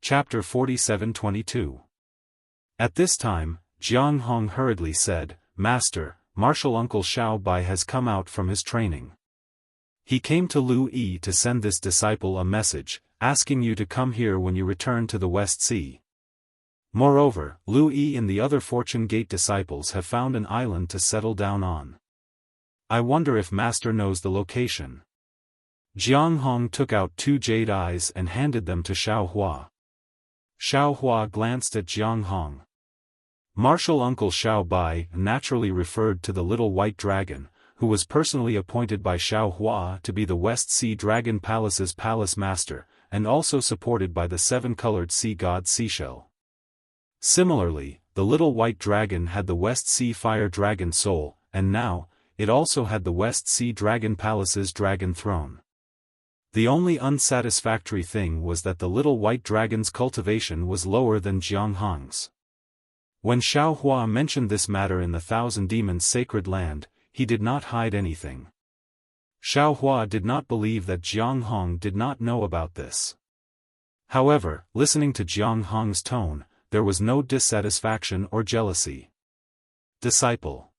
Chapter 47-22. At this time, Jiang Hong hurriedly said, "Master, Martial Uncle Xiao Bai has come out from his training. He came to Lu Yi to send this disciple a message, asking you to come here when you return to the West Sea. Moreover, Lu Yi and the other Fortune Gate disciples have found an island to settle down on. I wonder if Master knows the location." Jiang Hong took out 2 jade eyes and handed them to Xiao Hua. Xiao Hua glanced at Jiang Hong. Martial Uncle Xiao Bai naturally referred to the little white dragon, who was personally appointed by Xiao Hua to be the West Sea Dragon Palace's palace master, and also supported by the 7-colored sea god Seashell. Similarly, the little white dragon had the West Sea Fire Dragon soul, and now, it also had the West Sea Dragon Palace's dragon throne. The only unsatisfactory thing was that the little white dragon's cultivation was lower than Jiang Hong's. When Xiao Hua mentioned this matter in the Thousand Demons' sacred land, he did not hide anything. Xiao Hua did not believe that Jiang Hong did not know about this. However, listening to Jiang Hong's tone, there was no dissatisfaction or jealousy. "Disciple."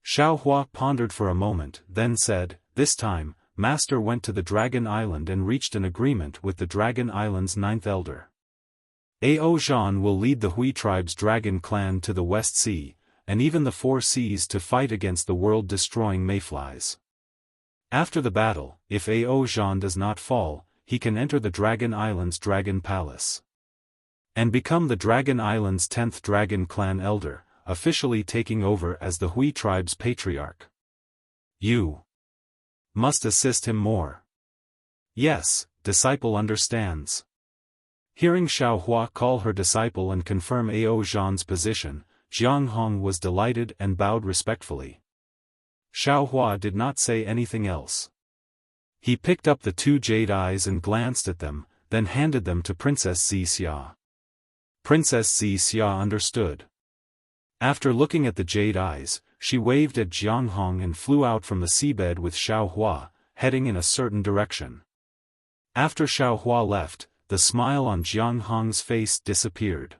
Xiao Hua pondered for a moment, then said, "This time, Master went to the Dragon Island and reached an agreement with the Dragon Island's 9th elder. Ao Zhan will lead the Hui tribe's dragon clan to the West Sea, and even the 4 seas to fight against the world-destroying mayflies. After the battle, if Ao Zhan does not fall, he can enter the Dragon Island's Dragon Palace and become the Dragon Island's 10th Dragon Clan elder, officially taking over as the Hui tribe's patriarch. You must assist him more." "Yes, disciple understands." Hearing Xiao Hua call her disciple and confirm Ao Zhan's position, Jiang Hong was delighted and bowed respectfully. Xiao Hua did not say anything else. He picked up the 2 jade eyes and glanced at them, then handed them to Princess Xixia. Princess Xixia understood. After looking at the jade eyes, she waved at Jiang Hong and flew out from the seabed with Xiao Hua, heading in a certain direction. After Xiao Hua left, the smile on Jiang Hong's face disappeared.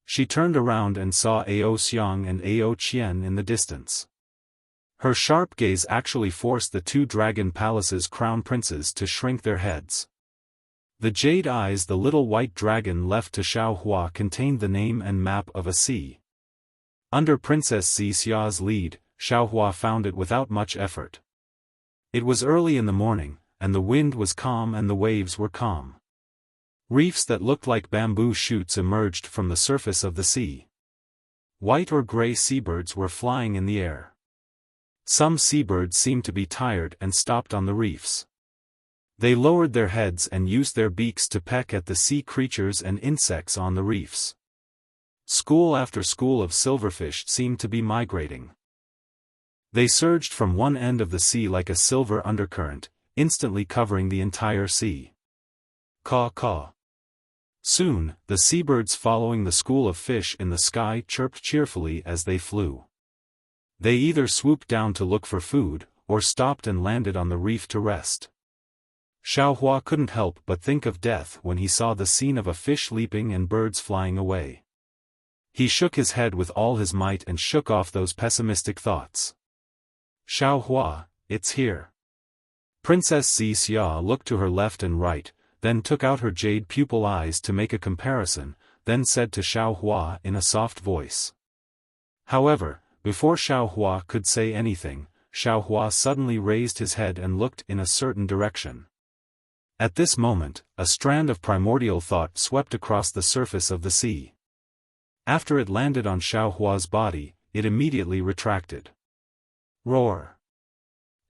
She turned around and saw Ao Xiang and Ao Qian in the distance. Her sharp gaze actually forced the 2 Dragon Palace's crown princes to shrink their heads. The jade eyes the little white dragon left to Xiao Hua contained the name and map of a sea. Under Princess Xixia's lead, Xiao Hua found it without much effort. It was early in the morning, and the wind was calm and the waves were calm. Reefs that looked like bamboo shoots emerged from the surface of the sea. White or gray seabirds were flying in the air. Some seabirds seemed to be tired and stopped on the reefs. They lowered their heads and used their beaks to peck at the sea creatures and insects on the reefs. School after school of silverfish seemed to be migrating. They surged from one end of the sea like a silver undercurrent, instantly covering the entire sea. Caw-caw. Soon, the seabirds following the school of fish in the sky chirped cheerfully as they flew. They either swooped down to look for food, or stopped and landed on the reef to rest. Xiao Hua couldn't help but think of death when he saw the scene of a fish leaping and birds flying away. He shook his head with all his might and shook off those pessimistic thoughts. "Xiao Hua, it's here." Princess Xixia looked to her left and right, then took out her jade pupil eyes to make a comparison, then said to Xiao Hua in a soft voice. However, before Xiao Hua could say anything, Xiao Hua suddenly raised his head and looked in a certain direction. At this moment, a strand of primordial thought swept across the surface of the sea. After it landed on Xiao Hua's body, it immediately retracted. Roar.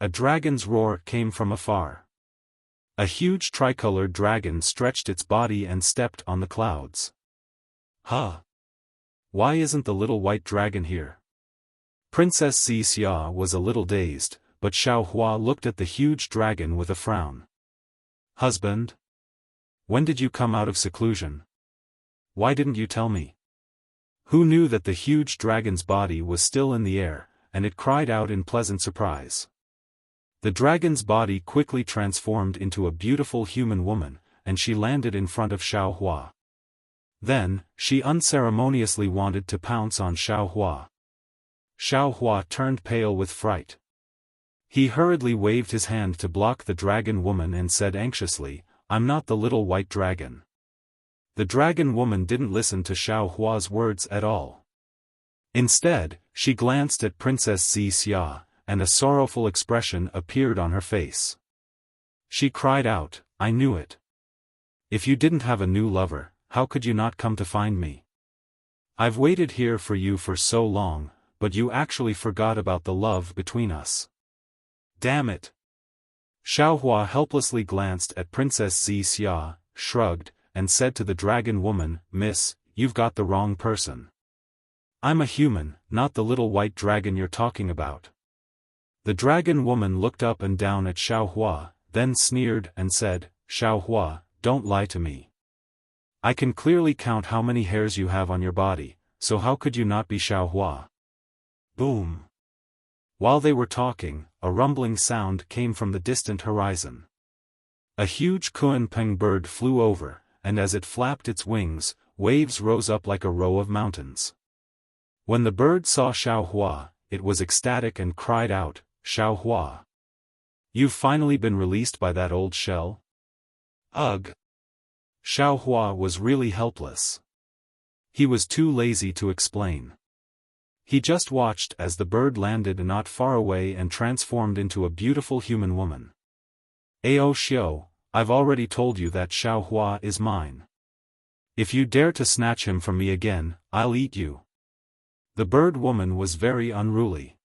A dragon's roar came from afar. A huge tricolored dragon stretched its body and stepped on the clouds. Huh! Why isn't the little white dragon here? Princess Xixia was a little dazed, but Xiao Hua looked at the huge dragon with a frown. "Husband? When did you come out of seclusion? Why didn't you tell me?" Who knew that the huge dragon's body was still in the air, and it cried out in pleasant surprise. The dragon's body quickly transformed into a beautiful human woman, and she landed in front of Xiaohua. Then, she unceremoniously wanted to pounce on Xiaohua. Xiaohua turned pale with fright. He hurriedly waved his hand to block the dragon woman and said anxiously, "I'm not the little white dragon." The dragon woman didn't listen to Xiaohua's words at all. Instead, she glanced at Princess Xixia, and a sorrowful expression appeared on her face. She cried out, "I knew it. If you didn't have a new lover, how could you not come to find me? I've waited here for you for so long, but you actually forgot about the love between us. Damn it!" Xiaohua helplessly glanced at Princess Xixia, shrugged, and said to the dragon woman, "Miss, you've got the wrong person. I'm a human, not the little white dragon you're talking about." The dragon woman looked up and down at Xiaohua, then sneered and said, "Xiaohua, don't lie to me. I can clearly count how many hairs you have on your body, so how could you not be Xiaohua?" Boom! While they were talking, a rumbling sound came from the distant horizon. A huge Kuan-peng bird flew over, and as it flapped its wings, waves rose up like a row of mountains. When the bird saw Xiaohua, it was ecstatic and cried out, "Xiaohua! You've finally been released by that old shell?" Ugh! Xiaohua was really helpless. He was too lazy to explain. He just watched as the bird landed not far away and transformed into a beautiful human woman. "Ao Xiao, I've already told you that Xiaohua is mine. If you dare to snatch him from me again, I'll eat you." The bird woman was very unruly.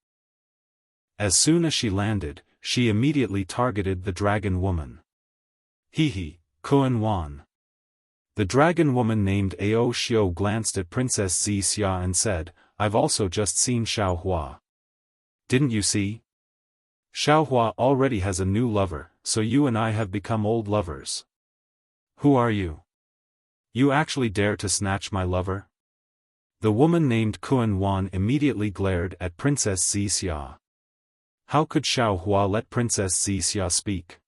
As soon as she landed, she immediately targeted the dragon woman. "Hee, Kuan Wan." The dragon woman named Ao Xiao glanced at Princess Xixia and said, "I've also just seen Xiaohua. Didn't you see? Xiaohua already has a new lover, so you and I have become old lovers. Who are you? You actually dare to snatch my lover?" The woman named Kuan Wan immediately glared at Princess Xixia. How could Xiaohua let Princess Xixia speak?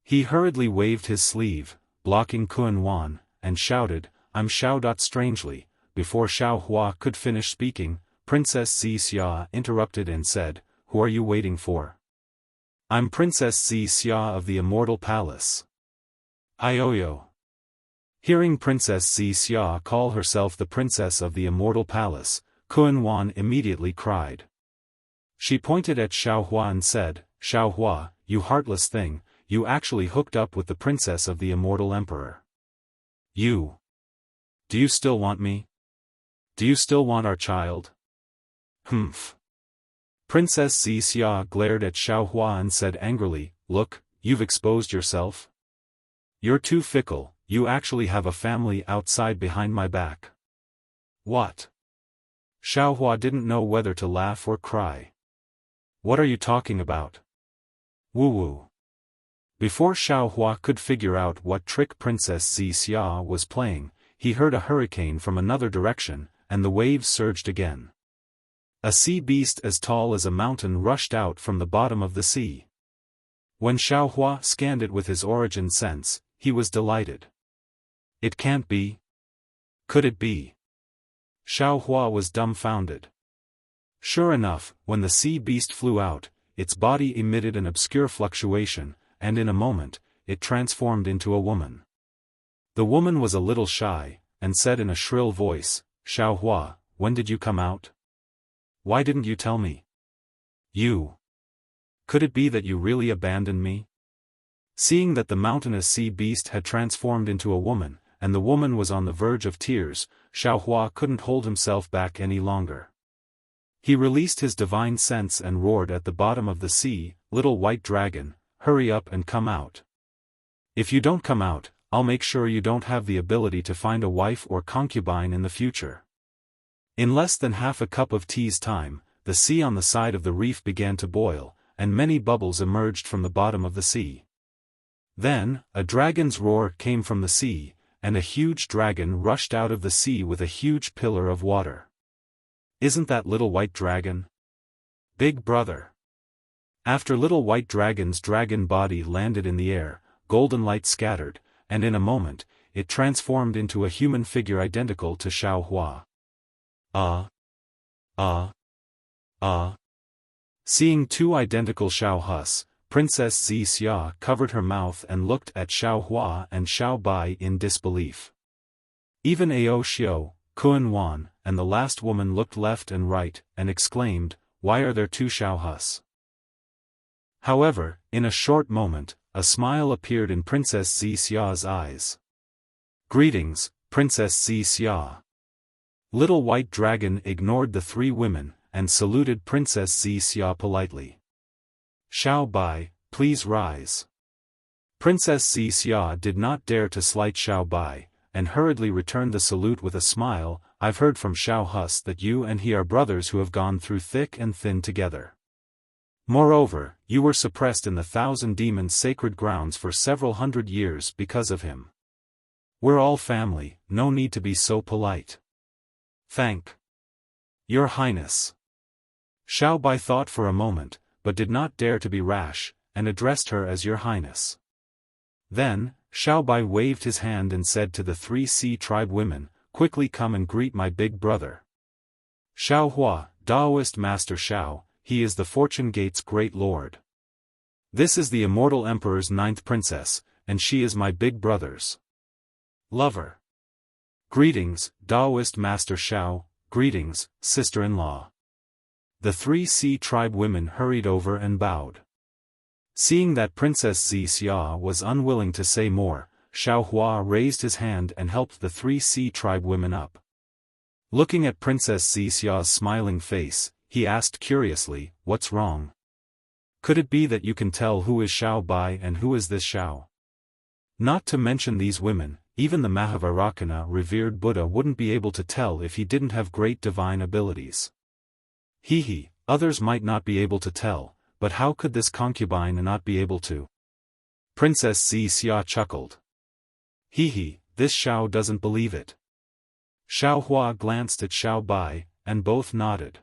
He hurriedly waved his sleeve, blocking Kuan Wan, and shouted, "I'm Xiao." Strangely, before Xiaohua could finish speaking, Princess Xixia interrupted and said, "Who are you waiting for? I'm Princess Xixia of the Immortal Palace." Ioyo. Hearing Princess Xixia call herself the Princess of the Immortal Palace, Kuan Wan immediately cried. She pointed at Xiaohua and said, "Xiaohua, you heartless thing, you actually hooked up with the Princess of the Immortal Emperor. You. Do you still want me? Do you still want our child?" "Humph." Princess Xixia glared at Xiaohua and said angrily, "Look, you've exposed yourself. You're too fickle, you actually have a family outside behind my back." "What?" Xiaohua didn't know whether to laugh or cry. "What are you talking about? Woo-woo." Before Xiaohua could figure out what trick Princess Xixia was playing, he heard a hurricane from another direction, and the waves surged again. A sea beast as tall as a mountain rushed out from the bottom of the sea. When Xiaohua scanned it with his origin sense, he was delighted. It can't be. Could it be? Xiaohua was dumbfounded. Sure enough, when the sea beast flew out, its body emitted an obscure fluctuation, and in a moment, it transformed into a woman. The woman was a little shy, and said in a shrill voice, "Xiaohua, when did you come out? Why didn't you tell me? You. Could it be that you really abandoned me?" Seeing that the mountainous sea beast had transformed into a woman, and the woman was on the verge of tears, Xiaohua couldn't hold himself back any longer. He released his divine sense and roared at the bottom of the sea, "Little white dragon, hurry up and come out. If you don't come out, I'll make sure you don't have the ability to find a wife or concubine in the future." In less than half a cup of tea's time, the sea on the side of the reef began to boil, and many bubbles emerged from the bottom of the sea. Then, a dragon's roar came from the sea, and a huge dragon rushed out of the sea with a huge pillar of water. Isn't that Little White Dragon? Big brother. After Little White Dragon's dragon body landed in the air, golden light scattered, and in a moment, it transformed into a human figure identical to Xiao Hua. Ah! Ah! Ah! Seeing two identical Xiao Hus, Princess Xixia covered her mouth and looked at Xiao Hua and Xiao Bai in disbelief. Even Ao Xiao, Kun Wan, and the last woman looked left and right, and exclaimed, "Why are there two Xiao Hus?" However, in a short moment, a smile appeared in Princess Xixia's eyes. "Greetings, Princess Xixia." Little White Dragon ignored the three women, and saluted Princess Xixia politely. "Xiao Bai, please rise." Princess Xixia did not dare to slight Xiao Bai, and hurriedly returned the salute with a smile. "I've heard from Xiao Hus that you and he are brothers who have gone through thick and thin together. Moreover, you were suppressed in the Thousand Demons' sacred grounds for several hundred years because of him. We're all family, no need to be so polite." "Thank Your Highness." Xiao Bai thought for a moment, but did not dare to be rash, and addressed her as Your Highness. Then, Xiao Bai waved his hand and said to the three Sea Tribe women, "Quickly come and greet my big brother. Xiao Hua, Daoist Master Xiao, he is the Fortune Gate's great lord. This is the immortal Emperor's 9th princess, and she is my big brother's lover. Greetings, Daoist Master Xiao, greetings, sister-in-law." The three Sea Tribe women hurried over and bowed. Seeing that Princess Xixia was unwilling to say more, Xiao Hua raised his hand and helped the three Sea Tribe women up. Looking at Princess Xixia's smiling face, he asked curiously, "What's wrong? Could it be that you can tell who is Xiao Bai and who is this Xiao?" Not to mention these women, even the Mahavairakana revered Buddha wouldn't be able to tell if he didn't have great divine abilities. He, others might not be able to tell, but how could this concubine not be able to? Princess Xixia chuckled. This Xiao doesn't believe it." Xiao Hua glanced at Xiao Bai, and both nodded.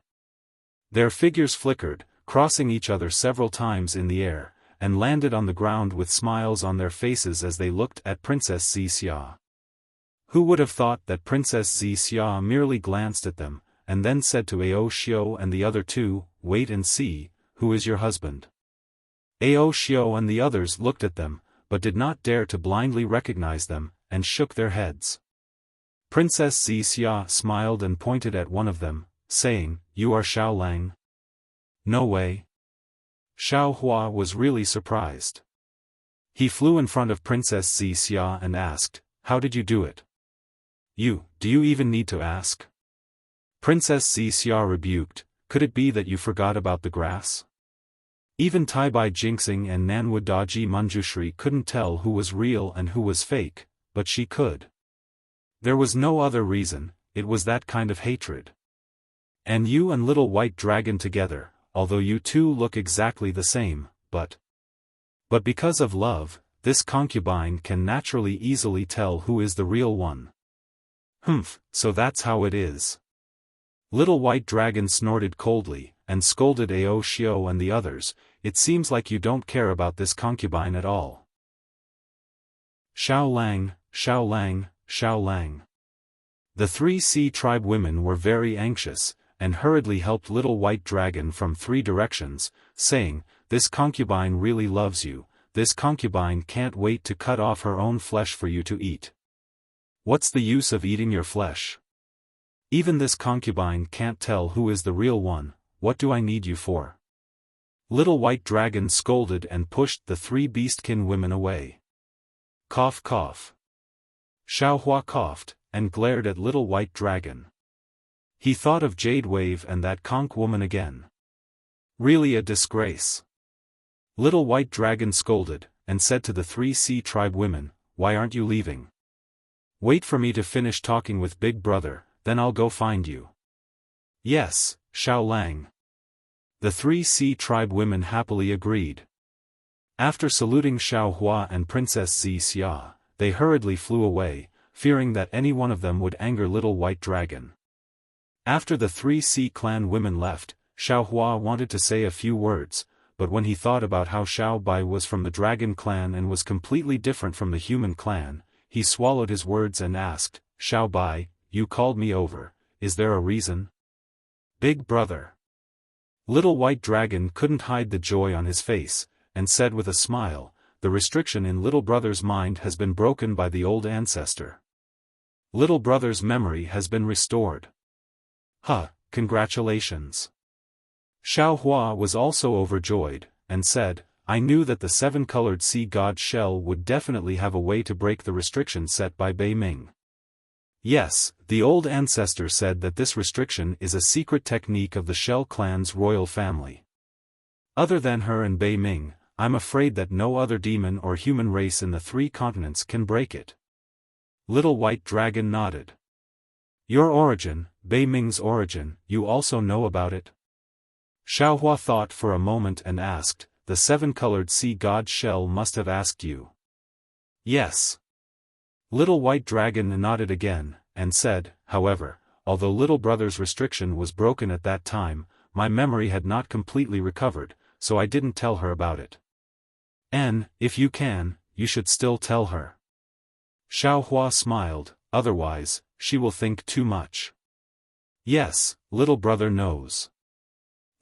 Their figures flickered, crossing each other several times in the air, and landed on the ground with smiles on their faces as they looked at Princess Xixia. Who would have thought that Princess Xixia merely glanced at them, and then said to Ao Xiao and the other two, "Wait and see, who is your husband?" Ao Xiao and the others looked at them, but did not dare to blindly recognize them, and shook their heads. Princess Xixia smiled and pointed at one of them, saying, "You are Xiao Lang?" "No way." Xiao Hua was really surprised. He flew in front of Princess Xixia and asked, "How did you do it?" Do you even need to ask?" Princess Xixia rebuked, "Could it be that you forgot about the grass?" Even Taibai Jinxing and Nanwu Daji Manjushri couldn't tell who was real and who was fake, but she could. There was no other reason, it was that kind of hatred. "And you and Little White Dragon together, although you two look exactly the same, but because of love, this concubine can naturally easily tell who is the real one." So that's how it is." Little White Dragon snorted coldly, and scolded Ao Xiao and the others, "It seems like you don't care about this concubine at all." "Xiao Lang, Xiao Lang, Xiao Lang." The three Sea Tribe women were very anxious, and hurriedly helped Little White Dragon from 3 directions, saying, "This concubine really loves you, this concubine can't wait to cut off her own flesh for you to eat. What's the use of eating your flesh? Even this concubine can't tell who is the real one, what do I need you for?" Little White Dragon scolded and pushed the 3 Beastkin women away. Cough cough. Xiao Hua coughed, and glared at Little White Dragon. He thought of Jade Wave and that conch woman again. Really a disgrace. Little White Dragon scolded, and said to the 3 Sea Tribe women, "Why aren't you leaving? Wait for me to finish talking with Big Brother, then I'll go find you." "Yes, Xiao Lang." The 3 Sea Tribe women happily agreed. After saluting Xiao Hua and Princess Xixia, they hurriedly flew away, fearing that any one of them would anger Little White Dragon. After the 3 Sea Clan women left, Xiao Hua wanted to say a few words, but when he thought about how Xiao Bai was from the dragon clan and was completely different from the human clan, he swallowed his words and asked, "Xiao Bai, you called me over, is there a reason?" "Big brother." Little White Dragon couldn't hide the joy on his face, and said with a smile, "The restriction in little brother's mind has been broken by the old ancestor. Little brother's memory has been restored." "Huh, congratulations." Xiao Hua was also overjoyed, and said, "I knew that the seven-colored sea god shell would definitely have a way to break the restriction set by Bei Ming." Yes, the old ancestor said that this restriction is a secret technique of the Shell clan's royal family. Other than her and Bei Ming, I'm afraid that no other demon or human race in the 3 continents can break it. Little White Dragon nodded. "Your origin, Bei Ming's origin, you also know about it?" Xiaohua thought for a moment and asked, "The seven-colored sea god shell must have asked you." "Yes." Little White Dragon nodded again, and said, "However, although little brother's restriction was broken at that time, my memory had not completely recovered, so I didn't tell her about it. And, if you can, you should still tell her." Xiao Hua smiled, "Otherwise, she will think too much." "Yes, little brother knows."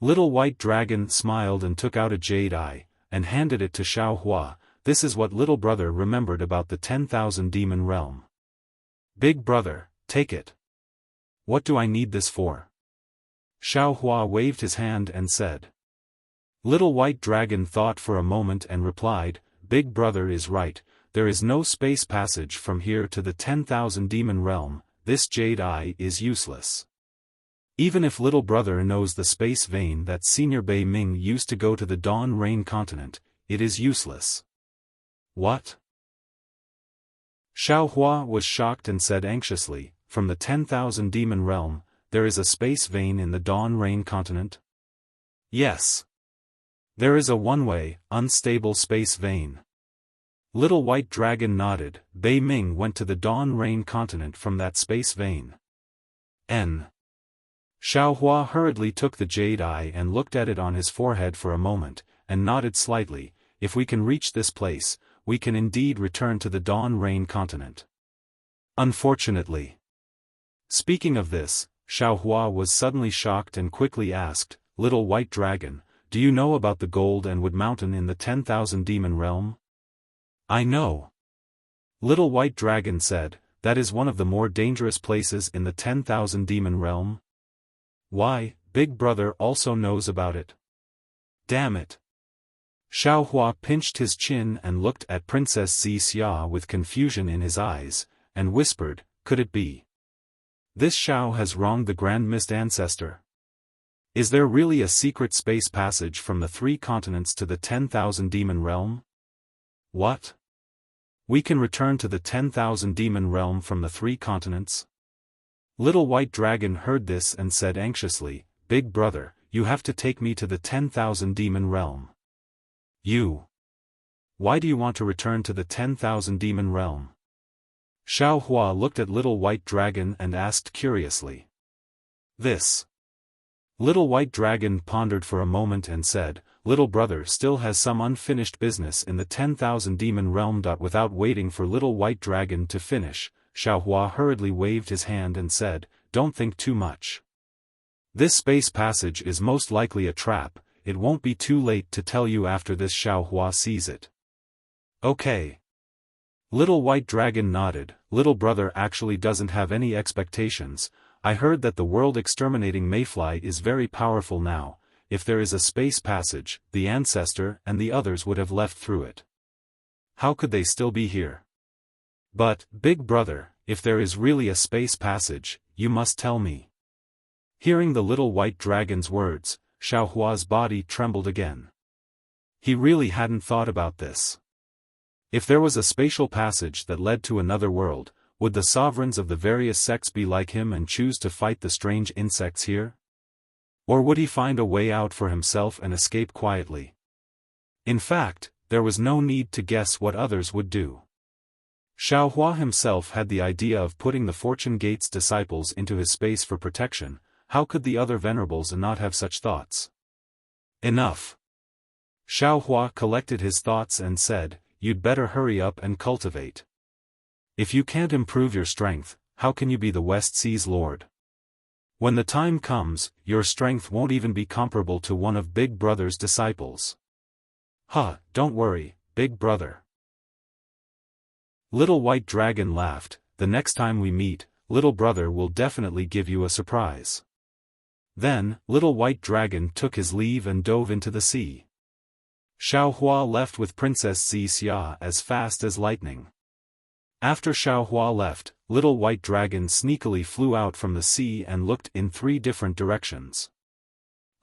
Little White Dragon smiled and took out a jade eye, and handed it to Xiao Hua. "This is what little brother remembered about the 10,000 demon realm. Big brother, take it." "What do I need this for?" Xiao Hua waved his hand and said. Little White Dragon thought for a moment and replied, "Big brother is right, there is no space passage from here to the 10,000 demon realm, this jade eye is useless. Even if little brother knows the space vein that Senior Bei Ming used to go to the Dawn Rain continent, it is useless." "What?" Xiao Hua was shocked and said anxiously, "From the 10,000 demon realm, there is a space vein in the Dawn Rain continent?" "Yes. There is a one-way, unstable space vein." Little White Dragon nodded. "Bei Ming went to the Dawn Rain continent from that space vein." N. Xiao Hua hurriedly took the jade eye and looked at it on his forehead for a moment, and nodded slightly. "If we can reach this place, we can indeed return to the Dawn Rain continent. Unfortunately." Speaking of this, Xiao Hua was suddenly shocked and quickly asked, "Little White Dragon, do you know about the Gold and Wood Mountain in the 10,000 demon realm?" "I know." Little White Dragon said, "That is one of the more dangerous places in the 10,000 demon realm." "Why, Big brother also knows about it." "Damn it." Xiao Hua pinched his chin and looked at Princess Xia with confusion in his eyes, and whispered, "Could it be? This Xiao has wronged the Grand Mist Ancestor? Is there really a secret space passage from the 3 continents to the 10,000 demon realm?" "What? We can return to the 10,000 demon realm from the 3 continents?" Little White Dragon heard this and said anxiously, "Big brother, you have to take me to the 10,000 demon realm." "You? Why do you want to return to the 10,000 demon realm?" Xiao Hua looked at Little White Dragon and asked curiously. "This." Little White Dragon pondered for a moment and said, "Little brother still has some unfinished business in the 10,000 demon realm." Without waiting for Little White Dragon to finish, Xiao Hua hurriedly waved his hand and said, "Don't think too much. This space passage is most likely a trap. It won't be too late to tell you after this." Xiao Hua sees it. "Okay." Little White Dragon nodded. "Little brother actually doesn't have any expectations. I heard that the world exterminating mayfly is very powerful now. If there is a space passage, the ancestor and the others would have left through it. How could they still be here? But, Big brother, if there is really a space passage, you must tell me." Hearing the Little White Dragon's words, Xiao Hua's body trembled again. He really hadn't thought about this. If there was a spatial passage that led to another world, would the sovereigns of the various sects be like him and choose to fight the strange insects here? Or would he find a way out for himself and escape quietly? In fact, there was no need to guess what others would do. Xiao Hua himself had the idea of putting the Fortune Gate's disciples into his space for protection. How could the other venerables not have such thoughts? Enough. Xiaohua collected his thoughts and said, "You'd better hurry up and cultivate. If you can't improve your strength, how can you be the West Sea's lord? When the time comes, your strength won't even be comparable to one of Big Brother's disciples." Don't worry, Big Brother. Little White Dragon laughed, "The next time we meet, Little Brother will definitely give you a surprise." Then, Little White Dragon took his leave and dove into the sea. Xiaohua left with Princess Xia as fast as lightning. After Xiaohua left, Little White Dragon sneakily flew out from the sea and looked in 3 different directions.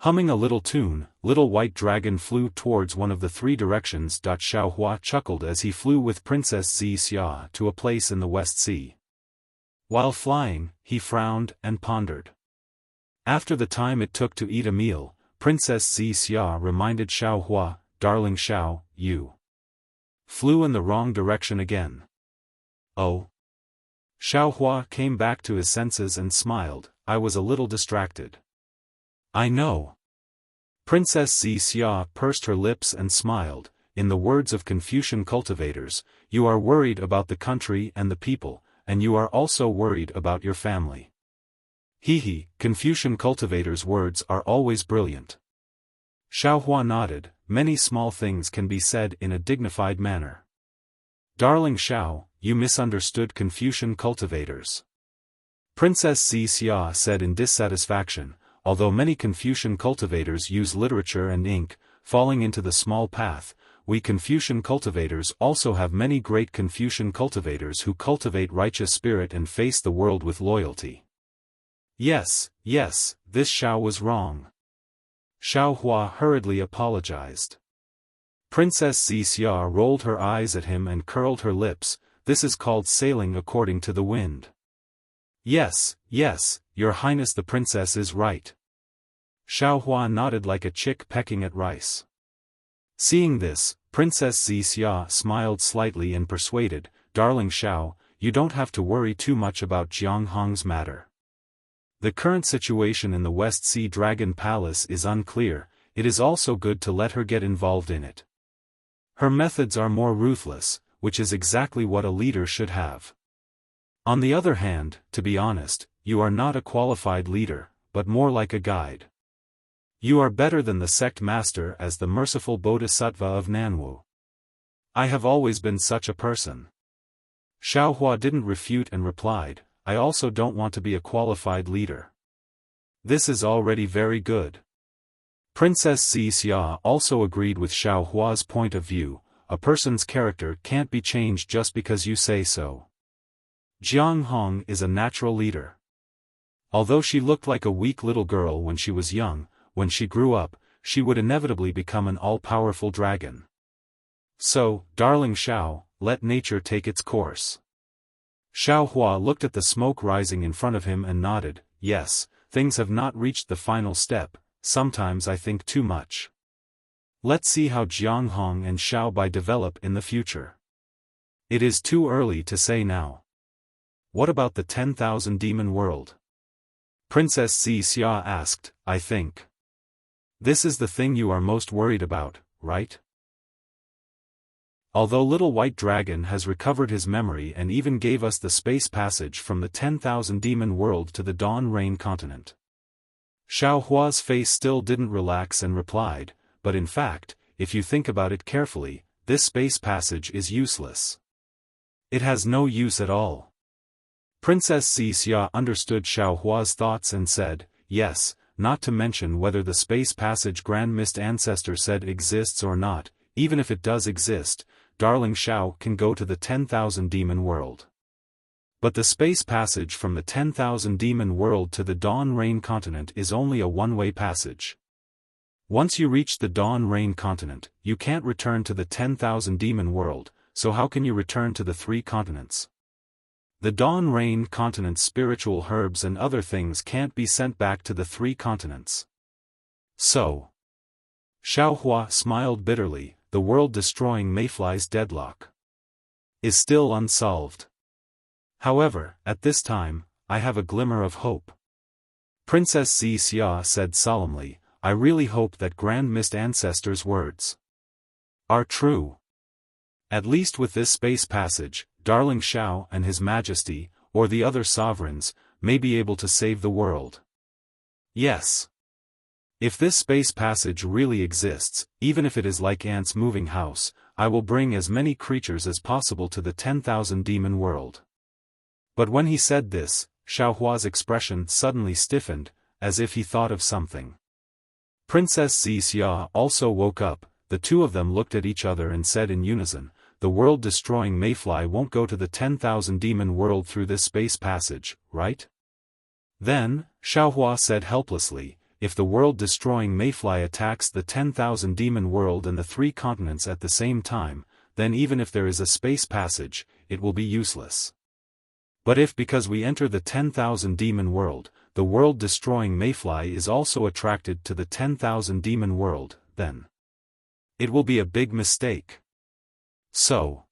Humming a little tune, Little White Dragon flew towards one of the 3 directions. Xiaohua chuckled as he flew with Princess Xia to a place in the West Sea. While flying, he frowned and pondered. After the time it took to eat a meal, Princess Xia reminded Xiaohua, "Darling Xiao, you flew in the wrong direction again." "Oh?" Xiaohua came back to his senses and smiled, "I was a little distracted." "I know." Princess Xia pursed her lips and smiled, "In the words of Confucian cultivators, you are worried about the country and the people, and you are also worried about your family." Confucian cultivators' words are always brilliant. Xiaohua nodded, "Many small things can be said in a dignified manner." "Darling Xiao, you misunderstood Confucian cultivators," Princess Xia said in dissatisfaction. "Although many Confucian cultivators use literature and ink, falling into the small path, we Confucian cultivators also have many great Confucian cultivators who cultivate righteous spirit and face the world with loyalty." Yes, this Xiao was wrong." Xiaohua hurriedly apologized. Princess Xia rolled her eyes at him and curled her lips. "This is called sailing according to the wind." Yes, Your Highness the princess is right." Xiaohua nodded like a chick pecking at rice. Seeing this, Princess Xia smiled slightly and persuaded, "Darling Xiao, you don't have to worry too much about Jianghong's matter. The current situation in the West Sea Dragon Palace is unclear, it is also good to let her get involved in it. Her methods are more ruthless, which is exactly what a leader should have. On the other hand, to be honest, you are not a qualified leader, but more like a guide. You are better than the sect master as the merciful Bodhisattva of Nanwu. I have always been such a person." Xiaohua didn't refute and replied, "I also don't want to be a qualified leader. This is already very good." Princess Xia also agreed with Xiaohua's point of view, "A person's character can't be changed just because you say so. Jianghong is a natural leader. Although she looked like a weak little girl when she was young, when she grew up, she would inevitably become an all-powerful dragon. So, darling Xiao, let nature take its course." Xiaohua looked at the smoke rising in front of him and nodded, "Yes, things have not reached the final step, sometimes I think too much. Let's see how Jianghong and Xiaobai develop in the future. It is too early to say now." "What about the 10,000 demon world?" Princess Xia asked, "I think this is the thing you are most worried about, right?" Although Little White Dragon has recovered his memory and even gave us the space passage from the 10,000 demon world to the Dawn Rain continent. Xiaohua's face still didn't relax and replied, "But in fact, if you think about it carefully, this space passage is useless. It has no use at all." Princess Xia understood Xiaohua's thoughts and said, "Yes, not to mention whether the space passage Grand Mist Ancestor said exists or not, even if it does exist, darling Xiao can go to the 10,000 demon world. But the space passage from the 10,000 demon world to the Dawn Rain continent is only a one-way passage. Once you reach the Dawn Rain continent, you can't return to the 10,000 demon world, so how can you return to the 3 continents? The Dawn Rain continent's spiritual herbs and other things can't be sent back to the 3 continents. So." Xiaohua smiled bitterly, "The world-destroying Mayfly's deadlock is still unsolved. However, at this time, I have a glimmer of hope." Princess Xia said solemnly, "I really hope that Grand Mist Ancestor's words are true. At least with this space passage, darling Xiao and His Majesty, or the other sovereigns, may be able to save the world. Yes. If this space passage really exists, even if it is like ants moving house, I will bring as many creatures as possible to the 10,000 demon world. But when he said this, Xiaohua's expression suddenly stiffened, as if he thought of something. Princess Xixia also woke up. The two of them looked at each other and said in unison, "The world-destroying mayfly won't go to the 10,000 demon world through this space passage, right?" Then, Xiaohua said helplessly, "If the world-destroying mayfly attacks the 10,000 demon world and the 3 continents at the same time, then even if there is a space passage, it will be useless. But if because we enter the 10,000 demon world, the world-destroying mayfly is also attracted to the 10,000 demon world, then it will be a big mistake." So,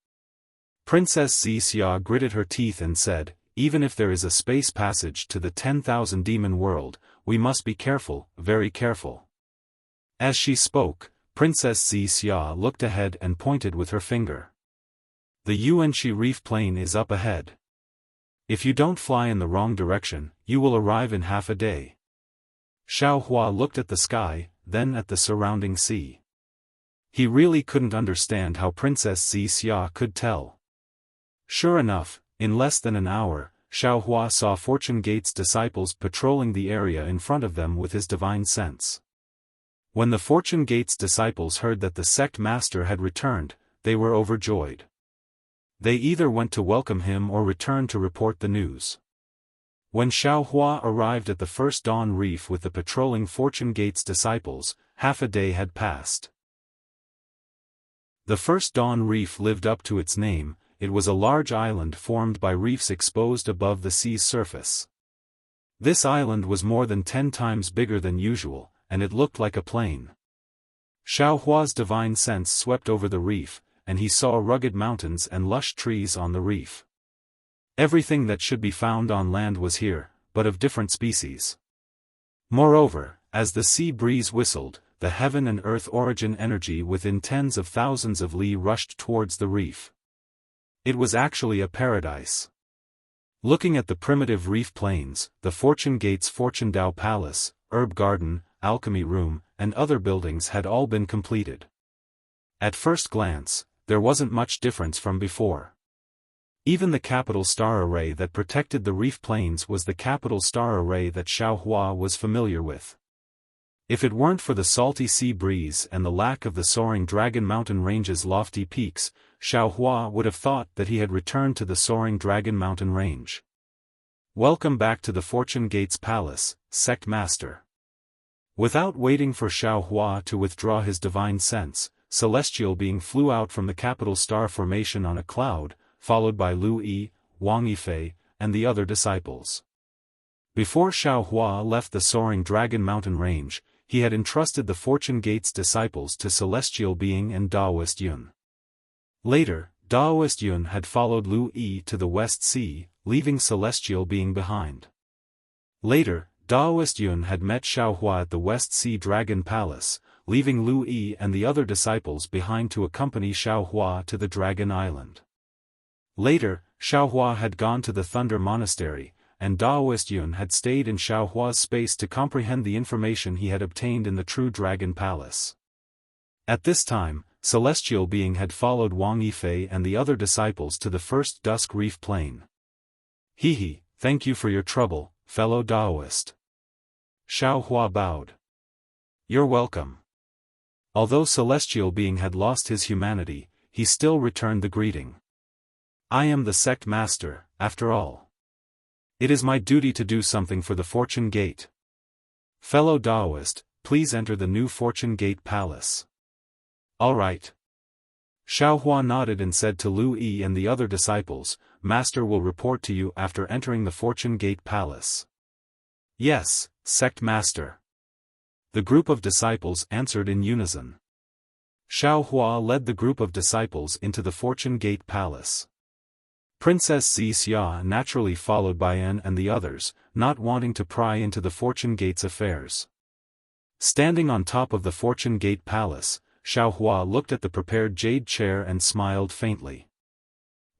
Princess Xixia gritted her teeth and said, "Even if there is a space passage to the 10,000 demon world, we must be careful, very careful." As she spoke, Princess Xixia looked ahead and pointed with her finger. "The Yuanxi Reef Plain is up ahead. If you don't fly in the wrong direction, you will arrive in half a day." Xiaohua looked at the sky, then at the surrounding sea. He really couldn't understand how Princess Xixia could tell. Sure enough, in less than an hour, Xiaohua saw Fortune Gate's disciples patrolling the area in front of them with his divine sense. When the Fortune Gate's disciples heard that the sect master had returned, they were overjoyed. They either went to welcome him or returned to report the news. When Xiaohua arrived at the first dawn reef with the patrolling Fortune Gate's disciples, half a day had passed. The first dawn reef lived up to its name. It was a large island formed by reefs exposed above the sea's surface. This island was more than 10 times bigger than usual, and it looked like a plain. Xiaohua's divine sense swept over the reef, and he saw rugged mountains and lush trees on the reef. Everything that should be found on land was here, but of different species. Moreover, as the sea breeze whistled, the heaven and earth origin energy within tens of thousands of li rushed towards the reef. It was actually a paradise. Looking at the primitive reef plains, the Fortune Gate's Fortune Dao Palace, herb garden, alchemy room, and other buildings had all been completed. At first glance, there wasn't much difference from before. Even the capital star array that protected the reef plains was the capital star array that Xiaohua was familiar with. If it weren't for the salty sea breeze and the lack of the soaring Dragon Mountain Range's lofty peaks, Xiaohua would have thought that he had returned to the soaring Dragon Mountain Range. "Welcome back to the Fortune Gate's Palace, Sect Master." Without waiting for Xiaohua to withdraw his divine sense, Celestial Being flew out from the capital star formation on a cloud, followed by Lu Yi, Wang Yifei, and the other disciples. Before Xiaohua left the soaring Dragon Mountain Range, he had entrusted the Fortune Gate's disciples to Celestial Being and Daoist Yun. Later, Daoist Yun had followed Lu Yi to the West Sea, leaving Celestial Being behind. Later, Daoist Yun had met Xiaohua at the West Sea Dragon Palace, leaving Lu Yi and the other disciples behind to accompany Xiaohua to the Dragon Island. Later, Xiaohua had gone to the Thunder Monastery, and Daoist Yun had stayed in Xiaohua's space to comprehend the information he had obtained in the True Dragon Palace. At this time, Celestial Being had followed Wang Yifei and the other disciples to the first Dusk Reef Plain. "Hehe, thank you for your trouble, fellow Daoist." Xiaohua bowed. "You're welcome." Although Celestial Being had lost his humanity, he still returned the greeting. "I am the Sect Master, after all. It is my duty to do something for the Fortune Gate. Fellow Daoist, please enter the new Fortune Gate Palace." "All right." Xiaohua nodded and said to Lu Yi and the other disciples, "Master will report to you after entering the Fortune Gate Palace." "Yes, Sect Master." The group of disciples answered in unison. Xiaohua led the group of disciples into the Fortune Gate Palace. Princess Xixia naturally followed by An and the others, not wanting to pry into the Fortune Gate's affairs. Standing on top of the Fortune Gate Palace, Xiaofan looked at the prepared jade chair and smiled faintly.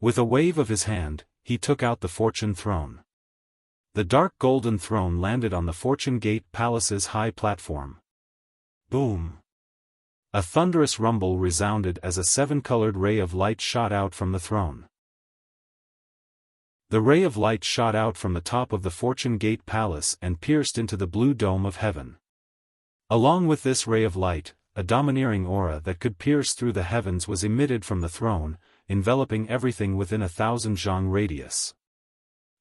With a wave of his hand, he took out the fortune throne. The dark golden throne landed on the Fortune Gate Palace's high platform. Boom! A thunderous rumble resounded as a seven-colored ray of light shot out from the throne. The ray of light shot out from the top of the Fortune Gate Palace and pierced into the blue dome of heaven. Along with this ray of light, a domineering aura that could pierce through the heavens was emitted from the throne, enveloping everything within 1,000 zhang radius.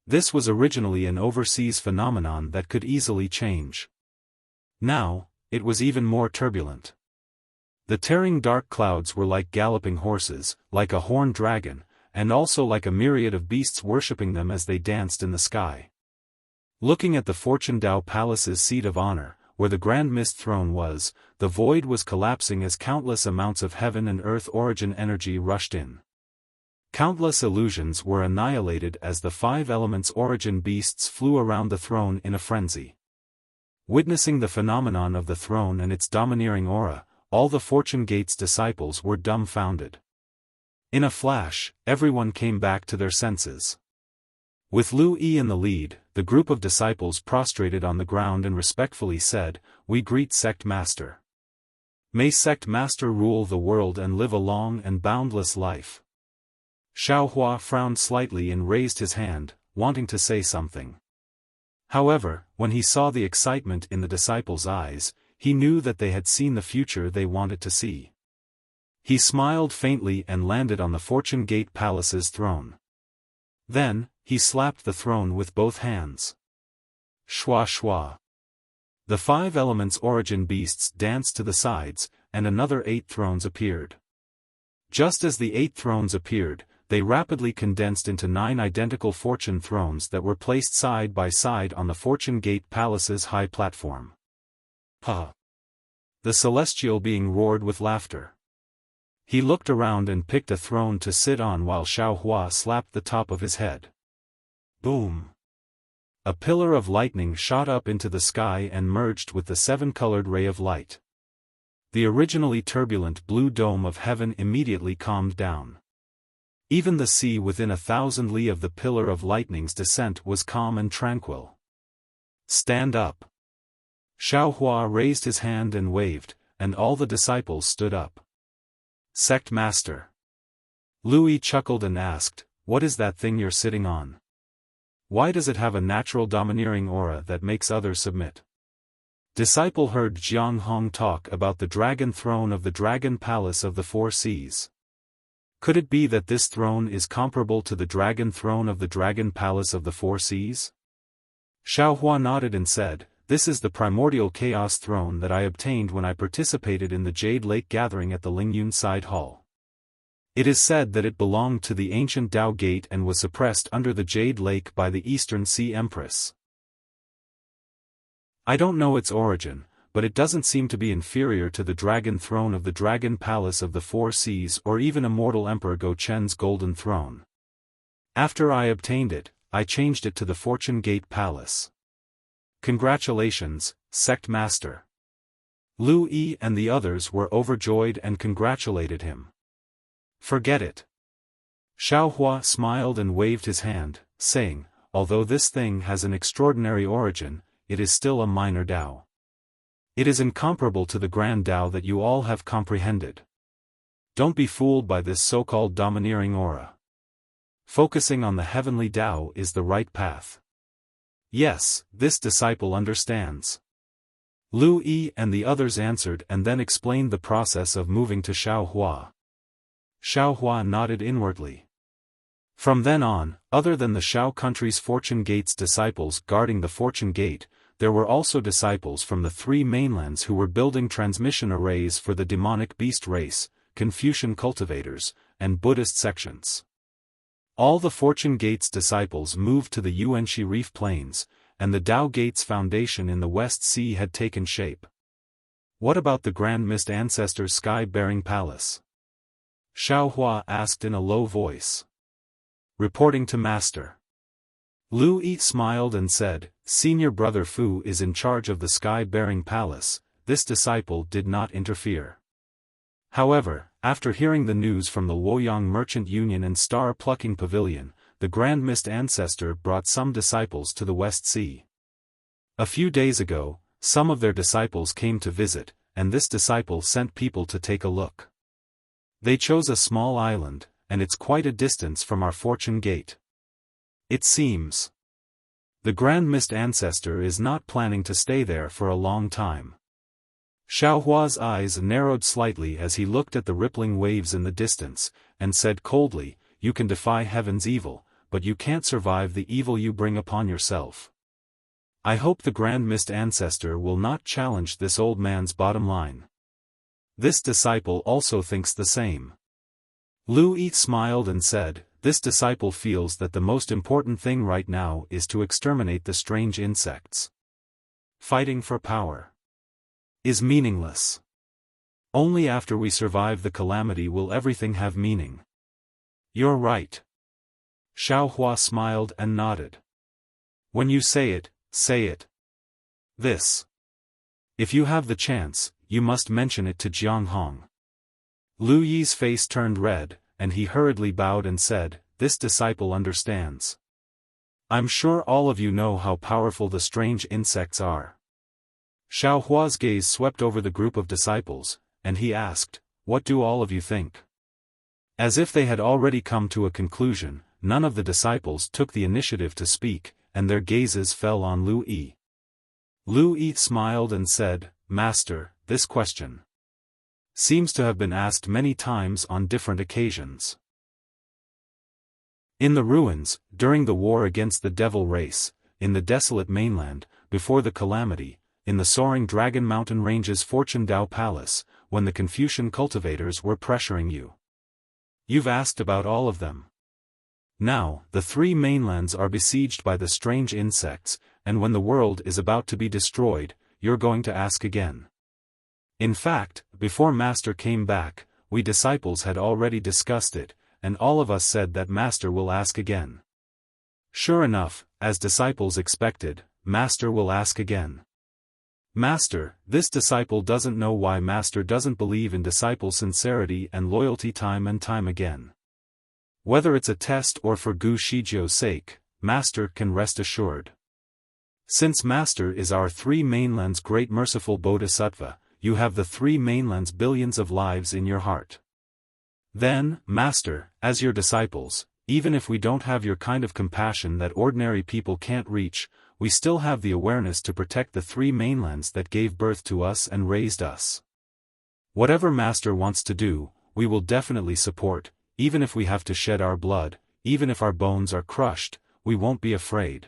This was originally an overseas phenomenon that could easily change. Now, it was even more turbulent. The tearing dark clouds were like galloping horses, like a horned dragon, and also like a myriad of beasts worshipping them as they danced in the sky. Looking at the Fortune Dao Palace's seat of honor, where the Grand Mist throne was, the void was collapsing as countless amounts of heaven and earth origin energy rushed in. Countless illusions were annihilated as the five elements origin beasts flew around the throne in a frenzy. Witnessing the phenomenon of the throne and its domineering aura, all the Fortune Gate's disciples were dumbfounded. In a flash, everyone came back to their senses. With Lu Yi in the lead, the group of disciples prostrated on the ground and respectfully said, "We greet Sect Master. May Sect Master rule the world and live a long and boundless life." Xiaofan frowned slightly and raised his hand, wanting to say something. However, when he saw the excitement in the disciples' eyes, he knew that they had seen the future they wanted to see. He smiled faintly and landed on the Fortune Gate Palace's throne. Then, he slapped the throne with both hands. Shwa shwa. The five elements origin beasts danced to the sides, and another 8 thrones appeared. Just as the 8 thrones appeared, they rapidly condensed into 9 identical fortune thrones that were placed side by side on the Fortune Gate Palace's high platform. Ha! The celestial being roared with laughter. He looked around and picked a throne to sit on while Xiaofan slapped the top of his head. Boom! A pillar of lightning shot up into the sky and merged with the 7-colored ray of light. The originally turbulent blue dome of heaven immediately calmed down. Even the sea within 1,000 li of the pillar of lightning's descent was calm and tranquil. Stand up! Xiaofan raised his hand and waved, and all the disciples stood up. Sect Master. Lu Yi chuckled and asked, "What is that thing you're sitting on? Why does it have a natural domineering aura that makes others submit?" Disciple heard Jiang Hong talk about the dragon throne of the Dragon Palace of the Four Seas. Could it be that this throne is comparable to the dragon throne of the Dragon Palace of the Four Seas? Xiaofan nodded and said, "This is the primordial chaos throne that I obtained when I participated in the Jade Lake gathering at the Lingyun Side Hall. It is said that it belonged to the ancient Dao Gate and was suppressed under the Jade Lake by the Eastern Sea Empress. I don't know its origin, but it doesn't seem to be inferior to the dragon throne of the Dragon Palace of the Four Seas or even immortal Emperor Go Chen's golden throne. After I obtained it, I changed it to the Fortune Gate Palace. Congratulations, Sect Master." Lu Yi and the others were overjoyed and congratulated him. "Forget it." Xiaofan smiled and waved his hand, saying, "Although this thing has an extraordinary origin, it is still a minor Dao. It is incomparable to the grand Dao that you all have comprehended. Don't be fooled by this so-called domineering aura. Focusing on the heavenly Dao is the right path." "Yes, this disciple understands." Lu Yi and the others answered and then explained the process of moving to Xiaofan. Xiaofan nodded inwardly. From then on, other than the Xiao country's Fortune Gate's disciples guarding the Fortune Gate, there were also disciples from the 3 mainlands who were building transmission arrays for the demonic beast race, Confucian cultivators, and Buddhist sections. All the Fortune Gate's disciples moved to the Yuanxi Reef Plains, and the Dao Gate's foundation in the West Sea had taken shape. "What about the Grand Mist Ancestors' Sky-bearing Palace?" Xiaofan asked in a low voice. "Reporting to Master." Lu Yi smiled and said, "Senior brother Fu is in charge of the Sky-bearing Palace." This disciple did not interfere. However, after hearing the news from the Luoyang Merchant Union and Star Plucking Pavilion, the Grand Mist Ancestor brought some disciples to the West Sea. A few days ago, some of their disciples came to visit, and this disciple sent people to take a look. They chose a small island, and it's quite a distance from our Fortune Gate. It seems the Grand Mist Ancestor is not planning to stay there for a long time. Xiaohua's eyes narrowed slightly as he looked at the rippling waves in the distance, and said coldly, "You can defy heaven's evil, but you can't survive the evil you bring upon yourself. I hope the Grand Mist Ancestor will not challenge this old man's bottom line." This disciple also thinks the same. Lu Yi smiled and said, "This disciple feels that the most important thing right now is to exterminate the strange insects. Fighting for power is meaningless. Only after we survive the calamity will everything have meaning." "You're right." Xiaohua smiled and nodded. "When you say it, say it. This. If you have the chance, you must mention it to Jiang Hong." Lu Yi's face turned red, and he hurriedly bowed and said, "This disciple understands. I'm sure all of you know how powerful the strange insects are." Xiaohua's gaze swept over the group of disciples, and he asked, "What do all of you think?" As if they had already come to a conclusion, none of the disciples took the initiative to speak, and their gazes fell on Lu Yi. Lu Yi smiled and said, "Master, this question seems to have been asked many times on different occasions. In the ruins, during the war against the devil race, in the desolate mainland, before the calamity, in the soaring Dragon Mountain Range's Fortune Dao Palace, when the Confucian cultivators were pressuring you. You've asked about all of them. Now, the three mainlands are besieged by the strange insects, and when the world is about to be destroyed, you're going to ask again. In fact, before Master came back, we disciples had already discussed it, and all of us said that Master will ask again. Sure enough, as disciples expected, Master will ask again. Master, this disciple doesn't know why Master doesn't believe in disciple sincerity and loyalty time and time again. Whether it's a test or for Gu Shizhou's sake, Master can rest assured. Since Master is our three mainlands' great merciful Bodhisattva, you have the three mainlands' billions of lives in your heart. Then, Master, as your disciples, even if we don't have your kind of compassion that ordinary people can't reach, we still have the awareness to protect the three mainlands that gave birth to us and raised us. Whatever Master wants to do, we will definitely support, even if we have to shed our blood, even if our bones are crushed, we won't be afraid.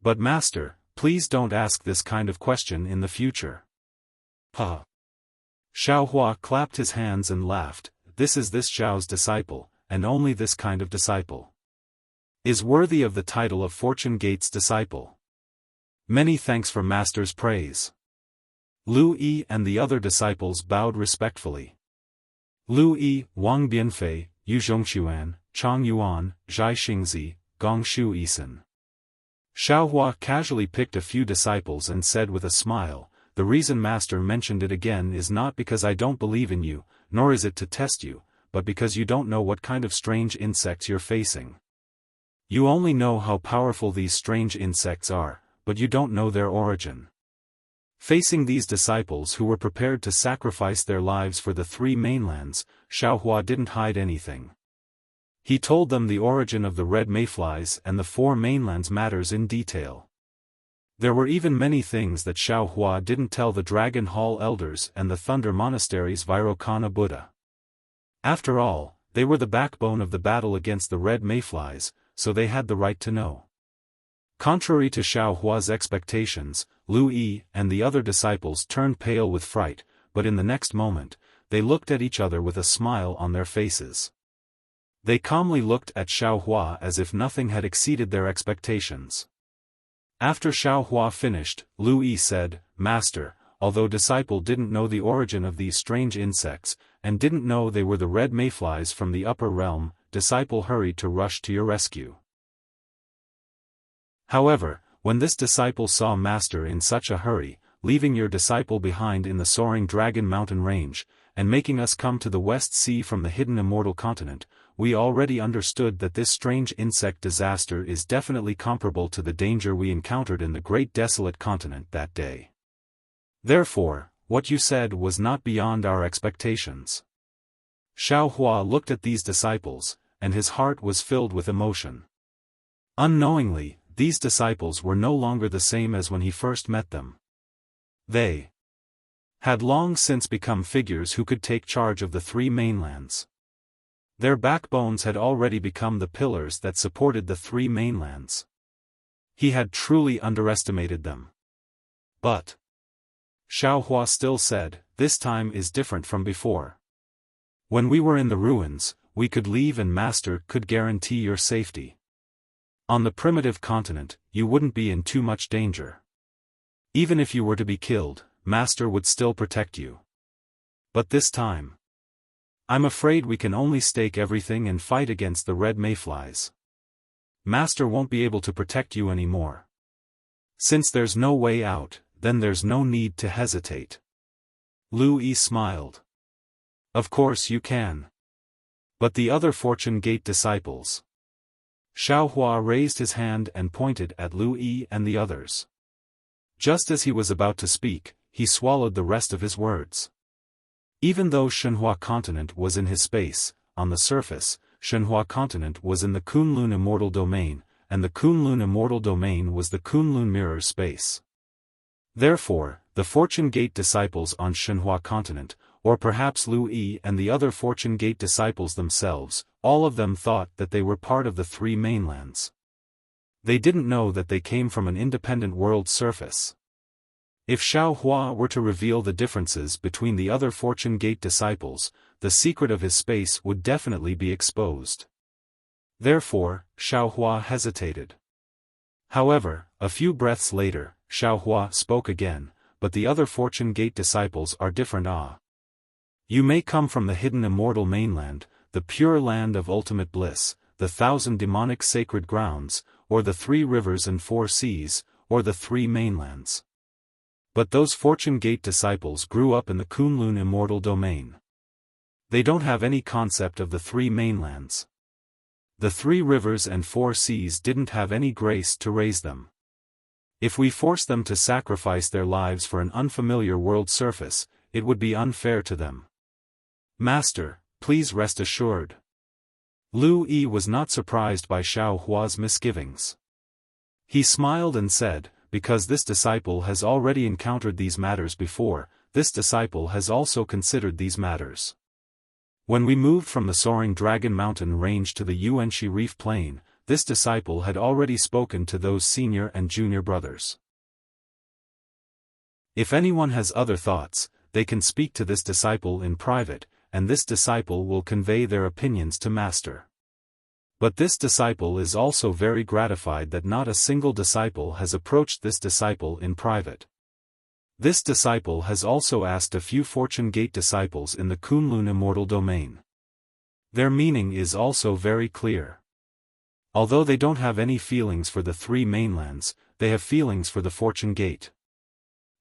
But Master, please don't ask this kind of question in the future." "Huh." Xiaohua clapped his hands and laughed. This Zhao's disciple, and only this kind of disciple is worthy of the title of Fortune Gate's disciple. Many thanks for Master's praise." Lu Yi and the other disciples bowed respectfully. Lu Yi, Wang Bianfei, Yu Zhongxuan, Chang Yuan, Zhai Xingzi, Gong Shu Yisan. Xiaohua casually picked a few disciples and said with a smile, "The reason Master mentioned it again is not because I don't believe in you, nor is it to test you, but because you don't know what kind of strange insects you're facing. You only know how powerful these strange insects are, but you don't know their origin." Facing these disciples who were prepared to sacrifice their lives for the three mainlands, Xiaohua didn't hide anything. He told them the origin of the red mayflies and the four mainlands matters in detail. There were even many things that Xiaohua didn't tell the Dragon Hall elders and the Thunder Monastery's Vairocana Buddha. After all, they were the backbone of the battle against the red mayflies, so they had the right to know. Contrary to Xiaohua's expectations, Lu Yi and the other disciples turned pale with fright, but in the next moment, they looked at each other with a smile on their faces. They calmly looked at Xiaohua as if nothing had exceeded their expectations. After Xiaohua finished, Lu Yi said, "Master, although disciple didn't know the origin of these strange insects, and didn't know they were the red mayflies from the upper realm, disciple hurried to rush to your rescue. However, when this disciple saw Master in such a hurry, leaving your disciple behind in the soaring Dragon Mountain Range, and making us come to the West Sea from the hidden immortal continent, we already understood that this strange insect disaster is definitely comparable to the danger we encountered in the great desolate continent that day. Therefore, what you said was not beyond our expectations. Xiao Hua looked at these disciples, and his heart was filled with emotion. Unknowingly, these disciples were no longer the same as when he first met them. They had long since become figures who could take charge of the three mainlands. Their backbones had already become the pillars that supported the three mainlands. He had truly underestimated them. But Xiao Hua still said, "This time is different from before. When we were in the ruins, we could leave and Master could guarantee your safety. On the primitive continent, you wouldn't be in too much danger. Even if you were to be killed, Master would still protect you. But this time, I'm afraid we can only stake everything and fight against the red mayflies. Master won't be able to protect you anymore. Since there's no way out, then there's no need to hesitate." Lu Yi smiled. "Of course you can. But the other Fortune Gate disciples?" Xiao Hua raised his hand and pointed at Lu Yi and the others. Just as he was about to speak, he swallowed the rest of his words. Even though Shenhua continent was in his space, on the surface, Shenhua continent was in the Kunlun immortal domain, and the Kunlun immortal domain was the Kunlun mirror space. Therefore, the Fortune Gate disciples on Shenhua continent, or perhaps Lu Yi and the other Fortune Gate disciples themselves, all of them thought that they were part of the three mainlands. They didn't know that they came from an independent world surface. If Xiao Hua were to reveal the differences between the other Fortune Gate disciples, the secret of his space would definitely be exposed. Therefore, Xiao Hua hesitated. However, a few breaths later, Xiao Hua spoke again, "But the other Fortune Gate disciples are different. You may come from the hidden immortal mainland, the pure land of ultimate bliss, the 1,000 demonic sacred grounds, or the 3 rivers and 4 seas, or the 3 mainlands. But those Fortune Gate disciples grew up in the Kunlun immortal domain. They don't have any concept of the 3 mainlands. The 3 rivers and 4 seas didn't have any grace to raise them. If we force them to sacrifice their lives for an unfamiliar world surface, it would be unfair to them. Master, please rest assured." Lu Yi was not surprised by Xiao Hua's misgivings. He smiled and said, "Because this disciple has already encountered these matters before, this disciple has also considered these matters. When we moved from the soaring Dragon Mountain range to the Yuanxi Reef Plain, this disciple had already spoken to those senior and junior brothers. If anyone has other thoughts, they can speak to this disciple in private, and this disciple will convey their opinions to Master. But this disciple is also very gratified that not a single disciple has approached this disciple in private. This disciple has also asked a few Fortune Gate disciples in the Kunlun immortal domain. Their meaning is also very clear. Although they don't have any feelings for the 3 mainlands, they have feelings for the Fortune Gate.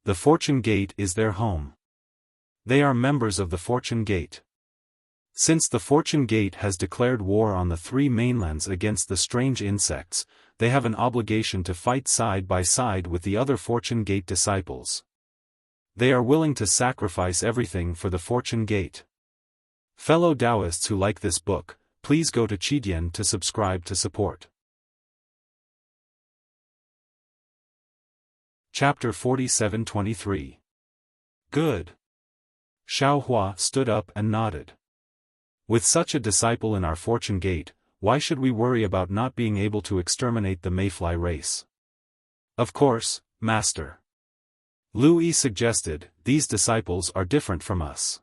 The Fortune Gate is their home. They are members of the Fortune Gate. Since the Fortune Gate has declared war on the 3 mainlands against the strange insects, they have an obligation to fight side by side with the other Fortune Gate disciples. They are willing to sacrifice everything for the Fortune Gate. Fellow Taoists who like this book, please go to Qidian to subscribe to support. Chapter 47-23. Good. Xiao Hua stood up and nodded. With such a disciple in our Fortune Gate, why should we worry about not being able to exterminate the mayfly race? Of course, Master. Lu Yi suggested, these disciples are different from us.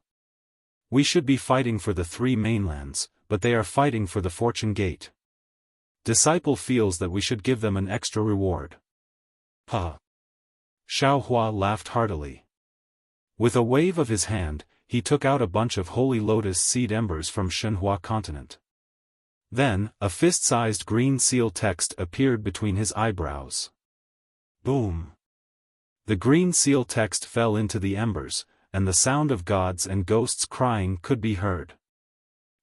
We should be fighting for the 3 mainlands, but they are fighting for the Fortune Gate. Disciple feels that we should give them an extra reward. Huh. Xiao Hua laughed heartily. With a wave of his hand, he took out a bunch of holy lotus seed embers from Shenhua continent. Then, a fist-sized green seal text appeared between his eyebrows. Boom! The green seal text fell into the embers, and the sound of gods and ghosts crying could be heard.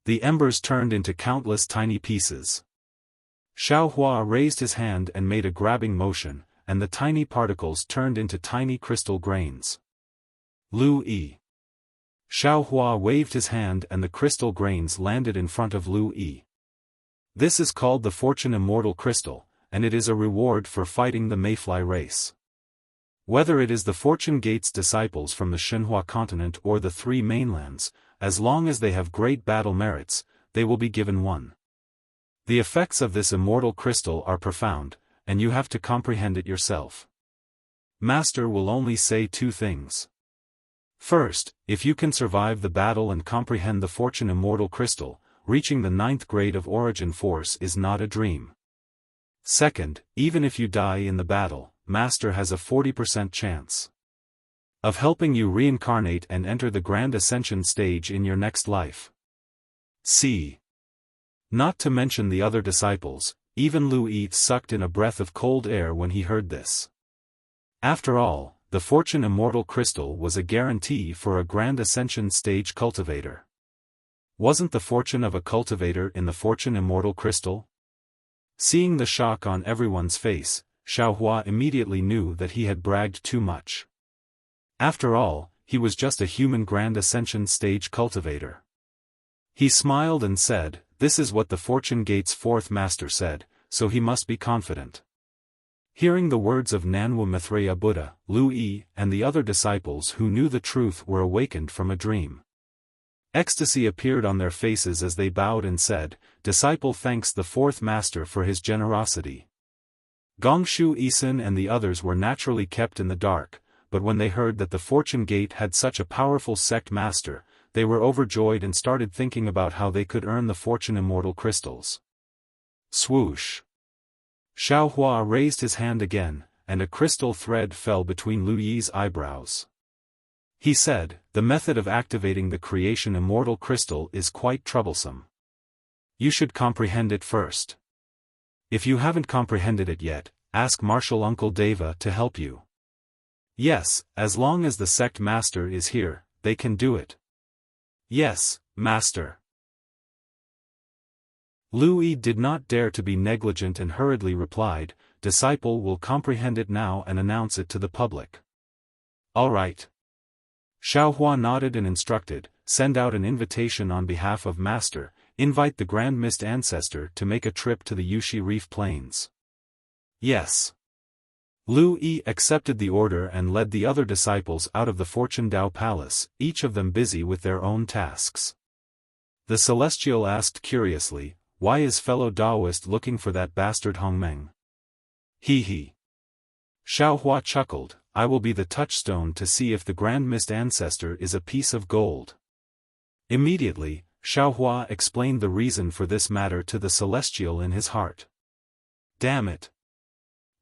The embers turned into countless tiny pieces. Xiao Hua raised his hand and made a grabbing motion, and the tiny particles turned into tiny crystal grains. Lu Yi. Xiao Hua waved his hand and the crystal grains landed in front of Lu Yi. This is called the Fortune Immortal Crystal, and it is a reward for fighting the Mayfly race. Whether it is the Fortune Gate's disciples from the Shenhua continent or the three mainlands, as long as they have great battle merits, they will be given one. The effects of this immortal crystal are profound, and you have to comprehend it yourself. Master will only say two things. First, if you can survive the battle and comprehend the Fortune Immortal Crystal, reaching the 9th grade of Origin Force is not a dream. Second, even if you die in the battle, Master has a 40% chance of helping you reincarnate and enter the Grand Ascension stage in your next life. See. Not to mention the other disciples, even Lu Yi sucked in a breath of cold air when he heard this. After all, the Fortune Immortal Crystal was a guarantee for a Grand Ascension stage cultivator. Wasn't the fortune of a cultivator in the Fortune Immortal Crystal? Seeing the shock on everyone's face, Xiao Hua immediately knew that he had bragged too much. After all, he was just a human Grand Ascension stage cultivator. He smiled and said, "This is what the Fortune Gate's 4th master said, so he must be confident." Hearing the words of Nanwu Maitreya Buddha, Lu Yi and the other disciples who knew the truth were awakened from a dream. Ecstasy appeared on their faces as they bowed and said, "Disciple thanks the 4th master for his generosity." Gongshu Isin and the others were naturally kept in the dark, but when they heard that the Fortune Gate had such a powerful sect master, they were overjoyed and started thinking about how they could earn the Fortune Immortal Crystals. Swoosh! Xiao Hua raised his hand again, and a crystal thread fell between Lu Yi's eyebrows. He said, "The method of activating the Creation Immortal Crystal is quite troublesome. You should comprehend it first. If you haven't comprehended it yet, ask Martial Uncle Deva to help you. Yes, as long as the sect master is here, they can do it." "Yes, master." Lu Yi did not dare to be negligent and hurriedly replied, "Disciple will comprehend it now and announce it to the public." "All right." Xiao Hua nodded and instructed, "Send out an invitation on behalf of Master, invite the Grand Mist Ancestor to make a trip to the Yushi Reef Plains." "Yes." Lu Yi accepted the order and led the other disciples out of the Fortune Dao Palace, each of them busy with their own tasks. The Celestial asked curiously, "Why is fellow Daoist looking for that bastard Hongmeng?" He. Xiao Hua chuckled, "I will be the touchstone to see if the Grand Mist Ancestor is a piece of gold." Immediately, Xiao Hua explained the reason for this matter to the Celestial in his heart. Damn it!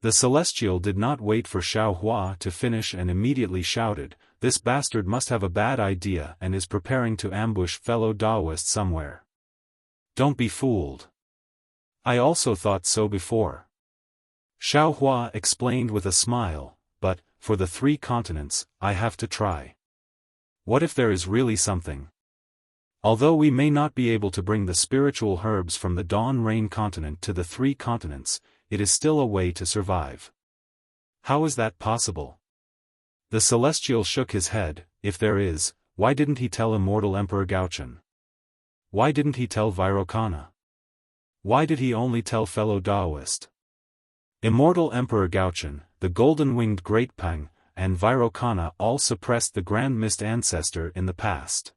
The Celestial did not wait for Xiao Hua to finish and immediately shouted, "This bastard must have a bad idea and is preparing to ambush fellow Daoist somewhere. Don't be fooled. I also thought so before." Xiao Hua explained with a smile, "But, for the 3 continents, I have to try. What if there is really something? Although we may not be able to bring the spiritual herbs from the Dawn Rain continent to the 3 continents, it is still a way to survive." "How is that possible?" The Celestial shook his head. "If there is, why didn't he tell Immortal Emperor Gaochen? Why didn't he tell Vairocana? Why did he only tell fellow Daoist?" Immortal Emperor Gaochen, the Golden-Winged Great Pang, and Vairocana all suppressed the Grand Mist Ancestor in the past.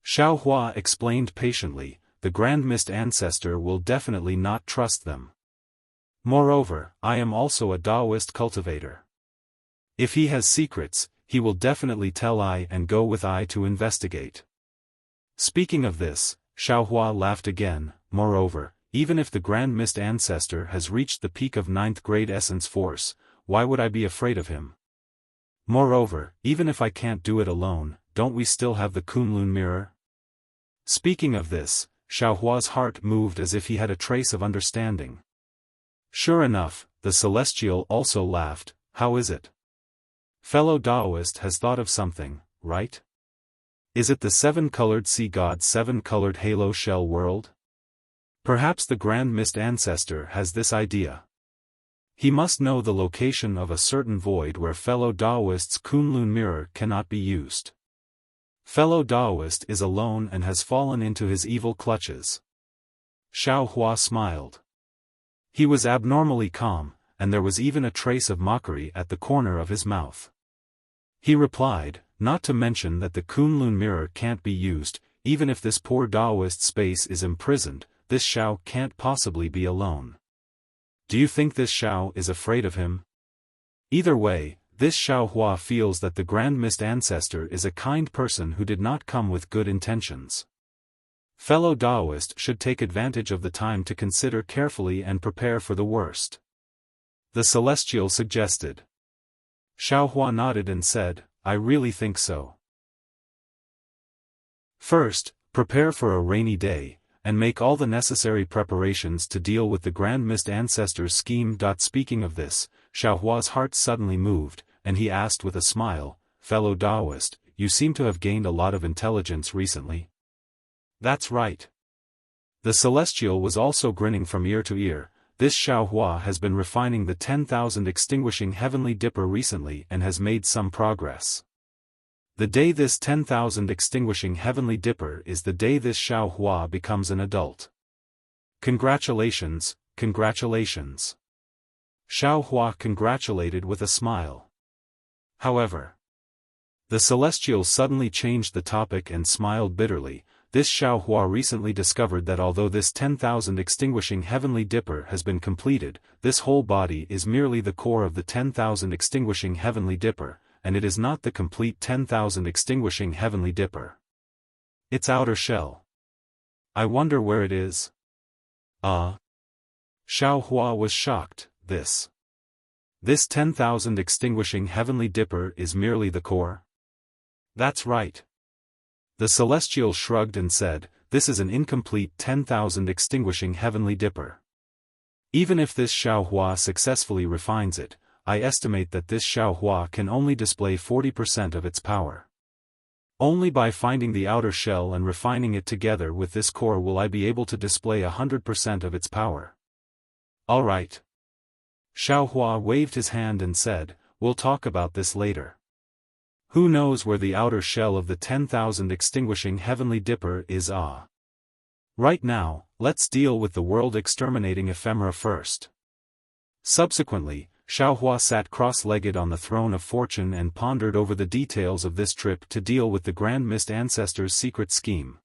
Xiao Hua explained patiently, "The Grand Mist Ancestor will definitely not trust them. Moreover, I am also a Daoist cultivator. If he has secrets, he will definitely tell I and go with I to investigate." Speaking of this, Xiao Hua laughed again. "Moreover, even if the Grand Mist Ancestor has reached the peak of 9th grade essence force, why would I be afraid of him? Moreover, even if I can't do it alone, don't we still have the Kunlun mirror?" Speaking of this, Xiao Hua's heart moved as if he had a trace of understanding. Sure enough, the Celestial also laughed. "How is it? Fellow Daoist has thought of something, right? Is it the seven-colored sea god's seven-colored halo shell world? Perhaps the Grand Mist Ancestor has this idea. He must know the location of a certain void where fellow Daoist's Kunlun mirror cannot be used. Fellow Daoist is alone and has fallen into his evil clutches. Xiao Hua smiled. He was abnormally calm, and there was even a trace of mockery at the corner of his mouth. He replied, not to mention that the Kunlun mirror can't be used, even if this poor Daoist space is imprisoned, this Xiao can't possibly be alone. Do you think this Xiao is afraid of him? Either way, this Xiao Hua feels that the Grand Mist Ancestor is a kind person who did not come with good intentions. Fellow Daoist should take advantage of the time to consider carefully and prepare for the worst. The Celestial suggested. Xiao Hua nodded and said, I really think so. First, prepare for a rainy day, and make all the necessary preparations to deal with the Grand Mist Ancestor's scheme. Speaking of this, Xiao Hua's heart suddenly moved, and he asked with a smile, fellow Daoist, you seem to have gained a lot of intelligence recently. That's right. The Celestial was also grinning from ear to ear. This Xiao Hua has been refining the 10,000 extinguishing heavenly dipper recently and has made some progress. The day this 10,000 extinguishing heavenly dipper is the day this Xiao Hua becomes an adult. Congratulations, congratulations. Xiao Hua congratulated with a smile. However, the Celestial suddenly changed the topic and smiled bitterly. This Xiao Hua recently discovered that although this 10,000 extinguishing heavenly dipper has been completed, this whole body is merely the core of the 10,000 extinguishing heavenly dipper, and it is not the complete 10,000 extinguishing heavenly dipper. Its outer shell. I wonder where it is. Xiao Hua was shocked. This 10,000 extinguishing heavenly dipper is merely the core? That's right. The Celestial shrugged and said, this is an incomplete 10,000 extinguishing heavenly dipper. Even if this Xiao Hua successfully refines it, I estimate that this Xiao Hua can only display 40% of its power. Only by finding the outer shell and refining it together with this core will I be able to display 100% of its power. Alright. Xiao Hua waved his hand and said, we'll talk about this later. Who knows where the outer shell of the 10,000 extinguishing heavenly dipper is? Right now, let's deal with the world-exterminating ephemera first. Subsequently, Xiao Hua sat cross-legged on the throne of fortune and pondered over the details of this trip to deal with the Grand Mist Ancestor's secret scheme.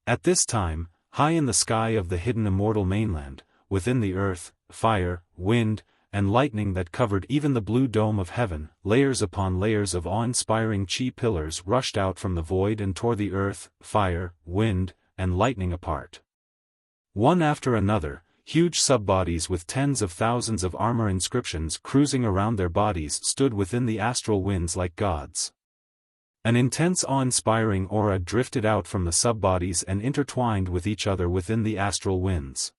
At this time, high in the sky of the hidden immortal mainland, within the earth, fire, wind, and lightning that covered even the blue dome of heaven, layers upon layers of awe-inspiring chi pillars rushed out from the void and tore the earth, fire, wind, and lightning apart. One after another, huge subbodies with tens of thousands of armor inscriptions cruising around their bodies stood within the astral winds like gods. An intense awe-inspiring aura drifted out from the subbodies and intertwined with each other within the astral winds.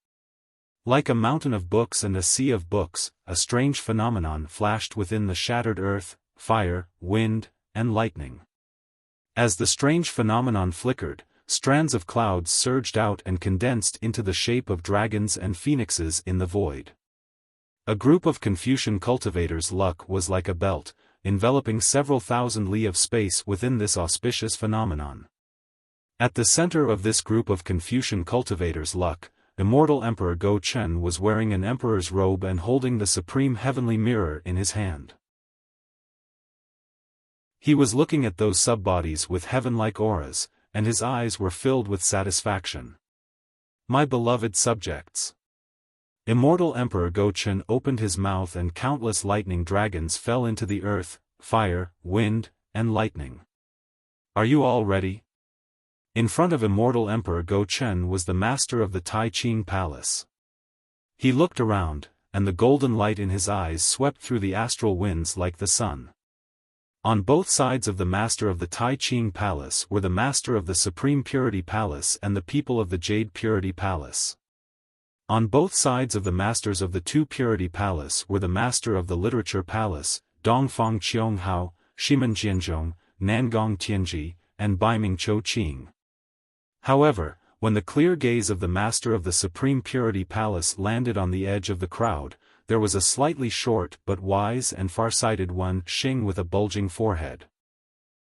Like a mountain of books and a sea of books, a strange phenomenon flashed within the shattered earth, fire, wind, and lightning. As the strange phenomenon flickered, strands of clouds surged out and condensed into the shape of dragons and phoenixes in the void. A group of Confucian cultivators' luck was like a belt, enveloping several thousand li of space within this auspicious phenomenon. At the center of this group of Confucian cultivators' luck, Immortal Emperor Go Chen was wearing an emperor's robe and holding the supreme heavenly mirror in his hand. He was looking at those subbodies with heaven-like auras, and his eyes were filled with satisfaction. My beloved subjects. Immortal Emperor Go Chen opened his mouth and countless lightning dragons fell into the earth, fire, wind, and lightning. Are you all ready? In front of Immortal Emperor Go Chen was the master of the Tai Ching Palace. He looked around, and the golden light in his eyes swept through the astral winds like the sun. On both sides of the master of the Tai Ching Palace were the master of the Supreme Purity Palace and the people of the Jade Purity Palace. On both sides of the masters of the Two Purity Palace were the master of the Literature Palace, Dongfang Qiong Hao, Shimen Jianzhong, Nangong Tianji, and Baiming Chou Qing. However, when the clear gaze of the master of the Supreme Purity Palace landed on the edge of the crowd, there was a slightly short but wise and far-sighted one Xing with a bulging forehead.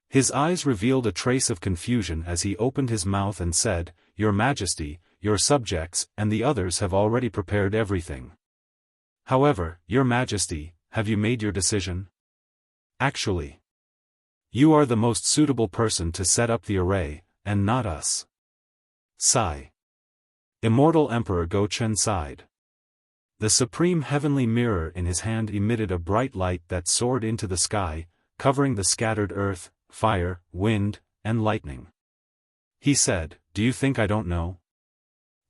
His eyes revealed a trace of confusion as he opened his mouth and said, "Your Majesty, your subjects and the others have already prepared everything. However, Your Majesty, have you made your decision? Actually, you are the most suitable person to set up the array, and not us." Sigh. Immortal Emperor Go Chen sighed. The supreme heavenly mirror in his hand emitted a bright light that soared into the sky, covering the scattered earth, fire, wind, and lightning. He said, "Do you think I don't know?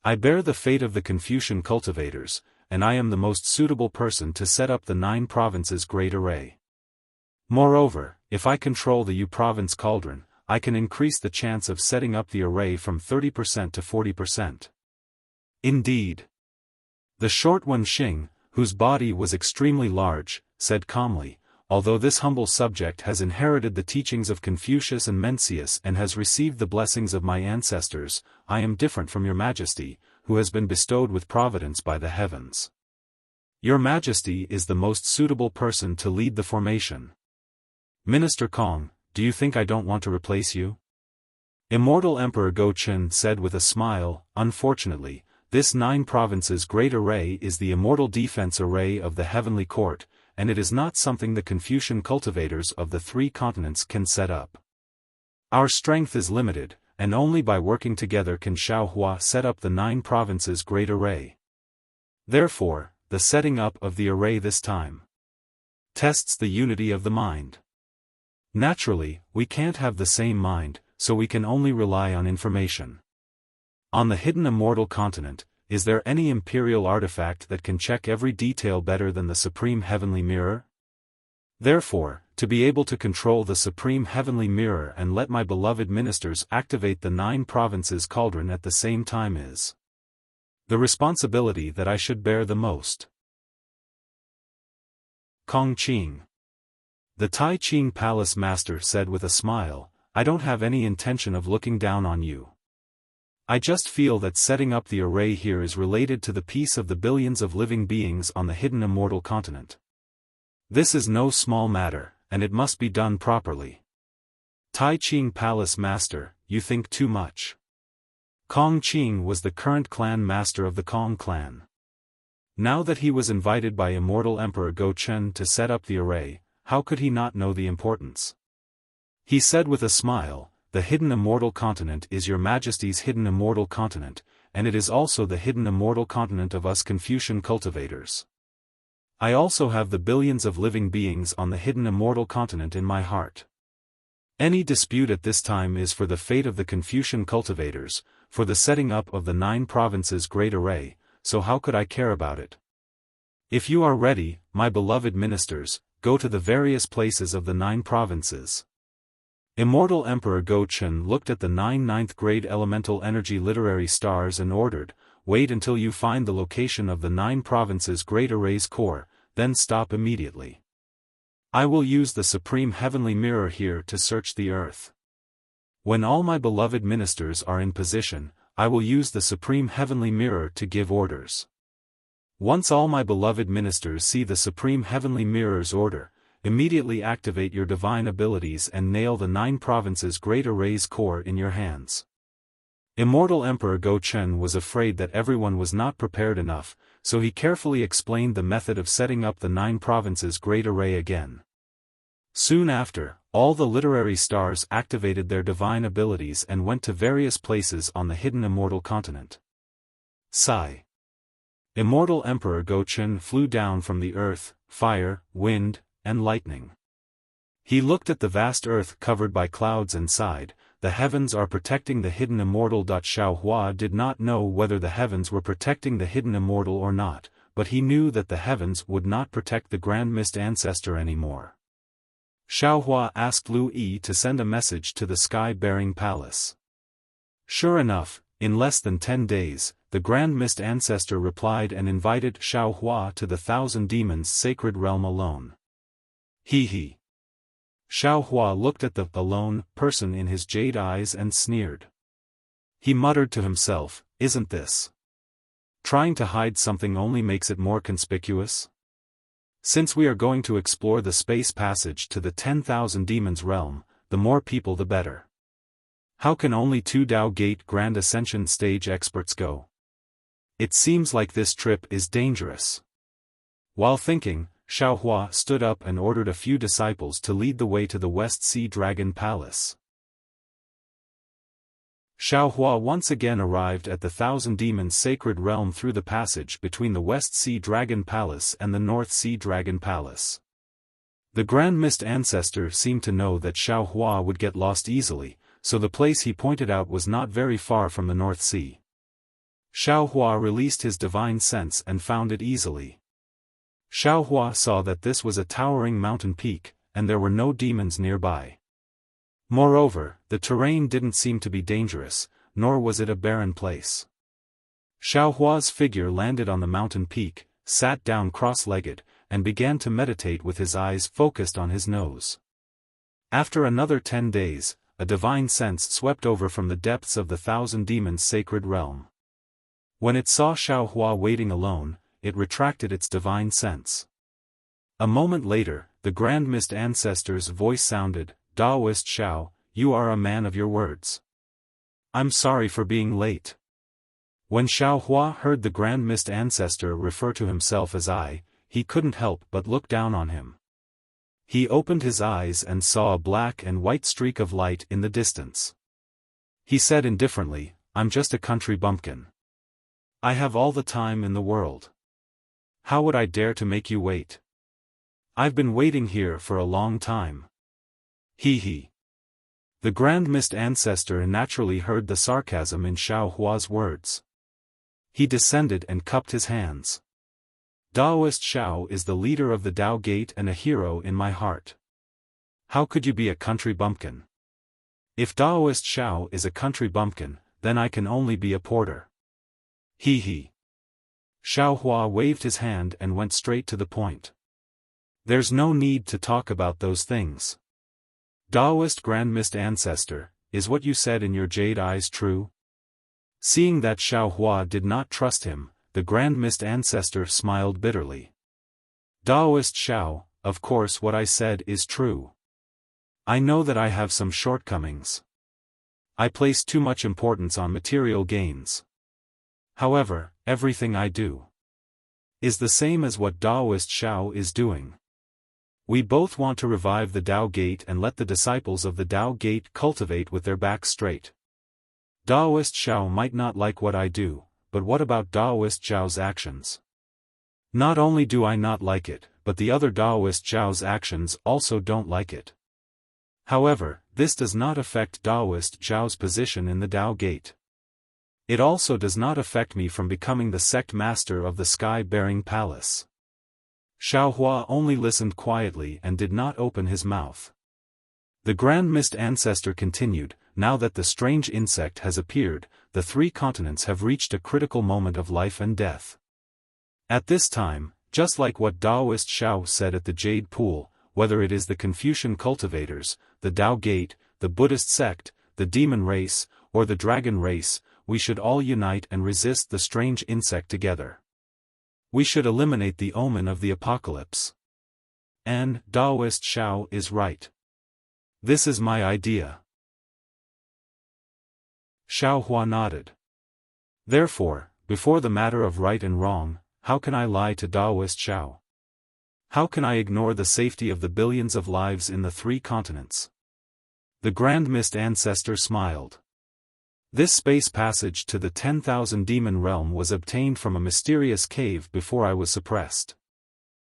I bear the fate of the Confucian cultivators, and I am the most suitable person to set up the 9 provinces' great array. Moreover, if I control the Yu province cauldron, I can increase the chance of setting up the array from 30% to 40%. Indeed. The short one Xing, whose body was extremely large, said calmly, "Although this humble subject has inherited the teachings of Confucius and Mencius and has received the blessings of my ancestors, I am different from Your Majesty, who has been bestowed with providence by the heavens. Your Majesty is the most suitable person to lead the formation. Minister Kong, do you think I don't want to replace you?" Immortal Emperor Go Chen said with a smile, "Unfortunately, this 9 provinces great array is the immortal defense array of the heavenly court, and it is not something the Confucian cultivators of the 3 continents can set up. Our strength is limited, and only by working together can Xiaohua set up the 9 provinces great array. Therefore, the setting up of the array this time tests the unity of the mind. Naturally, we can't have the same mind, so we can only rely on information. On the hidden immortal continent, is there any imperial artifact that can check every detail better than the Supreme Heavenly Mirror? Therefore, to be able to control the Supreme Heavenly Mirror and let my beloved ministers activate the 9 provinces cauldron at the same time is the responsibility that I should bear the most." Kong Qing. The Tai Qing Palace Master said with a smile, "I don't have any intention of looking down on you. I just feel that setting up the array here is related to the peace of the billions of living beings on the hidden immortal continent. This is no small matter, and it must be done properly." Tai Qing Palace Master, you think too much. Kong Qing was the current clan master of the Kong clan. Now that he was invited by Immortal Emperor Go Chen to set up the array, how could he not know the importance? He said with a smile, "The hidden immortal continent is Your Majesty's hidden immortal continent, and it is also the hidden immortal continent of us Confucian cultivators. I also have the billions of living beings on the hidden immortal continent in my heart. Any dispute at this time is for the fate of the Confucian cultivators, for the setting up of the 9 provinces great array, so how could I care about it? If you are ready, my beloved ministers, go to the various places of the 9 provinces." Immortal Emperor Go Chen looked at the 9 ninth-grade elemental energy literary stars and ordered, "Wait until you find the location of the 9 provinces great array's core, then stop immediately. I will use the Supreme Heavenly Mirror here to search the earth. When all my beloved ministers are in position, I will use the Supreme Heavenly Mirror to give orders. Once all my beloved ministers see the Supreme Heavenly Mirror's order, immediately activate your divine abilities and nail the 9 provinces great array's core in your hands." Immortal Emperor Go Chen was afraid that everyone was not prepared enough, so he carefully explained the method of setting up the 9 provinces great array again. Soon after, all the literary stars activated their divine abilities and went to various places on the hidden immortal continent. Sigh. Immortal Emperor Go Chen flew down from the earth, fire, wind, and lightning. He looked at the vast earth covered by clouds and sighed, "The heavens are protecting the hidden immortal." Xiaohua did not know whether the heavens were protecting the hidden immortal or not, but he knew that the heavens would not protect the Grand Mist Ancestor anymore. Xiaohua asked Lu Yi to send a message to the sky-bearing palace. Sure enough, in less than 10 days, the Grand Mist Ancestor replied and invited Xiaohua to the Thousand Demons' sacred realm alone. He. Xiaohua looked at the alone person in his jade eyes and sneered. He muttered to himself, "Isn't this? Trying to hide something only makes it more conspicuous? Since we are going to explore the space passage to the 10,000 Demons realm, the more people the better. How can only 2 Dao Gate Grand Ascension stage experts go? It seems like this trip is dangerous." While thinking, Xiaohua stood up and ordered a few disciples to lead the way to the West Sea Dragon Palace. Xiaohua once again arrived at the Thousand Demons sacred realm through the passage between the West Sea Dragon Palace and the North Sea Dragon Palace. The Grand Mist Ancestor seemed to know that Xiaohua would get lost easily, so the place he pointed out was not very far from the North Sea. Xiaohua released his divine sense and found it easily. Xiaohua saw that this was a towering mountain peak, and there were no demons nearby. Moreover, the terrain didn't seem to be dangerous, nor was it a barren place. Xiaohua's figure landed on the mountain peak, sat down cross-legged, and began to meditate with his eyes focused on his nose. After another 10 days, a divine sense swept over from the depths of the Thousand Demons sacred realm. When it saw Xiaohua waiting alone, it retracted its divine sense. A moment later, the Grand Mist Ancestor's voice sounded, "Daoist Xiao, you are a man of your words. I'm sorry for being late." When Xiaohua heard the Grand Mist Ancestor refer to himself as I, he couldn't help but look down on him. He opened his eyes and saw a black and white streak of light in the distance. He said indifferently, "I'm just a country bumpkin. I have all the time in the world. How would I dare to make you wait? I've been waiting here for a long time." He. The Grand Mist Ancestor naturally heard the sarcasm in Xiaohua's words. He descended and cupped his hands. "Daoist Xiao is the leader of the Dao Gate and a hero in my heart. How could you be a country bumpkin? If Daoist Xiao is a country bumpkin, then I can only be a porter." He. Xiaohua waved his hand and went straight to the point. "There's no need to talk about those things. Daoist Grand Mist Ancestor, is what you said in your jade eyes true?" Seeing that Xiaohua did not trust him, the Grand Mist Ancestor smiled bitterly. "Daoist Xiao, of course what I said is true. I know that I have some shortcomings. I place too much importance on material gains. However, everything I do is the same as what Daoist Xiao is doing. We both want to revive the Dao Gate and let the disciples of the Dao Gate cultivate with their backs straight. Daoist Xiao might not like what I do, but what about Daoist Xiao's actions? Not only do I not like it, but the other Daoist Xiao's actions also don't like it. However, this does not affect Daoist Xiao's position in the Dao Gate. It also does not affect me from becoming the sect master of the sky-bearing palace." Xiaohua only listened quietly and did not open his mouth. The Grand Mist Ancestor continued, "Now that the strange insect has appeared, the 3 continents have reached a critical moment of life and death. At this time, just like what Daoist Xiao said at the Jade Pool, whether it is the Confucian cultivators, the Dao Gate, the Buddhist sect, the demon race, or the dragon race, we should all unite and resist the strange insect together. We should eliminate the omen of the apocalypse. And Daoist Xiao is right. This is my idea." Xiaohua nodded. "Therefore, before the matter of right and wrong, how can I lie to Daoist Xiao? How can I ignore the safety of the billions of lives in the 3 continents?" The Grand Mist Ancestor smiled. "This space passage to the 10,000 demon realm was obtained from a mysterious cave before I was suppressed.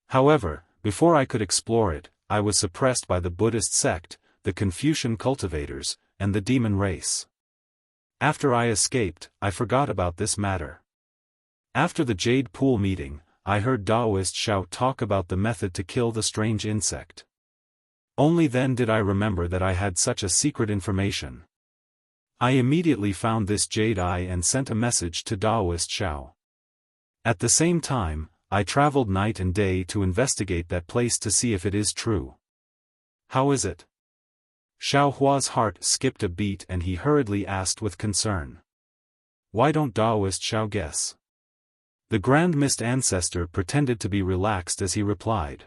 However, before I could explore it, I was suppressed by the Buddhist sect, the Confucian cultivators, and the demon race. After I escaped, I forgot about this matter. After the Jade Pool meeting, I heard Daoist Xiao talk about the method to kill the strange insect. Only then did I remember that I had such a secret information. I immediately found this jade eye and sent a message to Daoist Xiao. At the same time, I traveled night and day to investigate that place to see if it is true. How is it? Xiao Hua's heart skipped a beat and he hurriedly asked with concern. Why don't Daoist Xiao guess? The Grand Mist Ancestor pretended to be relaxed as he replied.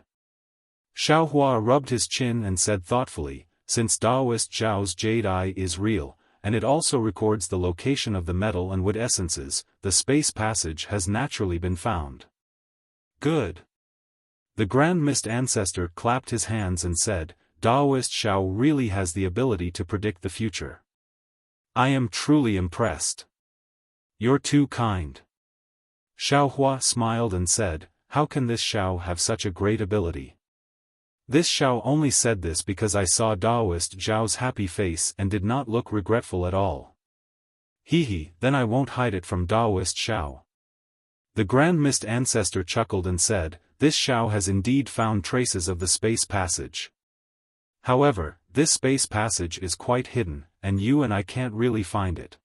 Xiao Hua rubbed his chin and said thoughtfully, since Daoist Xiao's jade eye is real, and it also records the location of the metal and wood essences, the space passage has naturally been found. Good. The Grand Mist Ancestor clapped his hands and said, Daoist Xiao really has the ability to predict the future. I am truly impressed. You're too kind. Xiao Hua smiled and said, how can this Xiao have such a great ability? This Xiao only said this because I saw Daoist Xiao's happy face and did not look regretful at all. Then I won't hide it from Daoist Xiao. The Grand Mist Ancestor chuckled and said, this Xiao has indeed found traces of the space passage. However, this space passage is quite hidden, and you and I can't really find it.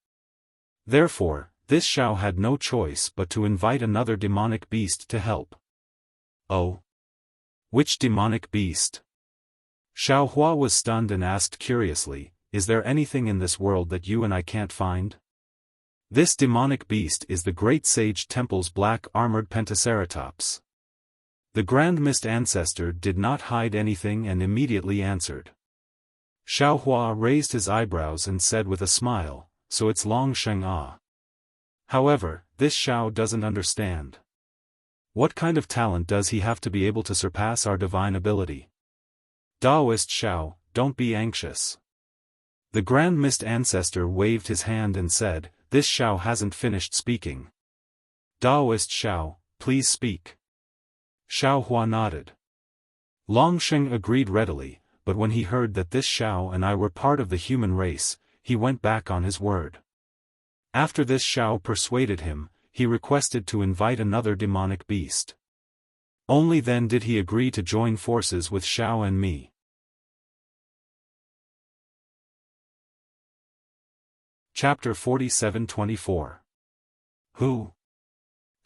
Therefore, this Xiao had no choice but to invite another demonic beast to help. Oh? Which demonic beast? Xiao Hua was stunned and asked curiously, is there anything in this world that you and I can't find? This demonic beast is the Great Sage Temple's black armored Pentaceratops. The Grand Mist Ancestor did not hide anything and immediately answered. Xiao Hua raised his eyebrows and said with a smile, so it's Long Sheng Ah. However, this Xiao doesn't understand. What kind of talent does he have to be able to surpass our divine ability? Daoist Xiao, don't be anxious. The Grand Mist Ancestor waved his hand and said, this Xiao hasn't finished speaking. Daoist Xiao, please speak. Xiao Hua nodded. Longsheng agreed readily, but when he heard that this Xiao and I were part of the human race, he went back on his word. After this Xiao persuaded him, he requested to invite another demonic beast. Only then did he agree to join forces with Xiao and me. Chapter 47-24. Who?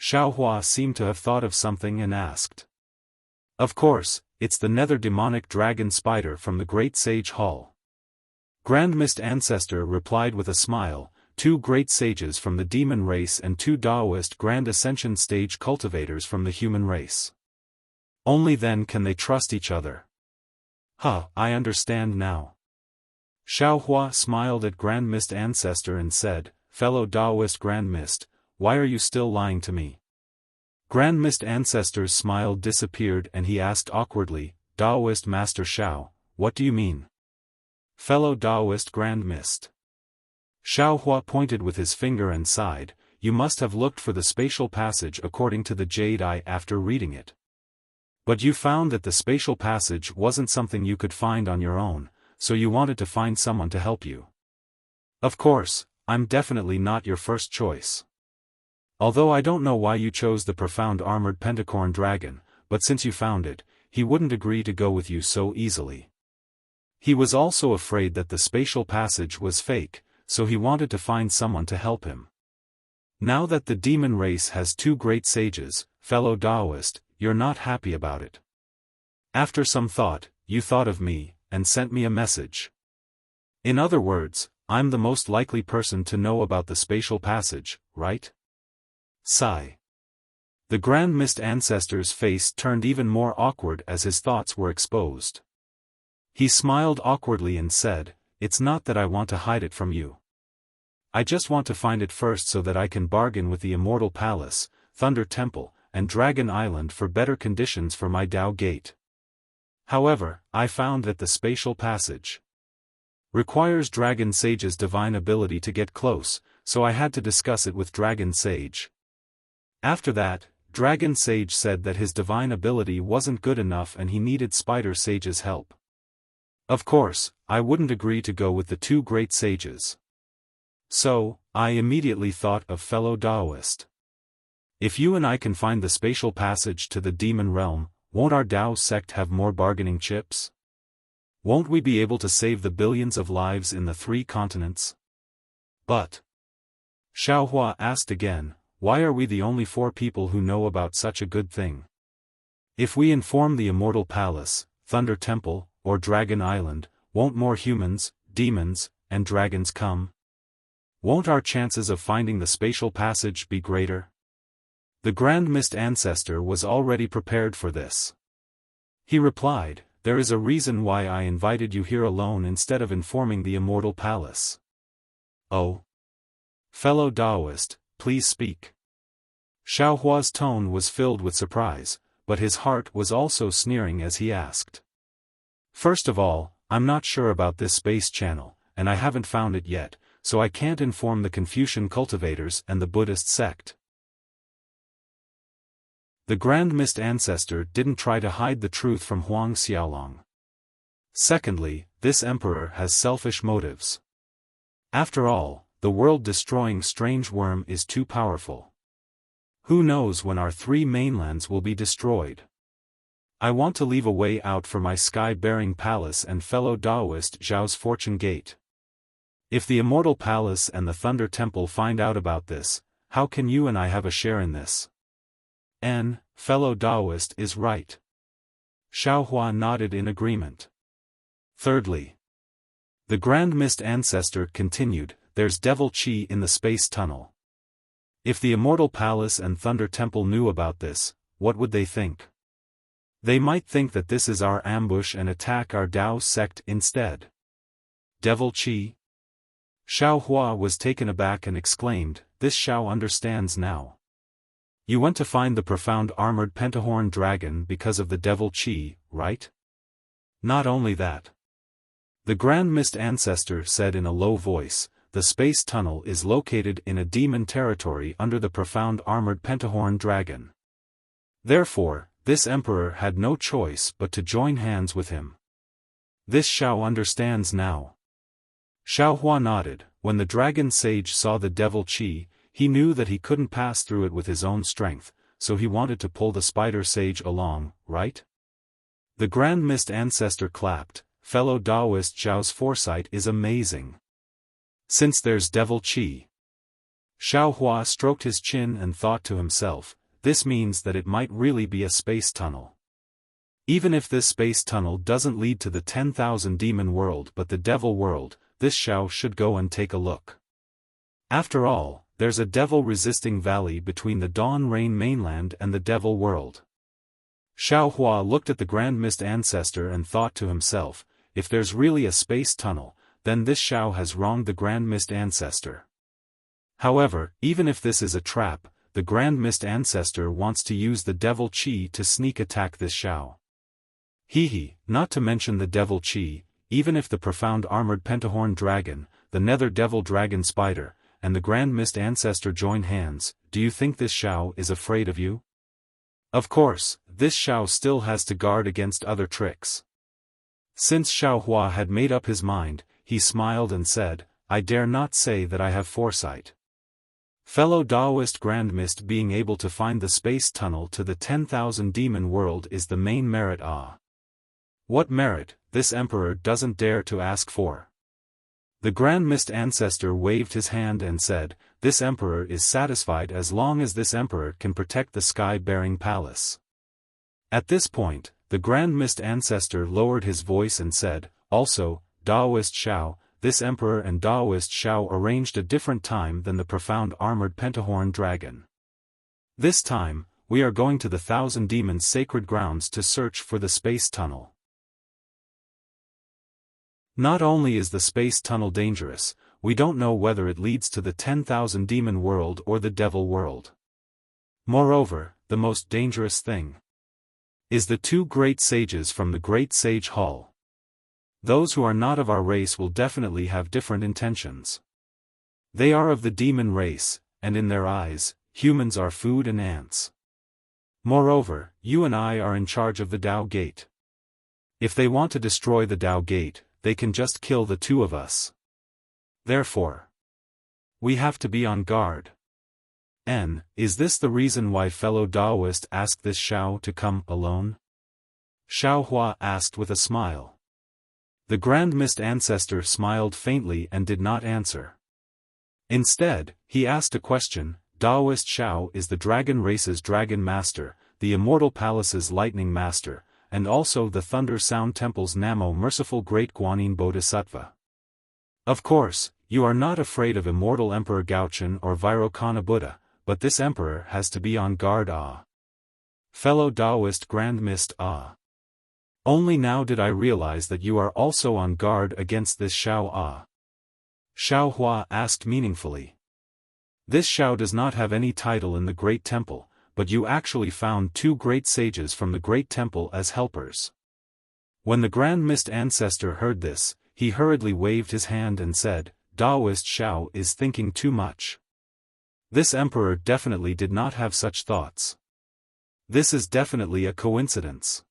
Xiao Hua seemed to have thought of something and asked. Of course, it's the nether demonic dragon spider from the Great Sage Hall. Grand Mist Ancestor replied with a smile, 2 great sages from the demon race and 2 Daoist Grand Ascension stage cultivators from the human race. Only then can they trust each other. I understand now. Xiao Hua smiled at Grand Mist Ancestor and said, fellow Daoist Grand Mist, why are you still lying to me? Grand Mist Ancestor's smile disappeared and he asked awkwardly, Daoist Master Xiao, what do you mean? Fellow Daoist Grand Mist. Xiao Hua pointed with his finger and sighed, you must have looked for the spatial passage according to the Jade Eye after reading it. But you found that the spatial passage wasn't something you could find on your own, so you wanted to find someone to help you. Of course, I'm definitely not your first choice. Although I don't know why you chose the profound armored pentacorn dragon, but since you found it, he wouldn't agree to go with you so easily. He was also afraid that the spatial passage was fake, so he wanted to find someone to help him. Now that the demon race has 2 great sages, fellow Daoist, you're not happy about it. After some thought, you thought of me, and sent me a message. In other words, I'm the most likely person to know about the spatial passage, right? Sigh. The Grand Mist Ancestor's face turned even more awkward as his thoughts were exposed. He smiled awkwardly and said, it's not that I want to hide it from you. I just want to find it first so that I can bargain with the Immortal Palace, Thunder Temple, and Dragon Island for better conditions for my Dao Gate. However, I found that the spatial passage requires Dragon Sage's divine ability to get close, so I had to discuss it with Dragon Sage. After that, Dragon Sage said that his divine ability wasn't good enough and he needed Spider Sage's help. Of course, I wouldn't agree to go with the 2 great sages. So, I immediately thought of fellow Daoist. If you and I can find the spatial passage to the demon realm, won't our Dao sect have more bargaining chips? Won't we be able to save the billions of lives in the 3 continents? But Xiao Hua asked again, why are we the only 4 people who know about such a good thing? If we inform the Immortal Palace, Thunder Temple, or Dragon Island, won't more humans, demons, and dragons come? Won't our chances of finding the spatial passage be greater? The Grand Mist Ancestor was already prepared for this. He replied, "There is a reason why I invited you here alone instead of informing the Immortal Palace." "Oh? Fellow Taoist, please speak." Xiaohua's tone was filled with surprise, but his heart was also sneering as he asked. "First of all, I'm not sure about this space channel, and I haven't found it yet, so I can't inform the Confucian cultivators and the Buddhist sect." The Grand Mist Ancestor didn't try to hide the truth from Huang Xiaolong. Secondly, this emperor has selfish motives. After all, the world-destroying strange worm is too powerful. Who knows when our 3 mainlands will be destroyed? I want to leave a way out for my sky-bearing palace and fellow Taoist Zhao's fortune gate. If the Immortal Palace and the Thunder Temple find out about this, how can you and I have a share in this? Fellow Taoist is right. Xiaohua nodded in agreement. Thirdly, the Grand Mist Ancestor continued, there's devil qi in the space tunnel. If the Immortal Palace and Thunder Temple knew about this, what would they think? They might think that this is our ambush and attack our Tao sect instead. Devil qi? Xiaohua was taken aback and exclaimed, "This Xiao understands now. You went to find the profound armored pentahorn dragon because of the devil qi, right?" "Not only that." The Grand Mist Ancestor said in a low voice, "The space tunnel is located in a demon territory under the profound armored pentahorn dragon. Therefore, this emperor had no choice but to join hands with him. This Xiao understands now." Xiaohua nodded. When the dragon sage saw the devil qi, he knew that he couldn't pass through it with his own strength, so he wanted to pull the spider sage along, right? The Grand Mist Ancestor clapped, "Fellow Taoist Zhao's foresight is amazing. Since there's devil qi." Xiaohua stroked his chin and thought to himself, this means that it might really be a space tunnel. Even if this space tunnel doesn't lead to the 10,000 demon world but the devil world, this Xiao should go and take a look. After all, there's a devil-resisting valley between the Dawn Rain mainland and the devil world. Xiaohua looked at the Grand Mist Ancestor and thought to himself, if there's really a space tunnel, then this Xiao has wronged the Grand Mist Ancestor. However, even if this is a trap, the Grand Mist Ancestor wants to use the devil qi to sneak attack this Xiao. Not to mention the devil qi, even if the profound armored pentahorn dragon, the nether devil dragon spider, and the Grand Mist Ancestor join hands, do you think this Xiao is afraid of you? Of course, this Xiao still has to guard against other tricks. Since Xiaohua had made up his mind, he smiled and said, "I dare not say that I have foresight. Fellow Taoist Grand Mist being able to find the space tunnel to the 10,000 demon world is the main merit. What merit, this emperor doesn't dare to ask for." The Grand Mist Ancestor waved his hand and said, "This emperor is satisfied as long as this emperor can protect the sky-bearing palace." At this point, the Grand Mist Ancestor lowered his voice and said, "Also, Taoist Xiao, this emperor and Taoist Xiao arranged a different time than the profound armored pentahorn dragon. This time, we are going to the 1,000 demons' sacred grounds to search for the space tunnel. Not only is the space tunnel dangerous, we don't know whether it leads to the 10,000 demon world or the devil world. Moreover, the most dangerous thing is the 2 great sages from the Great Sage Hall. Those who are not of our race will definitely have different intentions. They are of the demon race, and in their eyes, humans are food and ants. Moreover, you and I are in charge of the Tao Gate. If they want to destroy the Tao Gate, they can just kill the 2 of us. Therefore, we have to be on guard. Is this the reason why fellow Taoist asked this Xiao to come alone? Xiaohua asked with a smile. The Grand Mist Ancestor smiled faintly and did not answer. Instead, he asked a question. Taoist Xiao is the dragon race's dragon master, the Immortal Palace's lightning master, and also the Thunder Sound Temple's Namo Merciful Great Guanyin Bodhisattva. Of course, you are not afraid of immortal Emperor Gaochen or Vairocana Buddha, but this emperor has to be on guard. Fellow Taoist Grand Mist. Only now did I realize that you are also on guard against this Xiao. Xiao Hua asked meaningfully. This Xiao does not have any title in the Great Temple, but you actually found 2 great sages from the Great Temple as helpers. When the Grand Mist Ancestor heard this, he hurriedly waved his hand and said, Taoist Xiao is thinking too much. This emperor definitely did not have such thoughts. This is definitely a coincidence.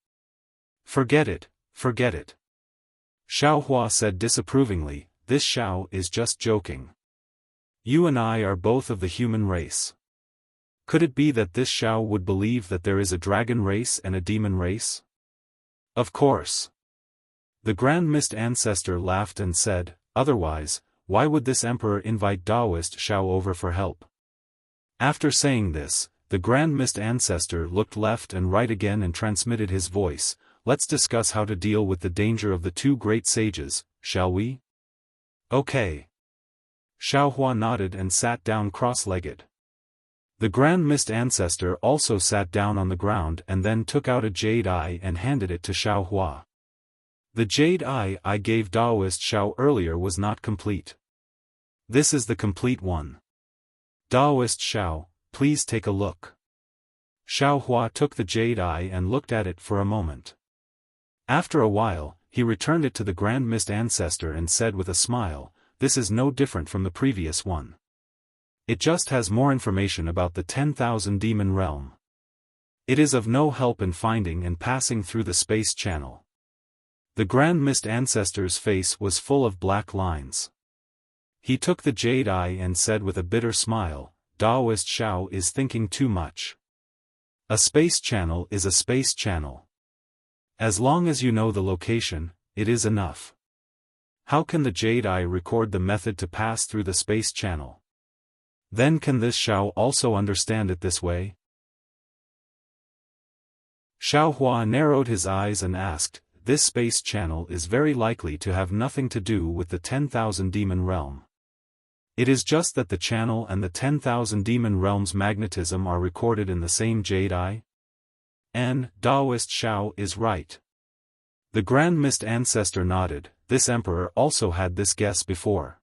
Forget it, forget it. Xiao Hua said disapprovingly, this Xiao is just joking. You and I are both of the human race. Could it be that this Xiao would believe that there is a dragon race and a demon race? Of course. The Grand Mist Ancestor laughed and said, otherwise, why would this emperor invite Taoist Xiao over for help? After saying this, the Grand Mist Ancestor looked left and right again and transmitted his voice, let's discuss how to deal with the danger of the 2 great sages, shall we? Okay. Xiao Hua nodded and sat down cross-legged. The Grand Mist Ancestor also sat down on the ground and then took out a jade eye and handed it to Xiao Hua. The jade eye I gave Taoist Xiao earlier was not complete. This is the complete one. Taoist Xiao, please take a look. Xiao Hua took the jade eye and looked at it for a moment. After a while, he returned it to the Grand Mist Ancestor and said with a smile, this is no different from the previous one. It just has more information about the 10,000 demon realm. It is of no help in finding and passing through the space channel. The Grand Mist Ancestor's face was full of black lines. He took the jade eye and said with a bitter smile, Taoist Xiao is thinking too much. A space channel is a space channel. As long as you know the location, it is enough. How can the jade eye record the method to pass through the space channel? Then can this Xiao also understand it this way? Xiao Hua narrowed his eyes and asked, this space channel is very likely to have nothing to do with the 10,000 demon realm. It is just that the channel and the 10,000 demon realm's magnetism are recorded in the same jade eye? And Taoist Xiao is right. The Grand Mist Ancestor nodded, this emperor also had this guess before.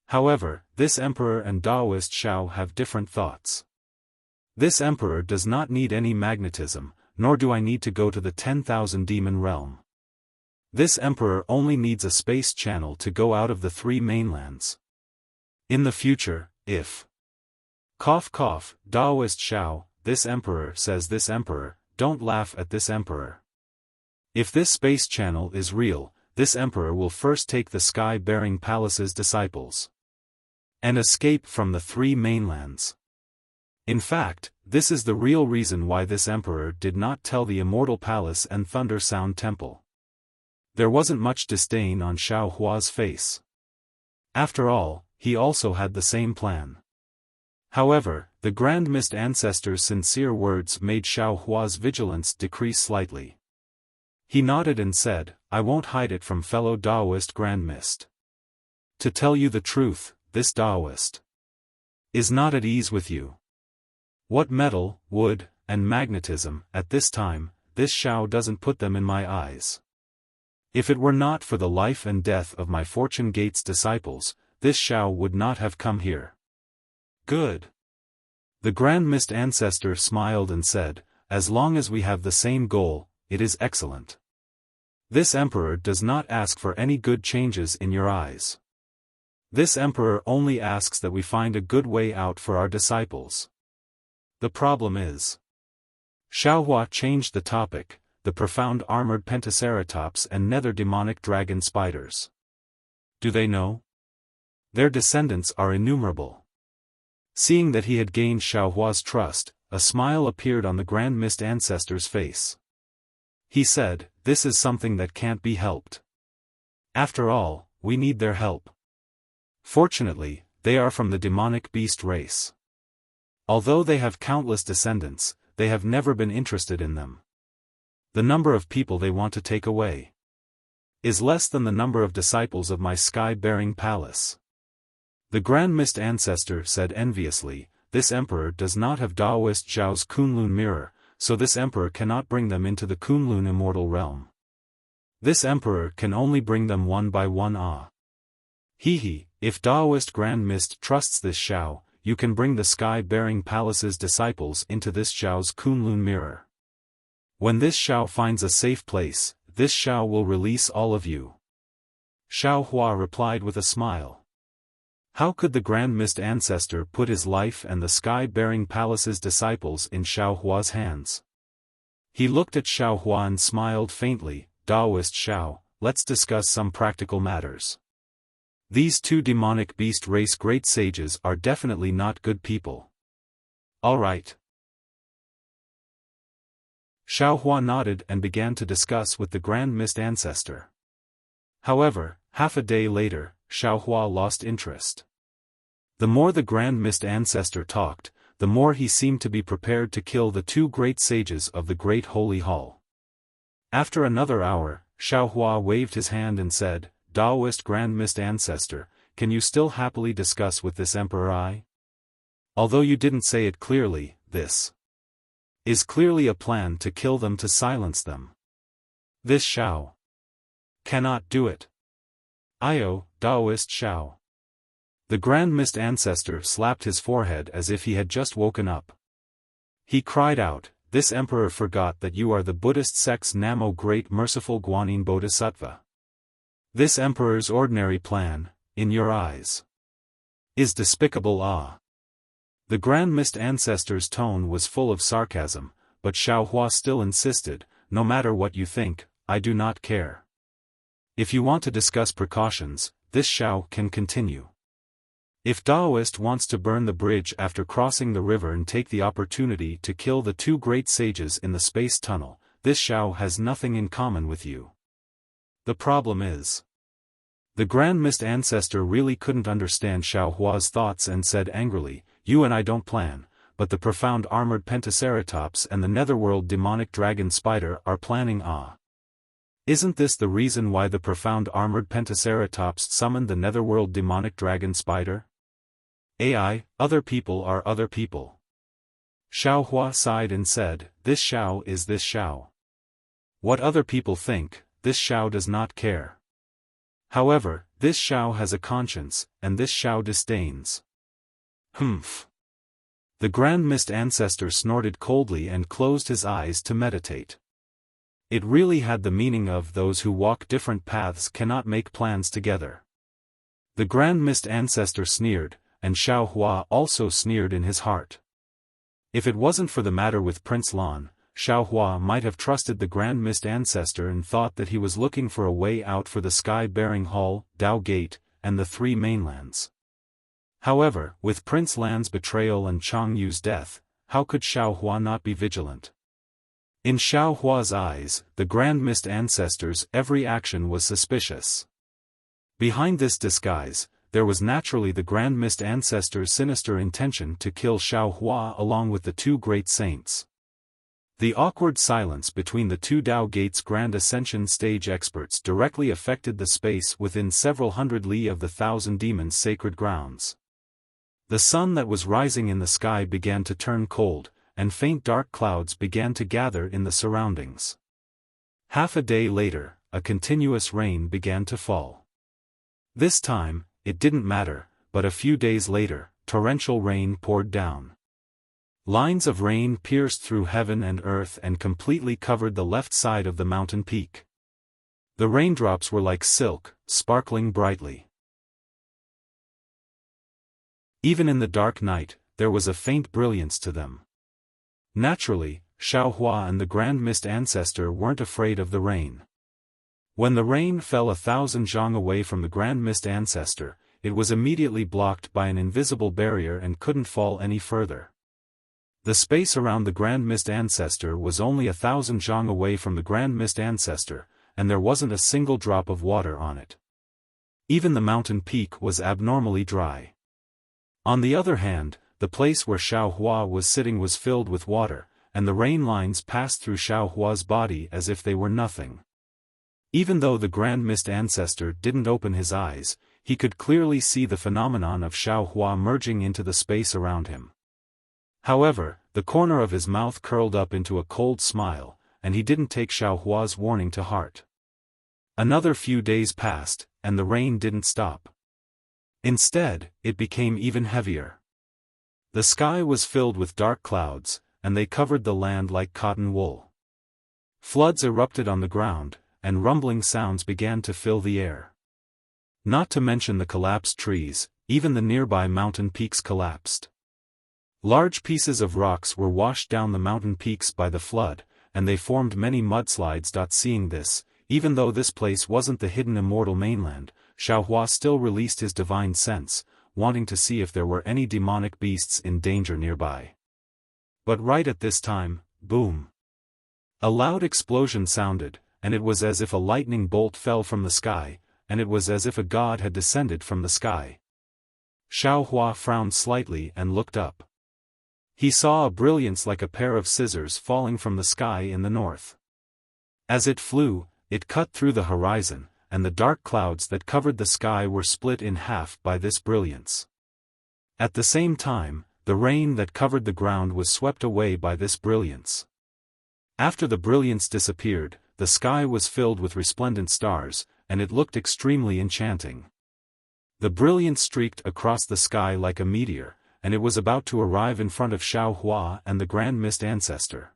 However, this emperor and Taoist Xiao have different thoughts. This emperor does not need any magnetism, nor do I need to go to the 10,000 demon realm. This emperor only needs a space channel to go out of the 3 mainlands. In the future, if cough cough, Taoist Xiao, this emperor says this emperor, don't laugh at this emperor. If this space channel is real, this emperor will first take the sky-bearing palace's disciples and escape from the 3 mainlands. In fact, this is the real reason why this emperor did not tell the Immortal Palace and Thunder Sound Temple. There wasn't much disdain on Xiao Hua's face. After all, he also had the same plan. However, the Grand Mist Ancestor's sincere words made Xiao Hua's vigilance decrease slightly. He nodded and said, I won't hide it from fellow Taoist Grand Mist. To tell you the truth, this Taoist is not at ease with you. What metal, wood, and magnetism, at this time, this Xiao doesn't put them in my eyes. If it were not for the life and death of my Fortune Gate's disciples, this Xiao would not have come here. Good. The Grand Mist Ancestor smiled and said, as long as we have the same goal, it is excellent. This emperor does not ask for any good changes in your eyes. This emperor only asks that we find a good way out for our disciples. The problem is. Xiao Hua changed the topic, the profound armored pentaceratops and nether demonic dragon spiders. Do they know? Their descendants are innumerable. Seeing that he had gained Xiao Hua's trust, a smile appeared on the Grand Mist Ancestor's face. He said, this is something that can't be helped. After all, we need their help. Fortunately, they are from the demonic beast race. Although they have countless descendants, they have never been interested in them. The number of people they want to take away is less than the number of disciples of my sky-bearing palace. The Grand Mist Ancestor said enviously, this emperor does not have Daoist Zhao's Kunlun mirror, so this emperor cannot bring them into the Kunlun immortal realm. This emperor can only bring them one by one. He, if Daoist Grand Mist trusts this Xiao, you can bring the sky-bearing palace's disciples into this Zhao's Kunlun mirror. When this Xiao finds a safe place, this Xiao will release all of you. Xiao Hua replied with a smile. How could the Grand Mist Ancestor put his life and the sky-bearing palace's disciples in Xiao Hua's hands? He looked at Xiao Hua and smiled faintly. Daoist Xiao, let's discuss some practical matters. These two demonic beast race great sages are definitely not good people. All right. Xiao Hua nodded and began to discuss with the Grand Mist Ancestor. However, half a day later, Xiao Hua lost interest. The more the Grand Mist Ancestor talked, the more he seemed to be prepared to kill the two great sages of the Great Holy Hall. After another hour, Xiao Hua waved his hand and said, Daoist Grand Mist Ancestor, can you still happily discuss with this emperor? Although you didn't say it clearly, this is clearly a plan to kill them, to silence them. This Xiao cannot do it. Daoist Xiao. The Grand Mist Ancestor slapped his forehead as if he had just woken up. He cried out, this emperor forgot that you are the Buddhist sect's Namo Great Merciful Guanyin Bodhisattva. This emperor's ordinary plan, in your eyes, is despicable. The Grand Mist Ancestor's tone was full of sarcasm, but Xiao Hua still insisted, no matter what you think, I do not care. If you want to discuss precautions, this Xiao can continue. If Daoist wants to burn the bridge after crossing the river and take the opportunity to kill the two great sages in the space tunnel, this Xiao has nothing in common with you. The problem is, the Grand Mist Ancestor really couldn't understand Xiao Hua's thoughts and said angrily, you and I don't plan, but the profound armored Pentaceratops and the netherworld demonic dragon spider are planning. Isn't this the reason why the profound armored Pentaceratops summoned the netherworld demonic dragon spider? Other people are other people. Xiao Hua sighed and said, this Xiao is this Xiao. What other people think, this Xiao does not care. However, this Xiao has a conscience, and this Xiao disdains. Humph. The Grand Mist Ancestor snorted coldly and closed his eyes to meditate. It really had the meaning of those who walk different paths cannot make plans together. The Grand Mist Ancestor sneered, and Xiao Hua also sneered in his heart. If it wasn't for the matter with Prince Lan, Xiao Hua might have trusted the Grand Mist Ancestor and thought that he was looking for a way out for the sky-bearing hall, Dao Gate, and the three mainlands. However, with Prince Lan's betrayal and Chang Yu's death, how could Xiao Hua not be vigilant? In Xiao Hua's eyes, the Grand Mist Ancestor's every action was suspicious. Behind this disguise, there was naturally the Grand Mist Ancestor's sinister intention to kill Xiao Hua along with the two great saints. The awkward silence between the two Dao Gate's Grand Ascension stage experts directly affected the space within several hundred li of the Thousand Demons' sacred grounds. The sun that was rising in the sky began to turn cold, and faint dark clouds began to gather in the surroundings. Half a day later, a continuous rain began to fall. This time, it didn't matter, but a few days later, torrential rain poured down. Lines of rain pierced through heaven and earth and completely covered the left side of the mountain peak. The raindrops were like silk, sparkling brightly. Even in the dark night, there was a faint brilliance to them. Naturally, Xiao Hua and the Grand Mist Ancestor weren't afraid of the rain. When the rain fell 1,000 zhang away from the Grand Mist Ancestor, it was immediately blocked by an invisible barrier and couldn't fall any further. The space around the Grand Mist Ancestor was only 1,000 zhang away from the Grand Mist Ancestor, and there wasn't a single drop of water on it. Even the mountain peak was abnormally dry. On the other hand, the place where Xiao Hua was sitting was filled with water, and the rain lines passed through Xiao Hua's body as if they were nothing. Even though the Grand Mist Ancestor didn't open his eyes, he could clearly see the phenomenon of Xiao Hua merging into the space around him. However, the corner of his mouth curled up into a cold smile, and he didn't take Xiao Hua's warning to heart. Another few days passed, and the rain didn't stop. Instead, it became even heavier. The sky was filled with dark clouds, and they covered the land like cotton wool. Floods erupted on the ground, and rumbling sounds began to fill the air. Not to mention the collapsed trees, even the nearby mountain peaks collapsed. Large pieces of rocks were washed down the mountain peaks by the flood, and they formed many mudslides. Seeing this, even though this place wasn't the hidden immortal mainland, Xiao Hua still released his divine sense, wanting to see if there were any demonic beasts in danger nearby. But right at this time, boom! A loud explosion sounded, and it was as if a lightning bolt fell from the sky, and it was as if a god had descended from the sky. Xiao Hua frowned slightly and looked up. He saw a brilliance like a pair of scissors falling from the sky in the north. As it flew, it cut through the horizon, and the dark clouds that covered the sky were split in half by this brilliance. At the same time, the rain that covered the ground was swept away by this brilliance. After the brilliance disappeared, the sky was filled with resplendent stars, and it looked extremely enchanting. The brilliance streaked across the sky like a meteor, and it was about to arrive in front of Xiao Hua and the Grand Mist Ancestor.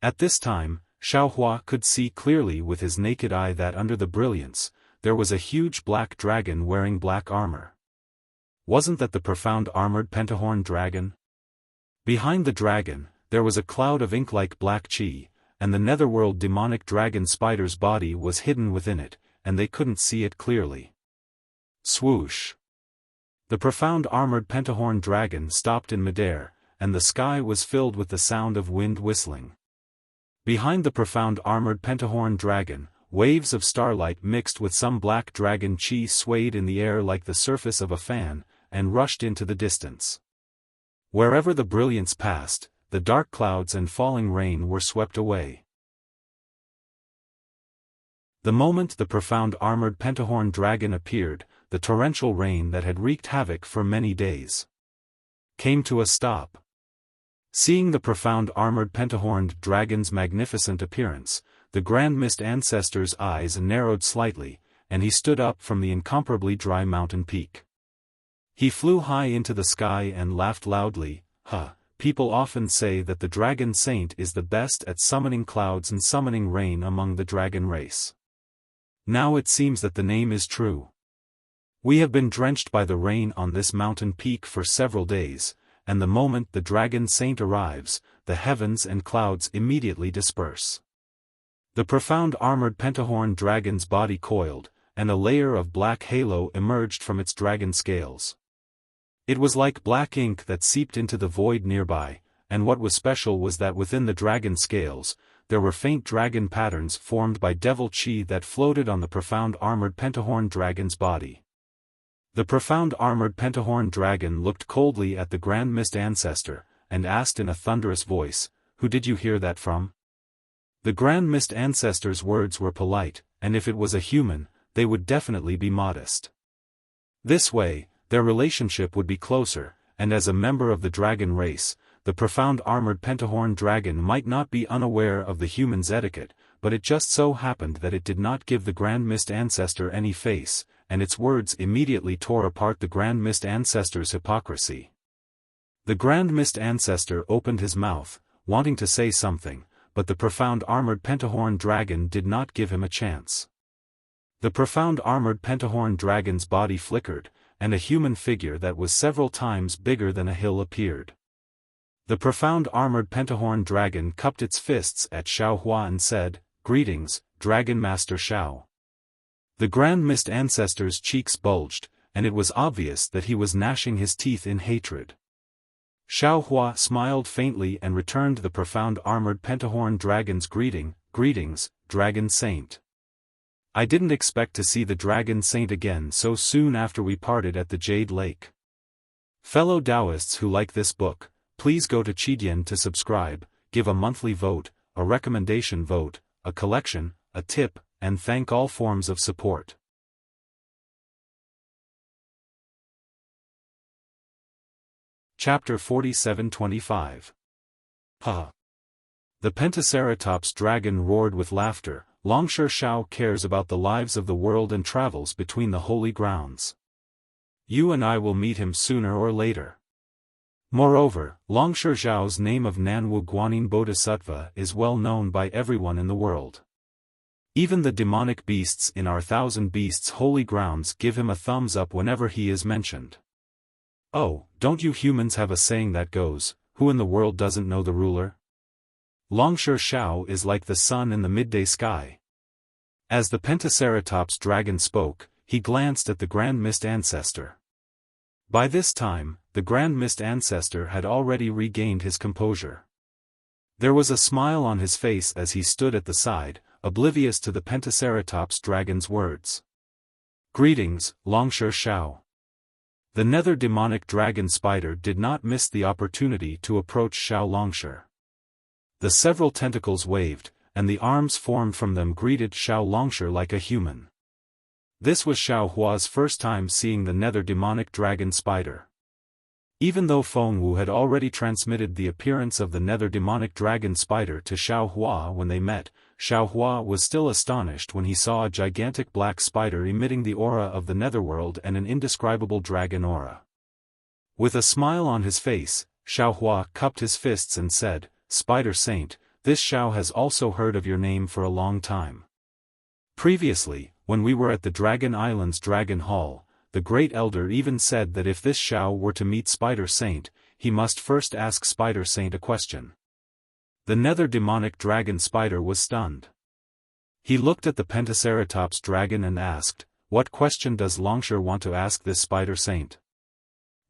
At this time, Xiao Hua could see clearly with his naked eye that under the brilliance, there was a huge black dragon wearing black armor. Wasn't that the profound armored pentahorn dragon? Behind the dragon, there was a cloud of ink-like black chi, and the netherworld demonic dragon spider's body was hidden within it, and they couldn't see it clearly. Swoosh! The profound armored pentahorn dragon stopped in midair, and the sky was filled with the sound of wind whistling. Behind the profound armored pentahorn dragon, waves of starlight mixed with some black dragon chi swayed in the air like the surface of a fan, and rushed into the distance. Wherever the brilliance passed, the dark clouds and falling rain were swept away. The moment the profound armored pentahorn dragon appeared, the torrential rain that had wreaked havoc for many days came to a stop. Seeing the profound armored pentahorned dragon's magnificent appearance, the Grand Mist Ancestor's eyes narrowed slightly, and he stood up from the incomparably dry mountain peak. He flew high into the sky and laughed loudly. People often say that the Dragon Saint is the best at summoning clouds and summoning rain among the dragon race. Now it seems that the name is true. We have been drenched by the rain on this mountain peak for several days, and the moment the Dragon Saint arrives, the heavens and clouds immediately disperse. The profound armored pentahorn dragon's body coiled, and a layer of black halo emerged from its dragon scales. It was like black ink that seeped into the void nearby, and what was special was that within the dragon scales, there were faint dragon patterns formed by devil chi that floated on the profound armored pentahorn dragon's body. The profound armored pentahorn dragon looked coldly at the Grand Mist Ancestor, and asked in a thunderous voice, "Who did you hear that from?" The Grand Mist Ancestor's words were polite, and if it was a human, they would definitely be modest. This way, their relationship would be closer, and as a member of the dragon race, the profound armored pentahorn dragon might not be unaware of the human's etiquette, but it just so happened that it did not give the Grand Mist Ancestor any face, and its words immediately tore apart the Grand Mist Ancestor's hypocrisy. The Grand Mist Ancestor opened his mouth, wanting to say something, but the profound armored pentahorn dragon did not give him a chance. The profound armored pentahorn dragon's body flickered, and a human figure that was several times bigger than a hill appeared. The profound armored pentahorn dragon cupped its fists at Xiao Hua and said, "Greetings, Dragon Master Xiao." The Grand Mist Ancestor's cheeks bulged, and it was obvious that he was gnashing his teeth in hatred. Xiao Hua smiled faintly and returned the profound armored pentahorn dragon's greeting, "Greetings, Dragon Saint. I didn't expect to see the Dragon Saint again so soon after we parted at the Jade Lake." Fellow Taoists who like this book, please go to Qidian to subscribe. give a monthly vote, a recommendation vote, a collection, a tip, and thank all forms of support. Chapter 47-25. Ha! The Pentaceratops dragon roared with laughter. Longsha Shao cares about the lives of the world and travels between the holy grounds. You and I will meet him sooner or later. Moreover, Longsha Zhao's name of Nanwu Guanyin Bodhisattva is well known by everyone in the world. Even the demonic beasts in our thousand beasts holy grounds give him a thumbs up whenever he is mentioned. Oh, don't you humans have a saying that goes, who in the world doesn't know the ruler? Longsha Shao is like the sun in the midday sky. As the Pentaceratops dragon spoke, he glanced at the Grand Mist Ancestor. By this time, the Grand Mist Ancestor had already regained his composure. There was a smile on his face as he stood at the side, oblivious to the Pentaceratops dragon's words. Greetings, Longsha Shao. The nether demonic dragon spider did not miss the opportunity to approach Shao Longsha. The several tentacles waved, and the arms formed from them greeted Shao Longsha like a human. This was Xiao Hua's first time seeing the nether demonic dragon spider. Even though Feng Wu had already transmitted the appearance of the nether demonic dragon spider to Xiao Hua when they met, Xiao Hua was still astonished when he saw a gigantic black spider emitting the aura of the netherworld and an indescribable dragon aura. With a smile on his face, Xiao Hua cupped his fists and said, "Spider Saint, this Xiao has also heard of your name for a long time. Previously, when we were at the Dragon Island's Dragon Hall, the Great Elder even said that if this Xiao were to meet Spider Saint, he must first ask Spider Saint a question." The nether demonic dragon spider was stunned. He looked at the Pentaceratops dragon and asked, "What question does Longsha want to ask this Spider Saint?"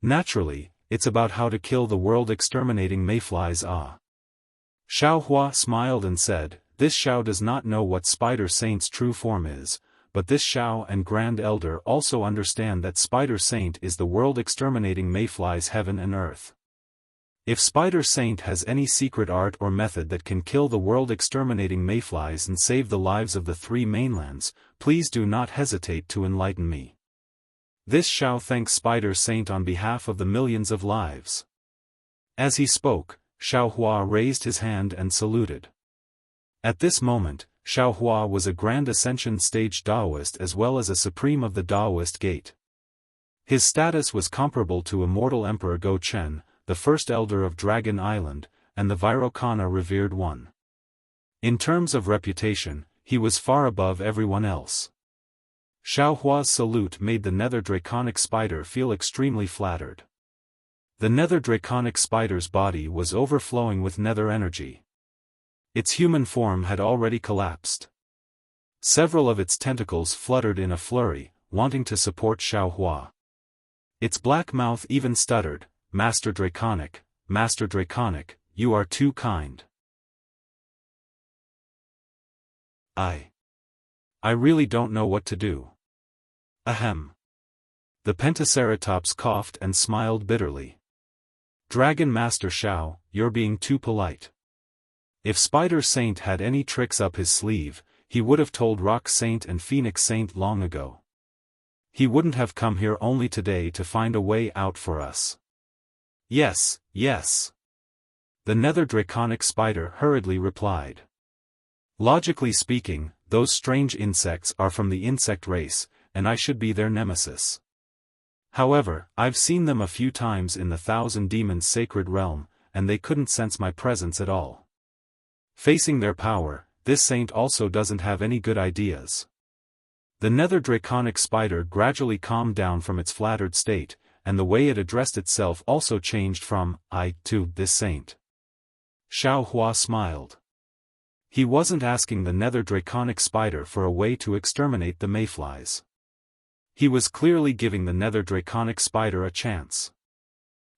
"Naturally, it's about how to kill the world-exterminating mayflies." Xiao Hua smiled and said, "This Xiao does not know what Spider Saint's true form is, but this Xiao and Grand Elder also understand that Spider Saint is the world-exterminating mayflies heaven and earth. If Spider Saint has any secret art or method that can kill the world-exterminating mayflies and save the lives of the three mainlands, please do not hesitate to enlighten me." This Xiao thanks Spider Saint on behalf of the millions of lives. As he spoke, Xiao Hua raised his hand and saluted. At this moment, Xiao Hua was a Grand Ascension Stage Daoist as well as a Supreme of the Daoist Gate. His status was comparable to Immortal Emperor Go Chen, the First Elder of Dragon Island, and the Vairocana Revered One. In terms of reputation, he was far above everyone else. Xiao Hua's salute made the nether draconic spider feel extremely flattered. The nether draconic spider's body was overflowing with nether energy. Its human form had already collapsed. Several of its tentacles fluttered in a flurry, wanting to support Xiao Hua. Its black mouth even stuttered, Master Draconic, you are too kind. I really don't know what to do. Ahem. The Pentaceratops coughed and smiled bitterly. Dragon Master Xiao, you're being too polite. If Spider Saint had any tricks up his sleeve, he would have told Rock Saint and Phoenix Saint long ago. He wouldn't have come here only today to find a way out for us. Yes, yes. The nether draconic spider hurriedly replied. Logically speaking, those strange insects are from the insect race, and I should be their nemesis. However, I've seen them a few times in the Thousand Demons Sacred Realm, and they couldn't sense my presence at all. Facing their power, this saint also doesn't have any good ideas. The nether draconic spider gradually calmed down from its flattered state, and the way it addressed itself also changed from "I" to "this saint." Xiao Hua smiled. He wasn't asking the nether draconic spider for a way to exterminate the mayflies. He was clearly giving the nether draconic spider a chance.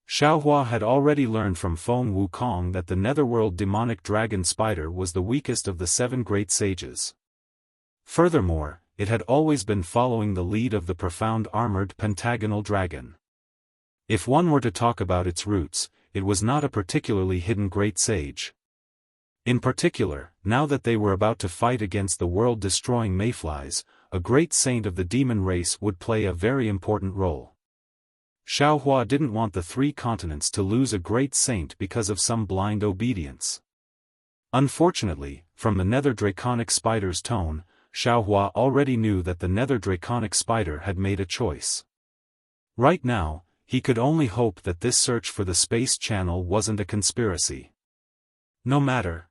Xiao Hua had already learned from Feng Wukong that the netherworld demonic dragon spider was the weakest of the 7 great sages. Furthermore, it had always been following the lead of the profound armored pentagonal dragon. If one were to talk about its roots, it was not a particularly hidden great sage. In particular, now that they were about to fight against the world-destroying mayflies, a great saint of the demon race would play a very important role. Xiaohua didn't want the 3 continents to lose a great saint because of some blind obedience. Unfortunately, from the nether draconic spider's tone, Xiaohua already knew that the nether draconic spider had made a choice. Right now, he could only hope that this search for the space channel wasn't a conspiracy. No matter.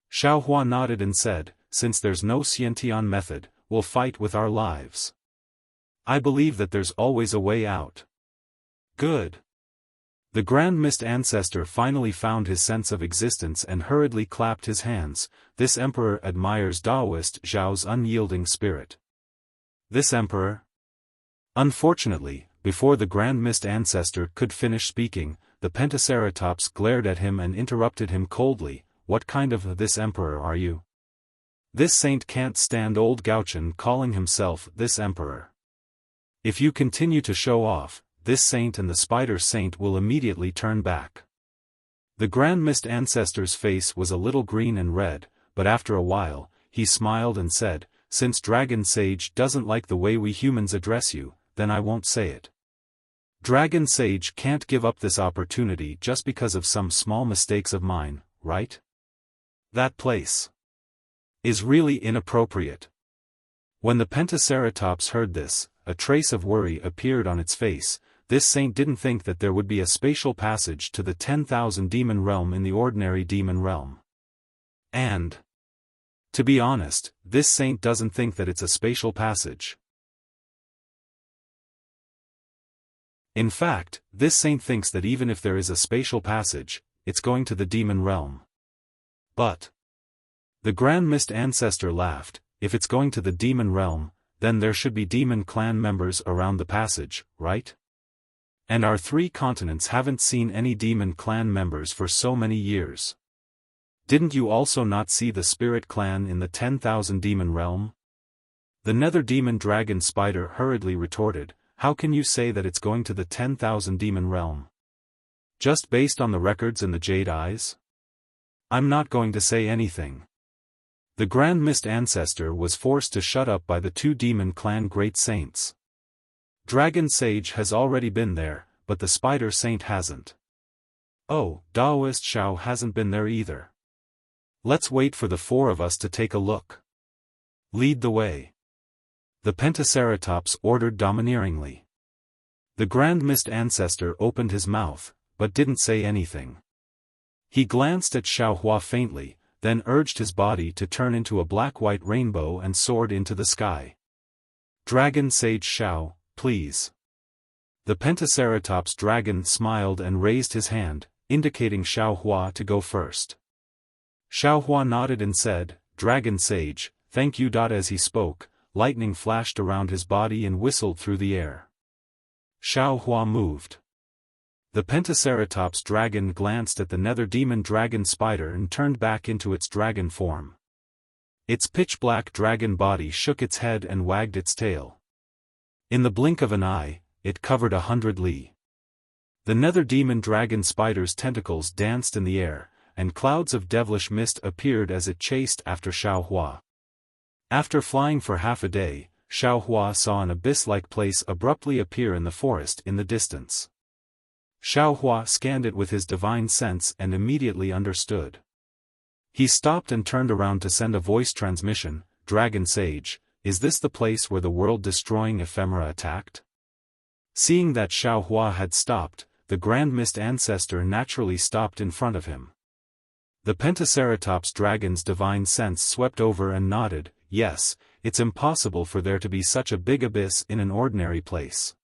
Xiaohua nodded and said, since there's no Xiantian method, we'll fight with our lives. I believe that there's always a way out. Good. The Grand Mist Ancestor finally found his sense of existence and hurriedly clapped his hands. This emperor admires Taoist Zhao's unyielding spirit. This emperor? Unfortunately, before the Grand Mist Ancestor could finish speaking, the Pentaceratops glared at him and interrupted him coldly. What kind of this emperor are you? This saint can't stand old Gauchen calling himself this emperor. If you continue to show off, this saint and the spider saint will immediately turn back. The Grand Mist Ancestor's face was a little green and red, but after a while, he smiled and said, since Dragon Sage doesn't like the way we humans address you, then I won't say it. Dragon Sage can't give up this opportunity just because of some small mistakes of mine, right? That place is really inappropriate. When the Pentaceratops heard this, a trace of worry appeared on its face. This saint didn't think that there would be a spatial passage to the 10,000 demon realm in the ordinary demon realm. And, to be honest, this saint doesn't think that it's a spatial passage. In fact, this saint thinks that even if there is a spatial passage, it's going to the demon realm. But the Grand Mist Ancestor laughed. If it's going to the demon realm, then there should be demon clan members around the passage, right? And our 3 continents haven't seen any demon clan members for so many years. Didn't you also not see the spirit clan in the 10,000 demon realm? The nether demon dragon spider hurriedly retorted, how can you say that it's going to the 10,000 demon realm? Just based on the records in the Jade Eyes? I'm not going to say anything. The Grand Mist Ancestor was forced to shut up by the 2 demon clan great saints. Dragon Sage has already been there, but the Spider Saint hasn't. Oh, Taoist Xiao hasn't been there either. Let's wait for the 4 of us to take a look. Lead the way. The Pentaceratops ordered domineeringly. The Grand Mist Ancestor opened his mouth, but didn't say anything. He glanced at Xiaohua faintly, then urged his body to turn into a black-white rainbow and soared into the sky. Dragon Sage Xiao, please. The Pentaceratops dragon smiled and raised his hand, indicating Xiaohua to go first. Xiaohua nodded and said, Dragon Sage, thank you. As he spoke, lightning flashed around his body and whistled through the air. Xiaohua moved. The Pentaceratops dragon glanced at the nether demon dragon spider and turned back into its dragon form. Its pitch-black dragon body shook its head and wagged its tail. In the blink of an eye, it covered 100 li. The nether demon dragon spider's tentacles danced in the air, and clouds of devilish mist appeared as it chased after Xiaohua. After flying for half a day, Xiaohua saw an abyss-like place abruptly appear in the forest in the distance. Xiaohua scanned it with his divine sense and immediately understood. He stopped and turned around to send a voice transmission, Dragon Sage, is this the place where the world-destroying ephemera attacked? Seeing that Xiaohua had stopped, the Grand Mist Ancestor naturally stopped in front of him. The Pentaceratops dragon's divine sense swept over and nodded, yes, it's impossible for there to be such a big abyss in an ordinary place.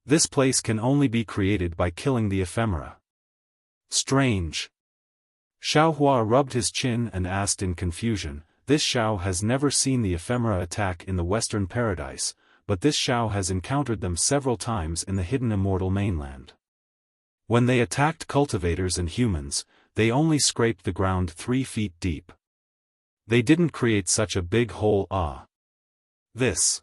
This place can only be created by killing the ephemera. Strange. Xiaohua rubbed his chin and asked in confusion, this Xiao has never seen the ephemera attack in the Western Paradise, but this Xiao has encountered them several times in the hidden immortal mainland. When they attacked cultivators and humans, they only scraped the ground 3 feet deep. They didn't create such a big hole. This.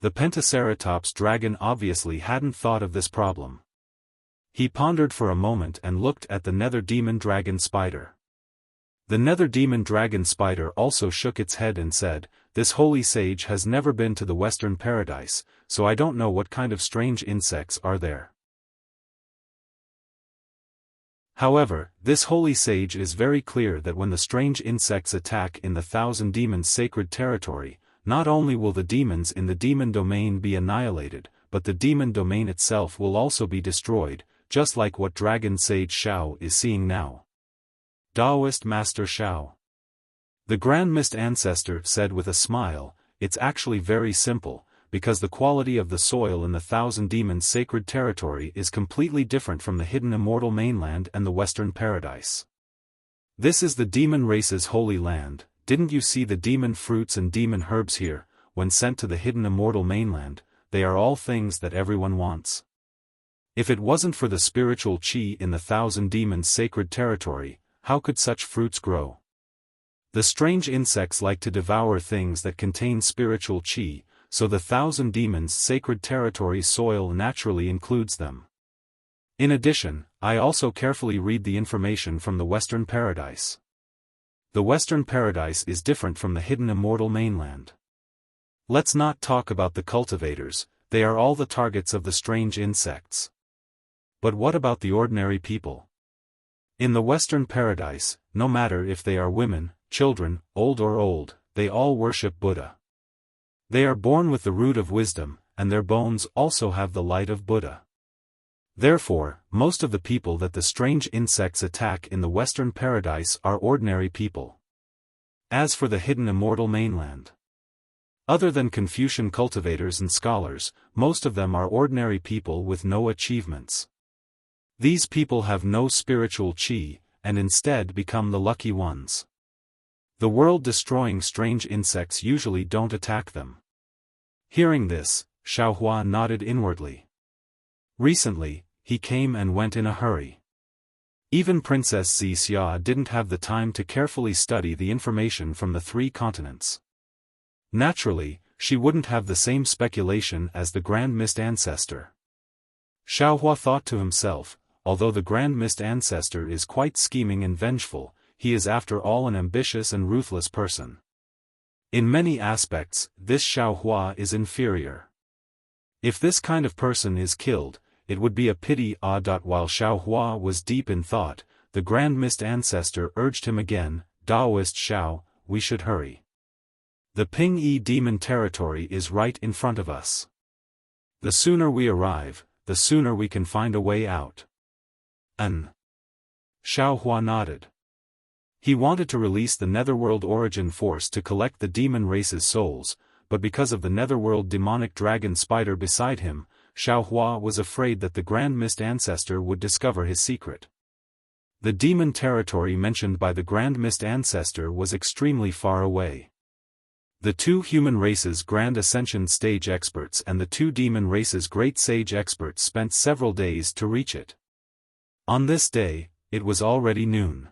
The Pentaceratops dragon obviously hadn't thought of this problem. He pondered for a moment and looked at the nether demon dragon spider. The nether demon dragon spider also shook its head and said, "This holy sage has never been to the Western Paradise, so I don't know what kind of strange insects are there. However, this holy sage is very clear that when the strange insects attack in the Thousand Demons' sacred territory, not only will the demons in the demon domain be annihilated, but the demon domain itself will also be destroyed, just like what Dragon Sage Xiao is seeing now." Taoist Master Xiao. The Grand Mist Ancestor said with a smile, "It's actually very simple, because the quality of the soil in the Thousand Demons' sacred territory is completely different from the hidden immortal mainland and the Western Paradise. This is the demon race's holy land. Didn't you see the demon fruits and demon herbs here? When sent to the hidden immortal mainland, they are all things that everyone wants. If it wasn't for the spiritual qi in the Thousand Demons' sacred territory, how could such fruits grow? The strange insects like to devour things that contain spiritual qi, so the Thousand Demons' sacred territory soil naturally includes them. In addition, I also carefully read the information from the Western Paradise. The Western Paradise is different from the hidden immortal mainland. Let's not talk about the cultivators, they are all the targets of the strange insects. But what about the ordinary people? In the Western Paradise, no matter if they are women, children, old, they all worship Buddha. They are born with the root of wisdom, and their bones also have the light of Buddha. Therefore, most of the people that the strange insects attack in the Western Paradise are ordinary people. As for the hidden immortal mainland, other than Confucian cultivators and scholars, most of them are ordinary people with no achievements. These people have no spiritual qi, and instead become the lucky ones. The world-destroying strange insects usually don't attack them. Hearing this, Xiaohua nodded inwardly. Recently, he came and went in a hurry. Even Princess Xia didn't have the time to carefully study the information from the 3 continents. Naturally, she wouldn't have the same speculation as the Grand Mist Ancestor. Xiaohua thought to himself, although the Grand Mist Ancestor is quite scheming and vengeful, he is after all an ambitious and ruthless person. In many aspects, this Xiaohua is inferior. If this kind of person is killed, it would be a pity. While Xiaohua was deep in thought, the Grand Mist Ancestor urged him again, "Taoist Xiao, we should hurry. The Ping-Yi demon territory is right in front of us. The sooner we arrive, the sooner we can find a way out." Xiaohua nodded. He wanted to release the Netherworld Origin Force to collect the demon race's souls, but because of the Netherworld demonic dragon spider beside him, Xiaohua was afraid that the Grand Mist Ancestor would discover his secret. The demon territory mentioned by the Grand Mist Ancestor was extremely far away. The 2 human races' Grand Ascension stage experts and the 2 demon races' Great Sage experts spent several days to reach it. On this day, it was already noon.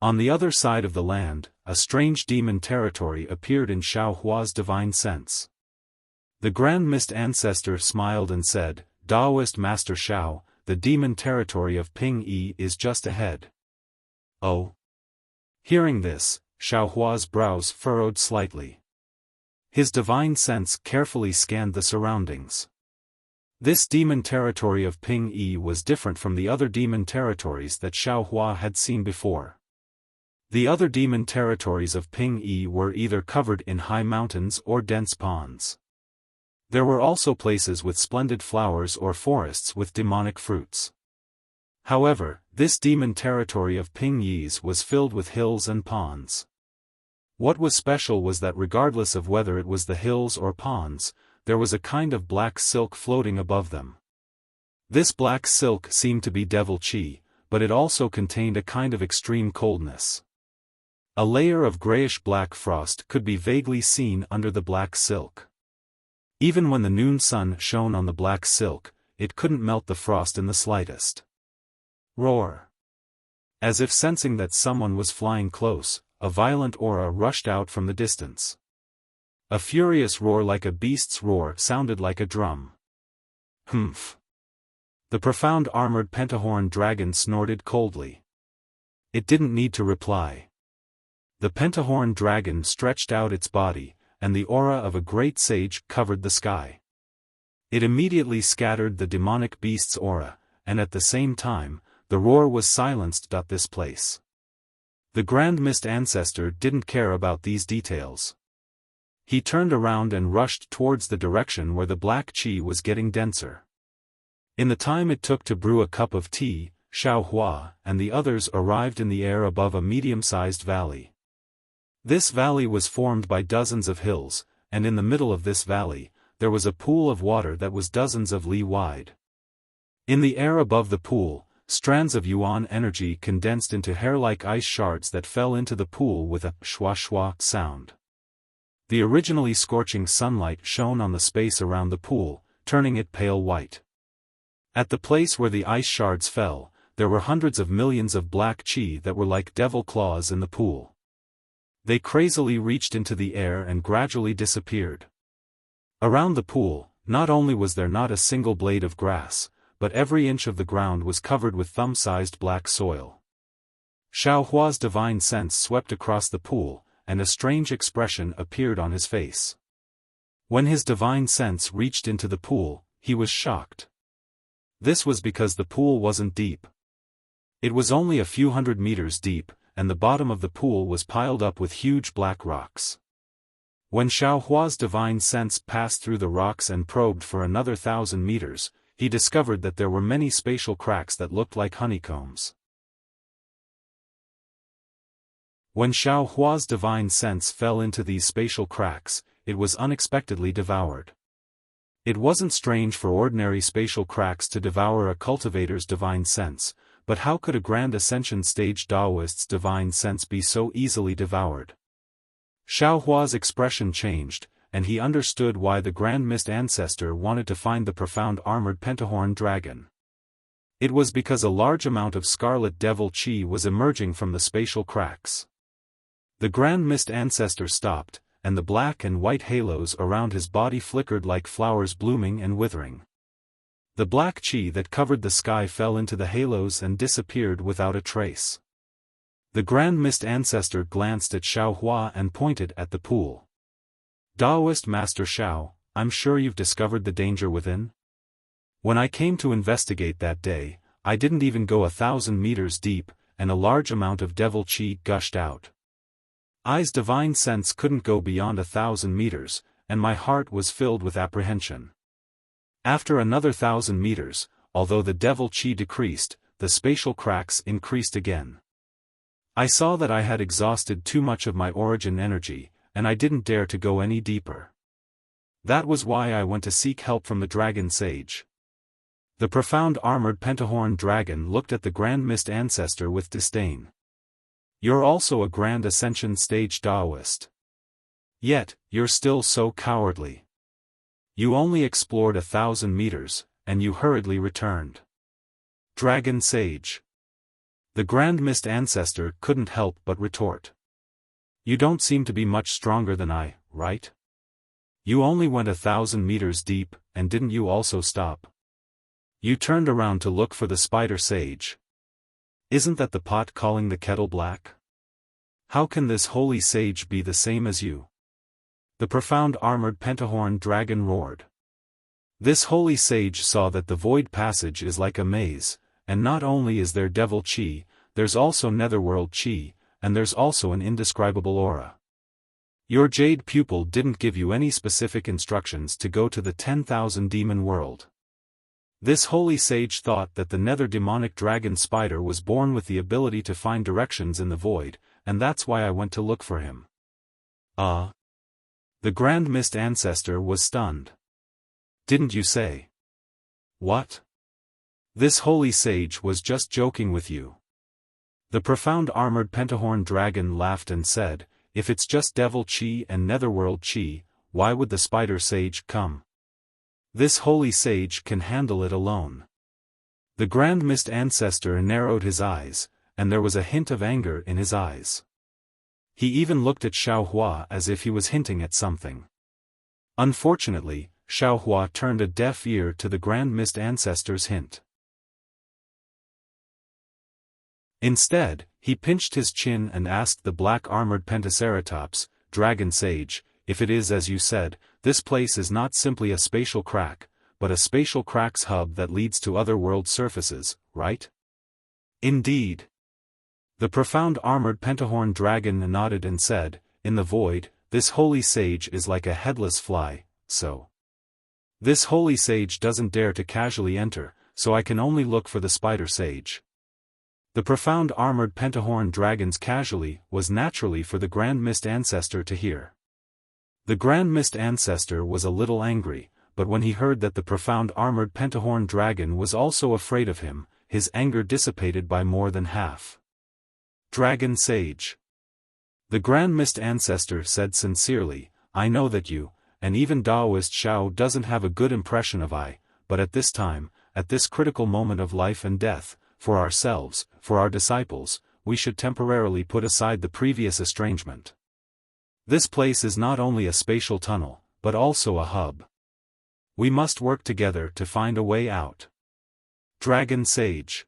On the other side of the land, a strange demon territory appeared in Xiaohua's divine sense. The Grand Mist Ancestor smiled and said, "Taoist Master Xiao, the demon territory of Ping-Yi is just ahead." Oh. Hearing this, Xiaohua's brows furrowed slightly. His divine sense carefully scanned the surroundings. This demon territory of Ping-Yi was different from the other demon territories that Xiaohua had seen before. The other demon territories of Ping-Yi were either covered in high mountains or dense ponds. There were also places with splendid flowers or forests with demonic fruits. However, this demon territory of Ping-Yi's was filled with hills and ponds. What was special was that regardless of whether it was the hills or ponds, there was a kind of black silk floating above them. This black silk seemed to be devil qi, but it also contained a kind of extreme coldness. A layer of grayish-black frost could be vaguely seen under the black silk. Even when the noon sun shone on the black silk, it couldn't melt the frost in the slightest. Roar! As if sensing that someone was flying close, a violent aura rushed out from the distance. A furious roar like a beast's roar sounded like a drum. Humph! The profound armored pentahorn dragon snorted coldly. It didn't need to reply. The pentahorn dragon stretched out its body, and the aura of a great sage covered the sky. It immediately scattered the demonic beast's aura, and at the same time, the roar was silenced. This place. The Grand Mist Ancestor didn't care about these details. He turned around and rushed towards the direction where the black qi was getting denser. In the time it took to brew a cup of tea, Xiaofan and the others arrived in the air above a medium-sized valley. This valley was formed by dozens of hills, and in the middle of this valley, there was a pool of water that was dozens of li wide. In the air above the pool, strands of yuan energy condensed into hair-like ice shards that fell into the pool with a shwa-shwa sound. The originally scorching sunlight shone on the space around the pool, turning it pale white. At the place where the ice shards fell, there were hundreds of millions of black qi that were like devil claws in the pool. They crazily reached into the air and gradually disappeared. Around the pool, not only was there not a single blade of grass, but every inch of the ground was covered with thumb-sized black soil. Xiaohua's divine sense swept across the pool, and a strange expression appeared on his face. When his divine sense reached into the pool, he was shocked. This was because the pool wasn't deep. It was only a few hundred meters deep, and the bottom of the pool was piled up with huge black rocks. When Xiaohua's divine sense passed through the rocks and probed for another 1,000 meters, he discovered that there were many spatial cracks that looked like honeycombs. When Xiaohua's divine sense fell into these spatial cracks, it was unexpectedly devoured. It wasn't strange for ordinary spatial cracks to devour a cultivator's divine sense, but how could a Grand Ascension stage Daoist's divine sense be so easily devoured? Xiaohua's expression changed, and he understood why the Grand Mist Ancestor wanted to find the profound armored pentahorn dragon. It was because a large amount of scarlet devil qi was emerging from the spatial cracks. The Grand Mist Ancestor stopped, and the black and white halos around his body flickered like flowers blooming and withering. The black qi that covered the sky fell into the halos and disappeared without a trace. The Grand Mist Ancestor glanced at Xiaohua and pointed at the pool. Daoist Master Xiao, I'm sure you've discovered the danger within? When I came to investigate that day, I didn't even go 1,000 meters deep, and a large amount of devil qi gushed out. I's divine sense couldn't go beyond 1,000 meters, and my heart was filled with apprehension. After another 1,000 meters, although the devil qi decreased, the spatial cracks increased again. I saw that I had exhausted too much of my origin energy, and I didn't dare to go any deeper. That was why I went to seek help from the dragon sage. The profound armored pentahorn dragon looked at the Grand Mist Ancestor with disdain. You're also a Grand Ascension stage Daoist. Yet, you're still so cowardly. You only explored 1,000 meters, and you hurriedly returned. Dragon Sage. The Grand Mist Ancestor couldn't help but retort. You don't seem to be much stronger than I, right? You only went 1,000 meters deep, and didn't you also stop? You turned around to look for the spider sage. Isn't that the pot calling the kettle black? How can this holy sage be the same as you? The profound armored pentahorn dragon roared. This holy sage saw that the void passage is like a maze, and not only is there devil qi, there's also netherworld qi, and there's also an indescribable aura. Your jade pupil didn't give you any specific instructions to go to the 10,000 demon world. This holy sage thought that the nether demonic dragon spider was born with the ability to find directions in the void, and that's why I went to look for him. The Grand Mist Ancestor was stunned. Didn't you say? What? This holy sage was just joking with you. The profound armored pentahorn dragon laughed and said, if it's just devil qi and netherworld qi, why would the spider sage come? This holy sage can handle it alone. The Grand Mist Ancestor narrowed his eyes, and there was a hint of anger in his eyes. He even looked at Xiaohua as if he was hinting at something. Unfortunately, Xiaohua turned a deaf ear to the Grand Mist Ancestor's hint. Instead, he pinched his chin and asked the black-armored Pentaceratops, Dragon Sage, if it is as you said, this place is not simply a spatial crack, but a spatial cracks hub that leads to other world surfaces, right? Indeed. The profound armored pentahorn dragon nodded and said, in the void, this holy sage is like a headless fly, so. This holy sage doesn't dare to casually enter, so I can only look for the spider sage. The profound armored pentahorn dragon's casually was naturally for the Grand Mist Ancestor to hear. The Grand Mist Ancestor was a little angry, but when he heard that the profound armored pentahorn dragon was also afraid of him, his anger dissipated by more than half. Dragon Sage. The Grand Mist Ancestor said sincerely, I know that you, and even Daoist Xiao doesn't have a good impression of I, but at this time, at this critical moment of life and death, for ourselves, for our disciples, we should temporarily put aside the previous estrangement. This place is not only a spatial tunnel, but also a hub. We must work together to find a way out. Dragon Sage.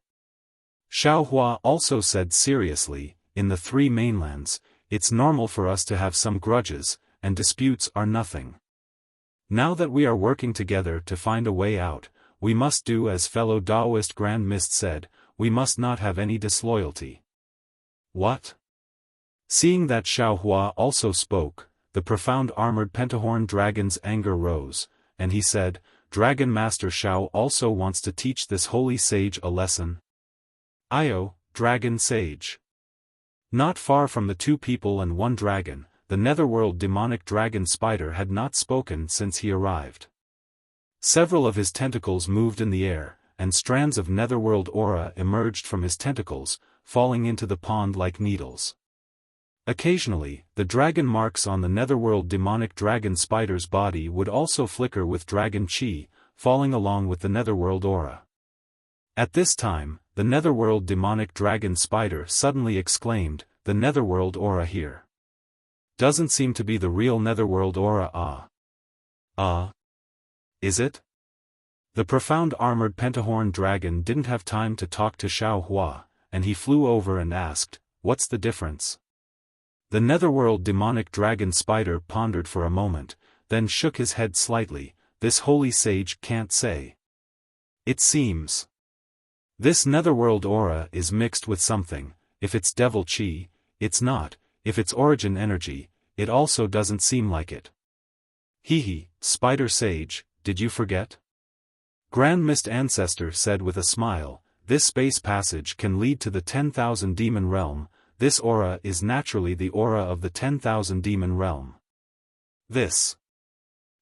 Xiao Hua also said seriously, in the three mainlands, it's normal for us to have some grudges, and disputes are nothing. Now that we are working together to find a way out, we must do as fellow Daoist Grand Mist said, we must not have any disloyalty. What? Seeing that Xiao Hua also spoke, the profound armored pentahorn dragon's anger rose, and he said, Dragon Master Xiao also wants to teach this holy sage a lesson. Io, Dragon Sage. Not far from the two people and one dragon, the netherworld demonic dragon spider had not spoken since he arrived. Several of his tentacles moved in the air, and strands of netherworld aura emerged from his tentacles, falling into the pond like needles. Occasionally, the dragon marks on the netherworld demonic dragon spider's body would also flicker with dragon chi, falling along with the netherworld aura. At this time, the netherworld demonic dragon spider suddenly exclaimed, the netherworld aura here. Doesn't seem to be the real netherworld aura. Is it? The profound armored pentahorn dragon didn't have time to talk to Xiao Hua, and he flew over and asked, what's the difference? The netherworld demonic dragon spider pondered for a moment, then shook his head slightly, this holy sage can't say. It seems. This netherworld aura is mixed with something, if it's devil chi, it's not, if it's origin energy, it also doesn't seem like it. Hehe, spider sage, did you forget? Grand Mist Ancestor said with a smile, this space passage can lead to the 10,000 demon realm, this aura is naturally the aura of the 10,000 demon realm. This.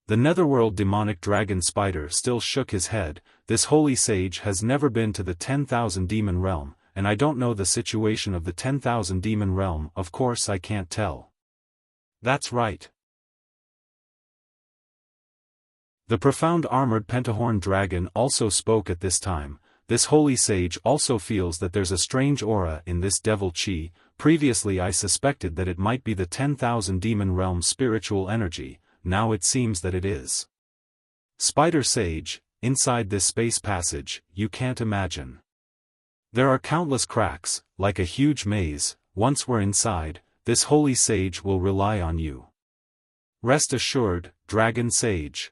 The netherworld demonic dragon spider still shook his head, this holy sage has never been to the 10,000 demon realm, and I don't know the situation of the 10,000 demon realm, of course I can't tell. That's right. The profound armored pentahorn dragon also spoke at this time, this holy sage also feels that there's a strange aura in this devil chi, previously I suspected that it might be the 10,000 demon realm spiritual energy, now it seems that it is. Spider sage, inside this space passage, you can't imagine. There are countless cracks, like a huge maze, once we're inside, this holy sage will rely on you. Rest assured, Dragon Sage.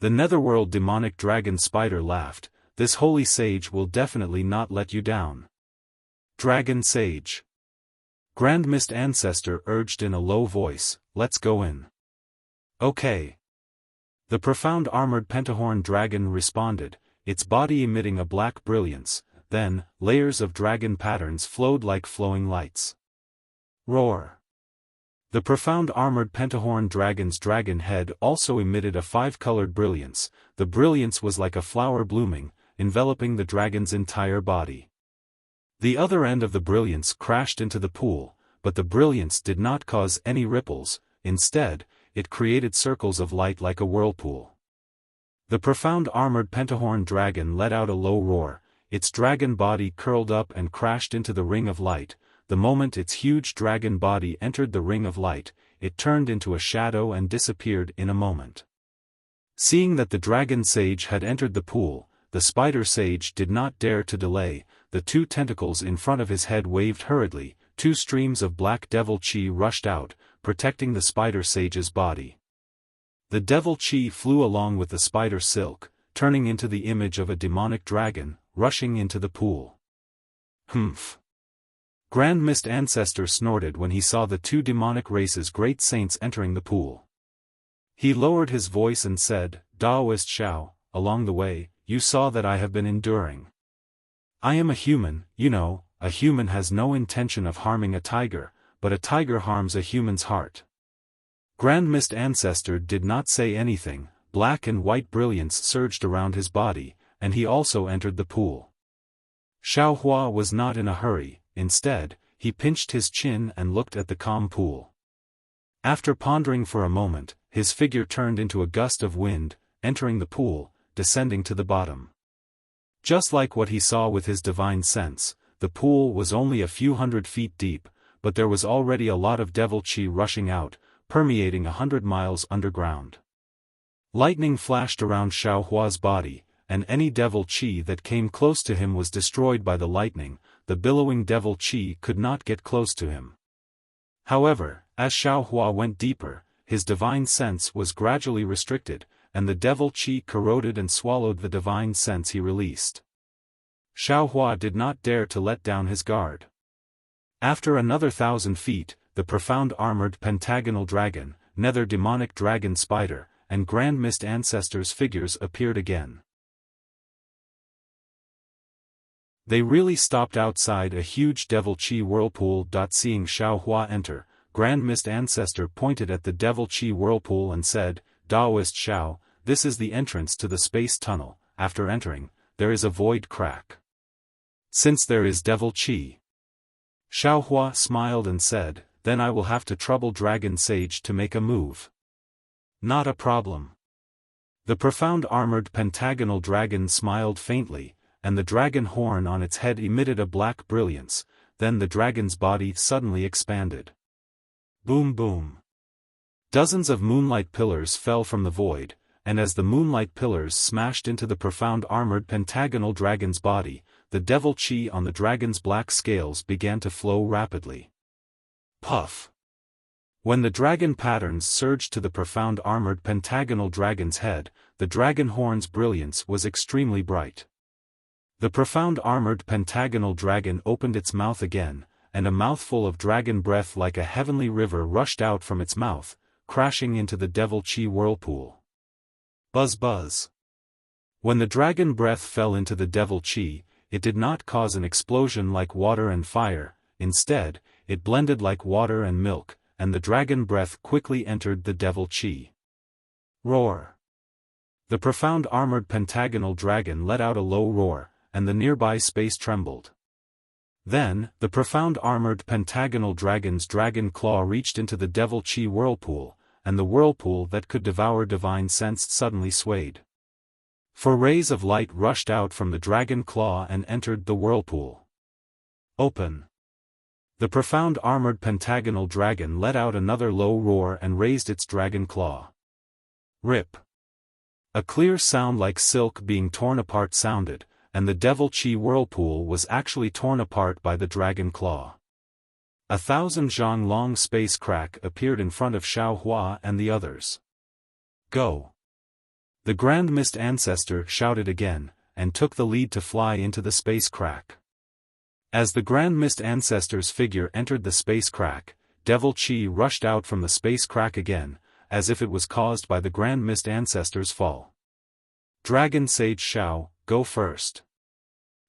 The netherworld demonic dragon spider laughed, this holy sage will definitely not let you down. Dragon Sage. Grand Mist Ancestor urged in a low voice, let's go in. Okay. The profound armored pentahorn dragon responded, its body emitting a black brilliance, then, layers of dragon patterns flowed like flowing lights. Roar. The profound armored pentahorn dragon's dragon head also emitted a five-colored brilliance, the brilliance was like a flower blooming, enveloping the dragon's entire body. The other end of the brilliance crashed into the pool, but the brilliance did not cause any ripples, instead, it created circles of light like a whirlpool. The profound armored pentahorn dragon let out a low roar, its dragon body curled up and crashed into the ring of light. The moment its huge dragon body entered the ring of light, it turned into a shadow and disappeared in a moment. Seeing that the dragon sage had entered the pool, the spider sage did not dare to delay, the two tentacles in front of his head waved hurriedly, two streams of black devil chi rushed out, protecting the spider sage's body. The devil chi flew along with the spider silk, turning into the image of a demonic dragon, rushing into the pool. Humph! Grand Mist Ancestor snorted when he saw the two demonic race's great saints entering the pool. He lowered his voice and said, "Daoist Xiao, along the way, you saw that I have been enduring. I am a human, you know, a human has no intention of harming a tiger, but a tiger harms a human's heart." Grand Mist Ancestor did not say anything. Black and white brilliance surged around his body, and he also entered the pool. Xiao Hua was not in a hurry. Instead, he pinched his chin and looked at the calm pool. After pondering for a moment, his figure turned into a gust of wind, entering the pool, descending to the bottom. Just like what he saw with his divine sense, the pool was only a few hundred feet deep, but there was already a lot of devil chi rushing out, permeating 100 miles underground. Lightning flashed around Xiao Hua's body, and any devil chi that came close to him was destroyed by the lightning. The billowing devil chi could not get close to him. However, as Xiao Hua went deeper, his divine sense was gradually restricted, and the devil chi corroded and swallowed the divine sense he released. Xiao Hua did not dare to let down his guard. After another 1,000 feet, the profound armored pentagonal dragon, nether demonic dragon spider, and Grand Mist Ancestor's figures appeared again. They really stopped outside a huge devil chi whirlpool. Seeing Xiao Hua enter, Grand Mist Ancestor pointed at the devil chi whirlpool and said, "Daoist Xiao, this is the entrance to the space tunnel. After entering, there is a void crack. Since there is devil chi." Xiao Hua smiled and said, "Then I will have to trouble Dragon Sage to make a move." "Not a problem." The profound armored pentagonal dragon smiled faintly, and the dragon horn on its head emitted a black brilliance. Then the dragon's body suddenly expanded. Boom boom. Dozens of moonlight pillars fell from the void, and as the moonlight pillars smashed into the profound armored pentagonal dragon's body, the devil chi on the dragon's black scales began to flow rapidly. Puff. When the dragon patterns surged to the profound armored pentagonal dragon's head, the dragon horn's brilliance was extremely bright. The profound armored pentagonal dragon opened its mouth again, and a mouthful of dragon breath like a heavenly river rushed out from its mouth, crashing into the devil chi whirlpool. Buzz buzz. When the dragon breath fell into the devil chi, it did not cause an explosion like water and fire. Instead, it blended like water and milk, and the dragon breath quickly entered the devil chi. Roar. The profound armored pentagonal dragon let out a low roar, and the nearby space trembled. Then, the profound armored pentagonal dragon's dragon claw reached into the devil chi whirlpool, and the whirlpool that could devour divine sense suddenly swayed. 4 rays of light rushed out from the dragon claw and entered the whirlpool. Open. The profound armored pentagonal dragon let out another low roar and raised its dragon claw. Rip. A clear sound like silk being torn apart sounded, and the devil chi whirlpool was actually torn apart by the dragon claw. 1,000 zhang long space crack appeared in front of Xiao Hua and the others. Go. The Grand Mist Ancestor shouted again, and took the lead to fly into the space crack. As the Grand Mist Ancestor's figure entered the space crack, devil chi rushed out from the space crack again, as if it was caused by the Grand Mist Ancestor's fall. Dragon Sage Xiao, go first.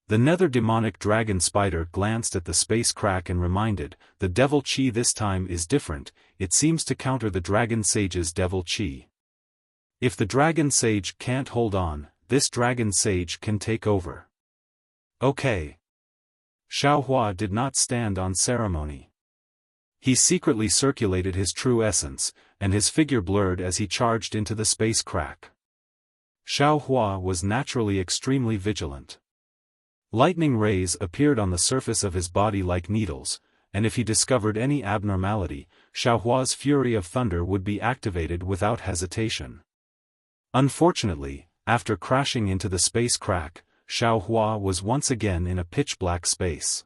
The nether demonic dragon spider glanced at the space crack and reminded, the devil chi this time is different, it seems to counter the dragon sage's devil chi. If the dragon sage can't hold on, this dragon sage can take over. Okay. Xiao Hua did not stand on ceremony. He secretly circulated his true essence, and his figure blurred as he charged into the space crack. Xiao Hua was naturally extremely vigilant. Lightning rays appeared on the surface of his body like needles, and if he discovered any abnormality, Xiao Hua's fury of thunder would be activated without hesitation. Unfortunately, after crashing into the space crack, Xiaofan was once again in a pitch-black space.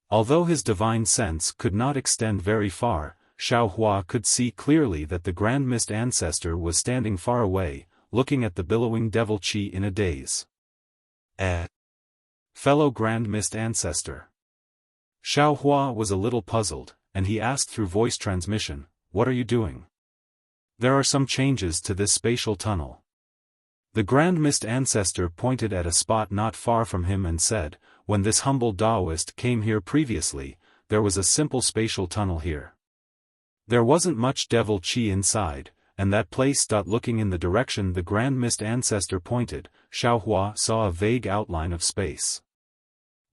Although his divine sense could not extend very far, Xiaofan could see clearly that the Grand Mist Ancestor was standing far away, looking at the billowing devil Qi in a daze. Fellow Grand Mist Ancestor. Xiaofan was a little puzzled, and he asked through voice transmission, "What are you doing? There are some changes to this spatial tunnel." The Grand Mist Ancestor pointed at a spot not far from him and said, "When this humble Taoist came here previously, there was a simple spatial tunnel here. There wasn't much devil Qi inside, and that place. Looking in the direction the Grand Mist Ancestor pointed, Xiaofan saw a vague outline of space.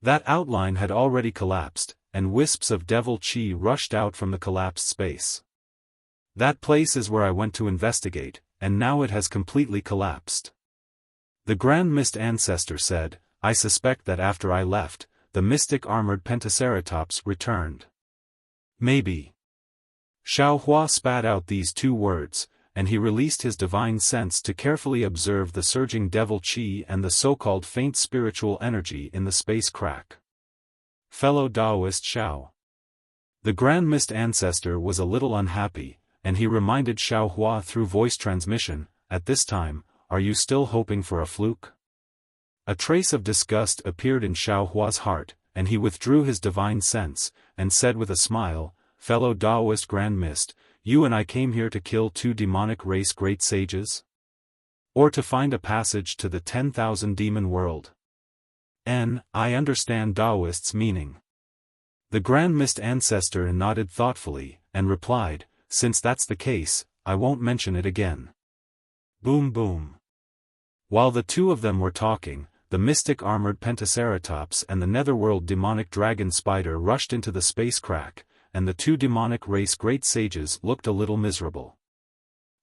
That outline had already collapsed, and wisps of devil Qi rushed out from the collapsed space. That place is where I went to investigate, and now it has completely collapsed." The Grand Mist Ancestor said, "I suspect that after I left, the mystic armored Pentaceratops returned. Maybe." Xiaofan spat out these two words, and he released his divine sense to carefully observe the surging devil Qi and the so-called faint spiritual energy in the space crack. Fellow Taoist Xiao. The Grand Mist Ancestor was a little unhappy, and he reminded Xiaofan through voice transmission, "At this time, are you still hoping for a fluke?" A trace of disgust appeared in Xiaohua's heart, and he withdrew his divine sense, and said with a smile, "Fellow Taoist Grand Mist, you and I came here to kill 2 demonic race great sages? Or to find a passage to the 10,000 demon world? I understand Taoist's meaning." The Grand Mist Ancestor nodded thoughtfully, and replied, "Since that's the case, I won't mention it again." Boom boom. While the two of them were talking, the mystic armored Pentaceratops and the netherworld demonic dragon spider rushed into the space crack, and the 2 demonic race great sages looked a little miserable.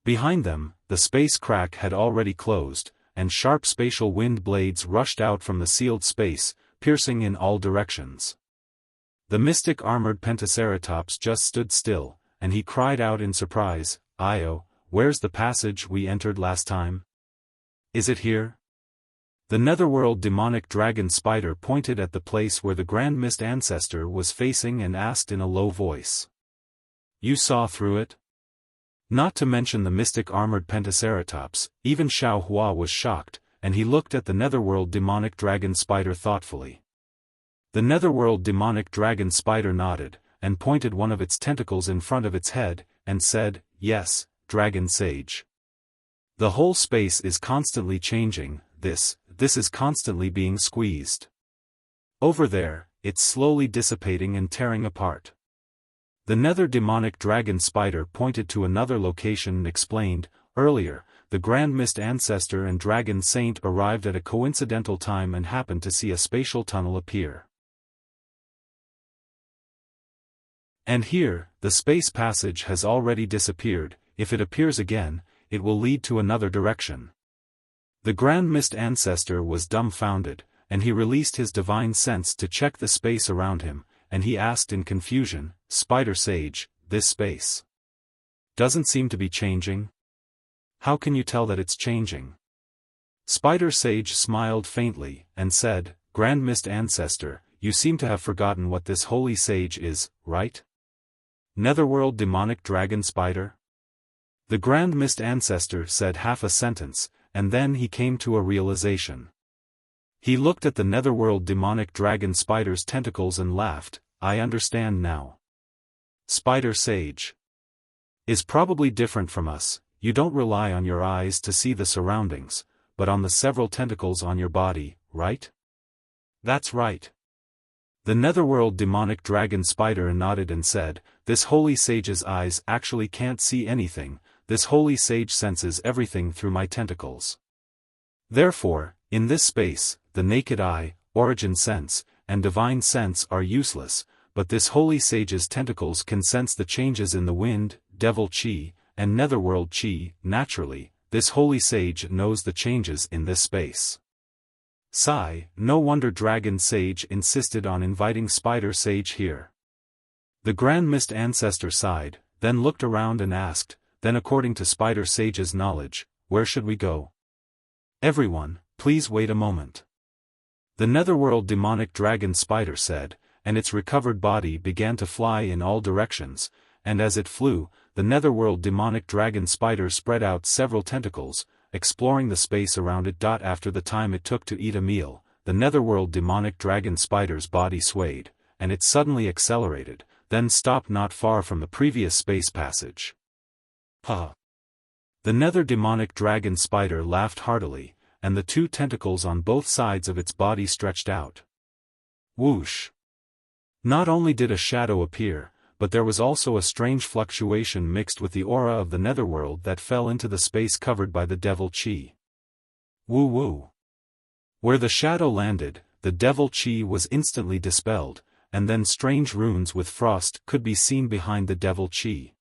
Behind them, the space crack had already closed, and sharp spatial wind blades rushed out from the sealed space, piercing in all directions. The mystic armored Pentaceratops just stood still, and he cried out in surprise, "Io, where's the passage we entered last time? Is it here?" The netherworld demonic dragon spider pointed at the place where the Grand Mist Ancestor was facing and asked in a low voice. "You saw through it?" Not to mention the mystic armored Pentaceratops, even Xiaofan was shocked, and he looked at the netherworld demonic dragon spider thoughtfully. The netherworld demonic dragon spider nodded, and pointed one of its tentacles in front of its head, and said, "Yes, Dragon Sage. The whole space is constantly changing, this is constantly being squeezed. Over there, it's slowly dissipating and tearing apart." The nether demonic dragon spider pointed to another location and explained, "Earlier, the Grand Mist Ancestor and Dragon Saint arrived at a coincidental time and happened to see a spatial tunnel appear. And here, the space passage has already disappeared. If it appears again, it will lead to another direction." The Grand Mist Ancestor was dumbfounded, and he released his divine sense to check the space around him, and he asked in confusion, "Spider Sage, this space doesn't seem to be changing? How can you tell that it's changing?" Spider Sage smiled faintly, and said, "Grand Mist Ancestor, you seem to have forgotten what this holy sage is, right? Netherworld demonic dragon spider?" The Grand Mist Ancestor said half a sentence, and then he came to a realization. He looked at the netherworld demonic dragon spider's tentacles and laughed, "I understand now. Spider Sage is probably different from us. You don't rely on your eyes to see the surroundings, but on the several tentacles on your body, right?" "That's right." The netherworld demonic dragon spider nodded and said, "This holy sage's eyes actually can't see anything. This holy sage senses everything through my tentacles. Therefore, in this space, the naked eye, origin sense, and divine sense are useless, but this holy sage's tentacles can sense the changes in the wind, devil Qi, and netherworld Qi. Naturally, this holy sage knows the changes in this space." Sigh, no wonder Dragon Sage insisted on inviting Spider Sage here. The Grand Mist Ancestor sighed, then looked around and asked, "Then according to Spider Sage's knowledge, where should we go?" Everyone, please wait a moment. The netherworld demonic dragon spider said, and its recovered body began to fly in all directions, and as it flew, the netherworld demonic dragon spider spread out several tentacles, exploring the space around it. After the time it took to eat a meal, the netherworld demonic dragon spider's body swayed, and it suddenly accelerated, then stopped not far from the previous space passage. Ha! The nether demonic dragon spider laughed heartily, and the two tentacles on both sides of its body stretched out. Whoosh! Not only did a shadow appear, but there was also a strange fluctuation mixed with the aura of the netherworld that fell into the space covered by the devil chi. Woo woo! Where the shadow landed, the devil chi was instantly dispelled, and then strange runes with frost could be seen behind the devil chi.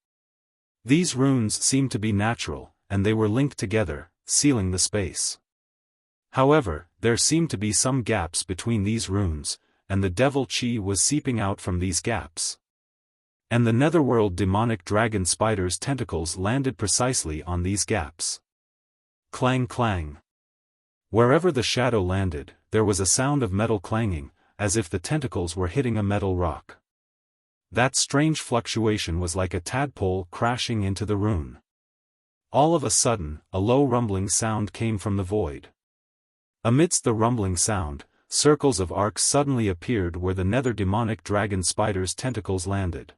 These runes seemed to be natural, and they were linked together, sealing the space. However, there seemed to be some gaps between these runes, and the devil chi was seeping out from these gaps. And the netherworld demonic dragon spider's tentacles landed precisely on these gaps. Clang clang. Wherever the shadow landed, there was a sound of metal clanging, as if the tentacles were hitting a metal rock. That strange fluctuation was like a tadpole crashing into the rune. All of a sudden, a low rumbling sound came from the void. Amidst the rumbling sound, circles of arcs suddenly appeared where the nether demonic dragon spider's tentacles landed.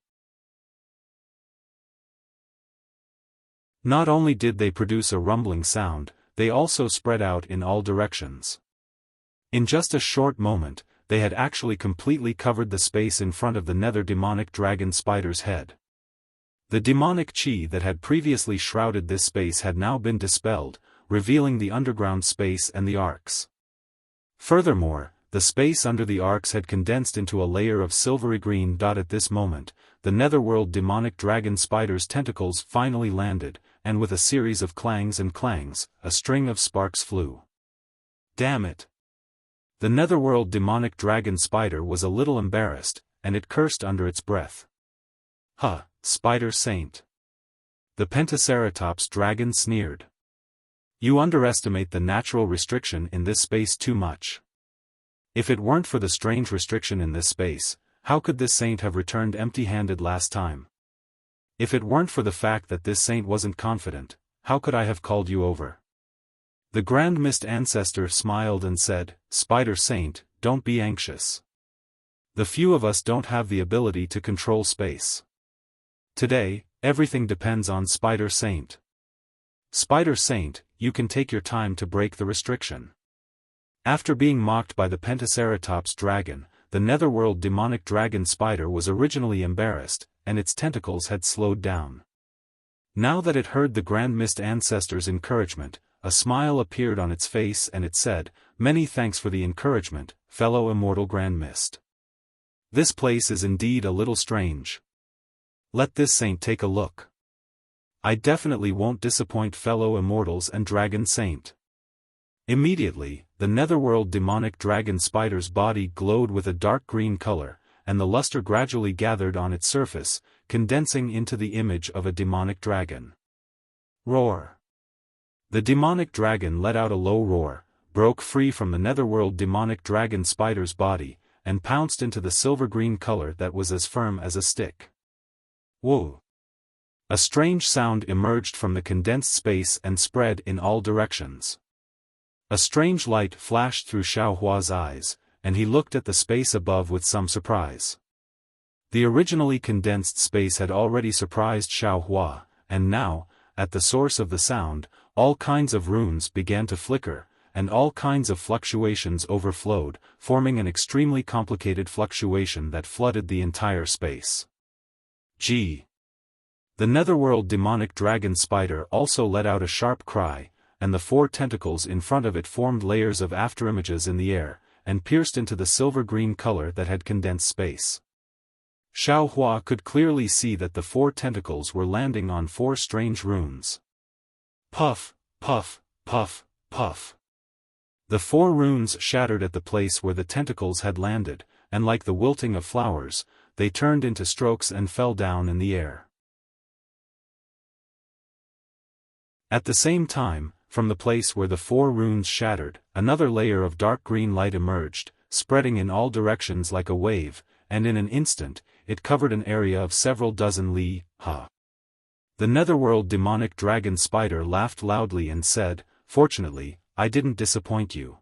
Not only did they produce a rumbling sound, they also spread out in all directions. In just a short moment, they had actually completely covered the space in front of the nether demonic dragon spider's head. The demonic chi that had previously shrouded this space had now been dispelled, revealing the underground space and the arcs. Furthermore, the space under the arcs had condensed into a layer of silvery green. At this moment, the netherworld demonic dragon spider's tentacles finally landed, and with a series of clangs and clangs, a string of sparks flew. Damn it! The netherworld demonic dragon spider was a little embarrassed, and it cursed under its breath. Huh, spider saint! The Pentaceratops dragon sneered. You underestimate the natural restriction in this space too much. If it weren't for the strange restriction in this space, how could this saint have returned empty-handed last time? If it weren't for the fact that this saint wasn't confident, how could I have called you over? The Grand Mist Ancestor smiled and said, Spider Saint, don't be anxious. The few of us don't have the ability to control space. Today, everything depends on Spider Saint. Spider Saint, you can take your time to break the restriction. After being mocked by the Pentaceratops dragon, the netherworld demonic dragon spider was originally embarrassed, and its tentacles had slowed down. Now that it heard the Grand Mist Ancestor's encouragement, a smile appeared on its face and it said, Many thanks for the encouragement, fellow immortal Grand Mist. This place is indeed a little strange. Let this saint take a look. I definitely won't disappoint fellow immortals and dragon saint. Immediately, the netherworld demonic dragon spider's body glowed with a dark green color, and the luster gradually gathered on its surface, condensing into the image of a demonic dragon. Roar! The demonic dragon let out a low roar, broke free from the netherworld demonic dragon spider's body, and pounced into the silver-green color that was as firm as a stick. Whoa! A strange sound emerged from the condensed space and spread in all directions. A strange light flashed through Xiaohua's eyes, and he looked at the space above with some surprise. The originally condensed space had already surprised Xiaohua, and now, at the source of the sound, all kinds of runes began to flicker, and all kinds of fluctuations overflowed, forming an extremely complicated fluctuation that flooded the entire space. Gee! The netherworld demonic dragon spider also let out a sharp cry, and the four tentacles in front of it formed layers of afterimages in the air, and pierced into the silver-green color that had condensed space. Xiaohua could clearly see that the four tentacles were landing on four strange runes. Puff, puff, puff, puff. The four runes shattered at the place where the tentacles had landed, and like the wilting of flowers, they turned into strokes and fell down in the air. At the same time, from the place where the 4 runes shattered, another layer of dark green light emerged, spreading in all directions like a wave, and in an instant, it covered an area of several dozen li. The netherworld demonic dragon spider laughed loudly and said, "Fortunately, I didn't disappoint you.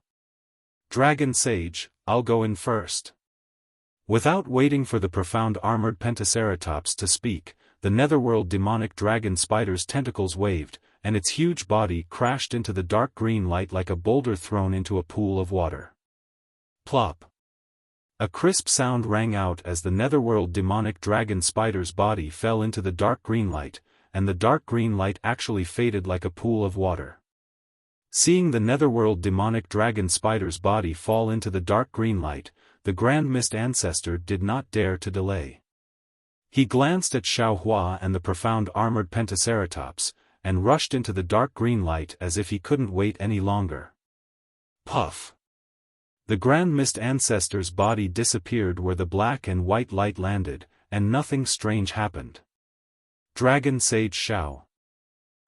Dragon Sage, I'll go in first." Without waiting for the profound armored pentaceratops to speak, the netherworld demonic dragon spider's tentacles waved, and its huge body crashed into the dark green light like a boulder thrown into a pool of water. Plop! A crisp sound rang out as the netherworld demonic dragon spider's body fell into the dark green light, and the dark green light actually faded like a pool of water. Seeing the netherworld demonic dragon spider's body fall into the dark green light, the Grand Mist Ancestor did not dare to delay. He glanced at Xiaofan and the profound armored pentaceratops, and rushed into the dark green light as if he couldn't wait any longer. Puff! The Grand Mist Ancestor's body disappeared where the black and white light landed, and nothing strange happened. Dragon Sage Xiao.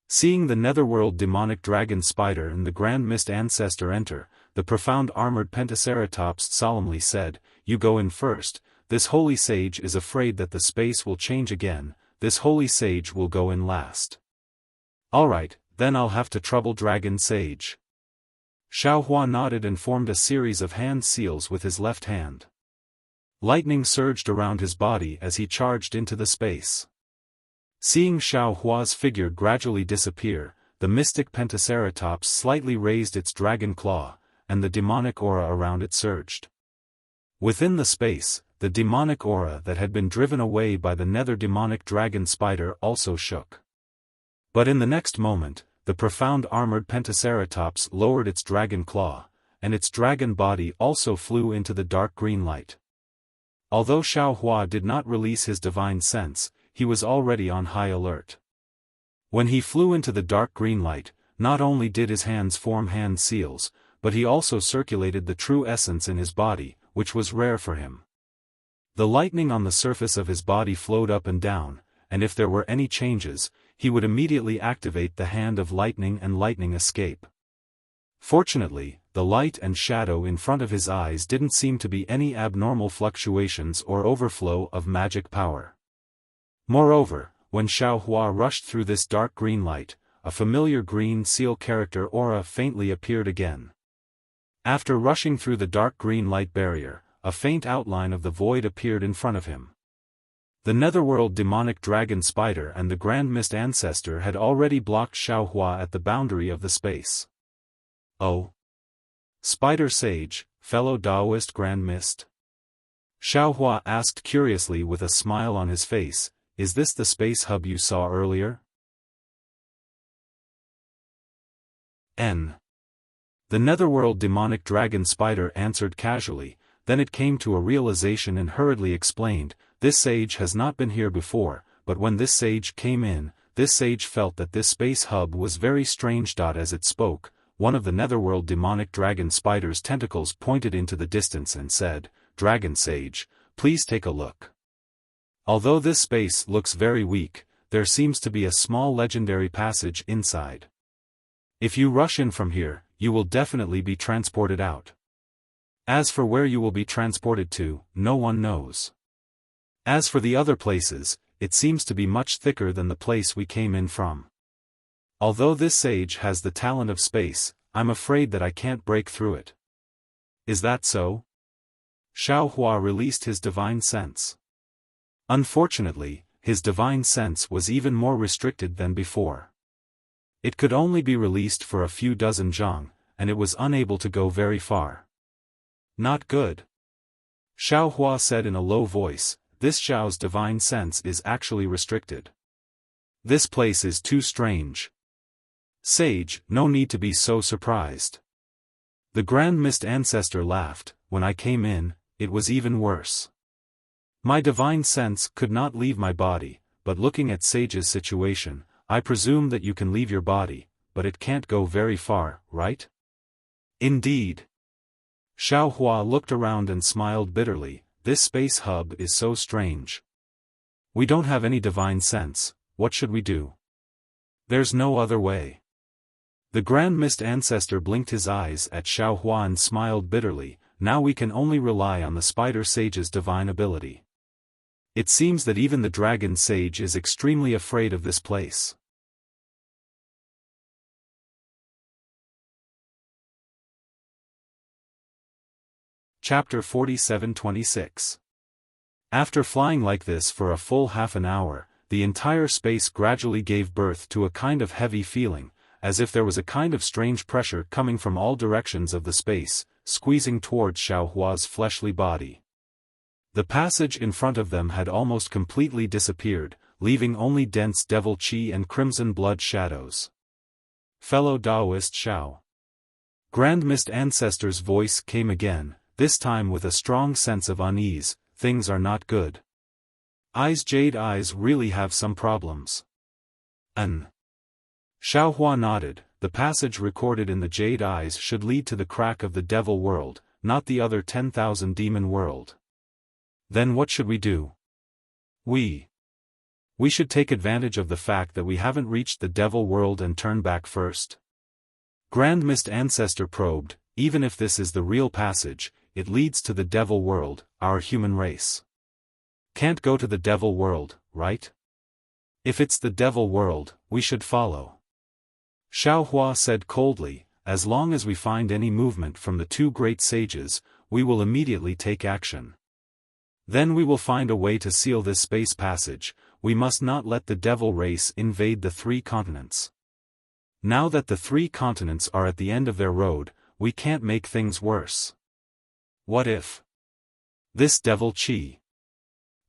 Seeing the netherworld demonic dragon spider and the Grand Mist Ancestor enter, the profound armored pentaceratops solemnly said, "You go in first. This holy sage is afraid that the space will change again. This holy sage will go in last." "Alright, then I'll have to trouble Dragon Sage." Xiaofan nodded and formed a series of hand seals with his left hand. Lightning surged around his body as he charged into the space. Seeing Xiaohua's figure gradually disappear, the mystic pentaceratops slightly raised its dragon claw, and the demonic aura around it surged. Within the space, the demonic aura that had been driven away by the nether demonic dragon spider also shook. But in the next moment, the profound armored pentaceratops lowered its dragon claw, and its dragon body also flew into the dark green light. Although Xiaohua did not release his divine sense, he was already on high alert. When he flew into the dark green light, not only did his hands form hand seals, but he also circulated the true essence in his body, which was rare for him. The lightning on the surface of his body flowed up and down, and if there were any changes, he would immediately activate the hand of lightning and lightning escape. Fortunately, the light and shadow in front of his eyes didn't seem to be any abnormal fluctuations or overflow of magic power. Moreover, when Xiaohua rushed through this dark green light, a familiar green seal character aura faintly appeared again. After rushing through the dark green light barrier, a faint outline of the void appeared in front of him. The netherworld demonic dragon spider and the Grand Mist Ancestor had already blocked Xiaohua at the boundary of the space. "Oh? Spider Sage, fellow Taoist Grand Mist?" Xiaohua asked curiously with a smile on his face, "Is this the space hub you saw earlier?" The netherworld demonic dragon spider answered casually, then it came to a realization and hurriedly explained, "This sage has not been here before, but when this sage came in, this sage felt that this space hub was very strange." As it spoke, one of the netherworld demonic dragon spider's tentacles pointed into the distance and said, "Dragon Sage, please take a look. Although this space looks very weak, there seems to be a small legendary passage inside. If you rush in from here, you will definitely be transported out. As for where you will be transported to, no one knows. As for the other places, it seems to be much thicker than the place we came in from. Although this sage has the talent of space, I'm afraid that I can't break through it." "Is that so?" Xiaohua released his divine sense. Unfortunately, his divine sense was even more restricted than before. It could only be released for a few dozen zhang, and it was unable to go very far. "Not good," Xiaohua said in a low voice, "this Xiao's divine sense is actually restricted. This place is too strange." "Sage, no need to be so surprised." The Grand Mist Ancestor laughed, "When I came in, it was even worse. My divine sense could not leave my body, but looking at Sage's situation, I presume that you can leave your body, but it can't go very far, right?" "Indeed." Xiaohua looked around and smiled bitterly, "This space hub is so strange. We don't have any divine sense, what should we do? There's no other way." The Grand Mist Ancestor blinked his eyes at Xiaofan and smiled bitterly. Now we can only rely on the Spider Sage's divine ability. It seems that even the Dragon Sage is extremely afraid of this place. Chapter 47-26. After flying like this for a full half an hour, the entire space gradually gave birth to a kind of heavy feeling, as if there was a kind of strange pressure coming from all directions of the space, squeezing towards Xiaohua's fleshly body. The passage in front of them had almost completely disappeared, leaving only dense devil qi and crimson blood shadows. Fellow Taoist Xiao. Grand Mist Ancestor's voice came again, this time with a strong sense of unease. Things are not good. Jade eyes really have some problems. Xiaohua nodded. The passage recorded in the Jade eyes should lead to the crack of the devil world, not the other 10,000 demon world. Then what should we do? We should take advantage of the fact that we haven't reached the devil world and turn back first. Grand Mist Ancestor probed. Even if this is the real passage, it leads to the devil world. Our human race can't go to the devil world, right? If it's the devil world, we should follow. Xiaohua said coldly, as long as we find any movement from the two great sages, we will immediately take action. Then we will find a way to seal this space passage. We must not let the devil race invade the 3 continents. Now that the 3 continents are at the end of their road, we can't make things worse. What if this devil qi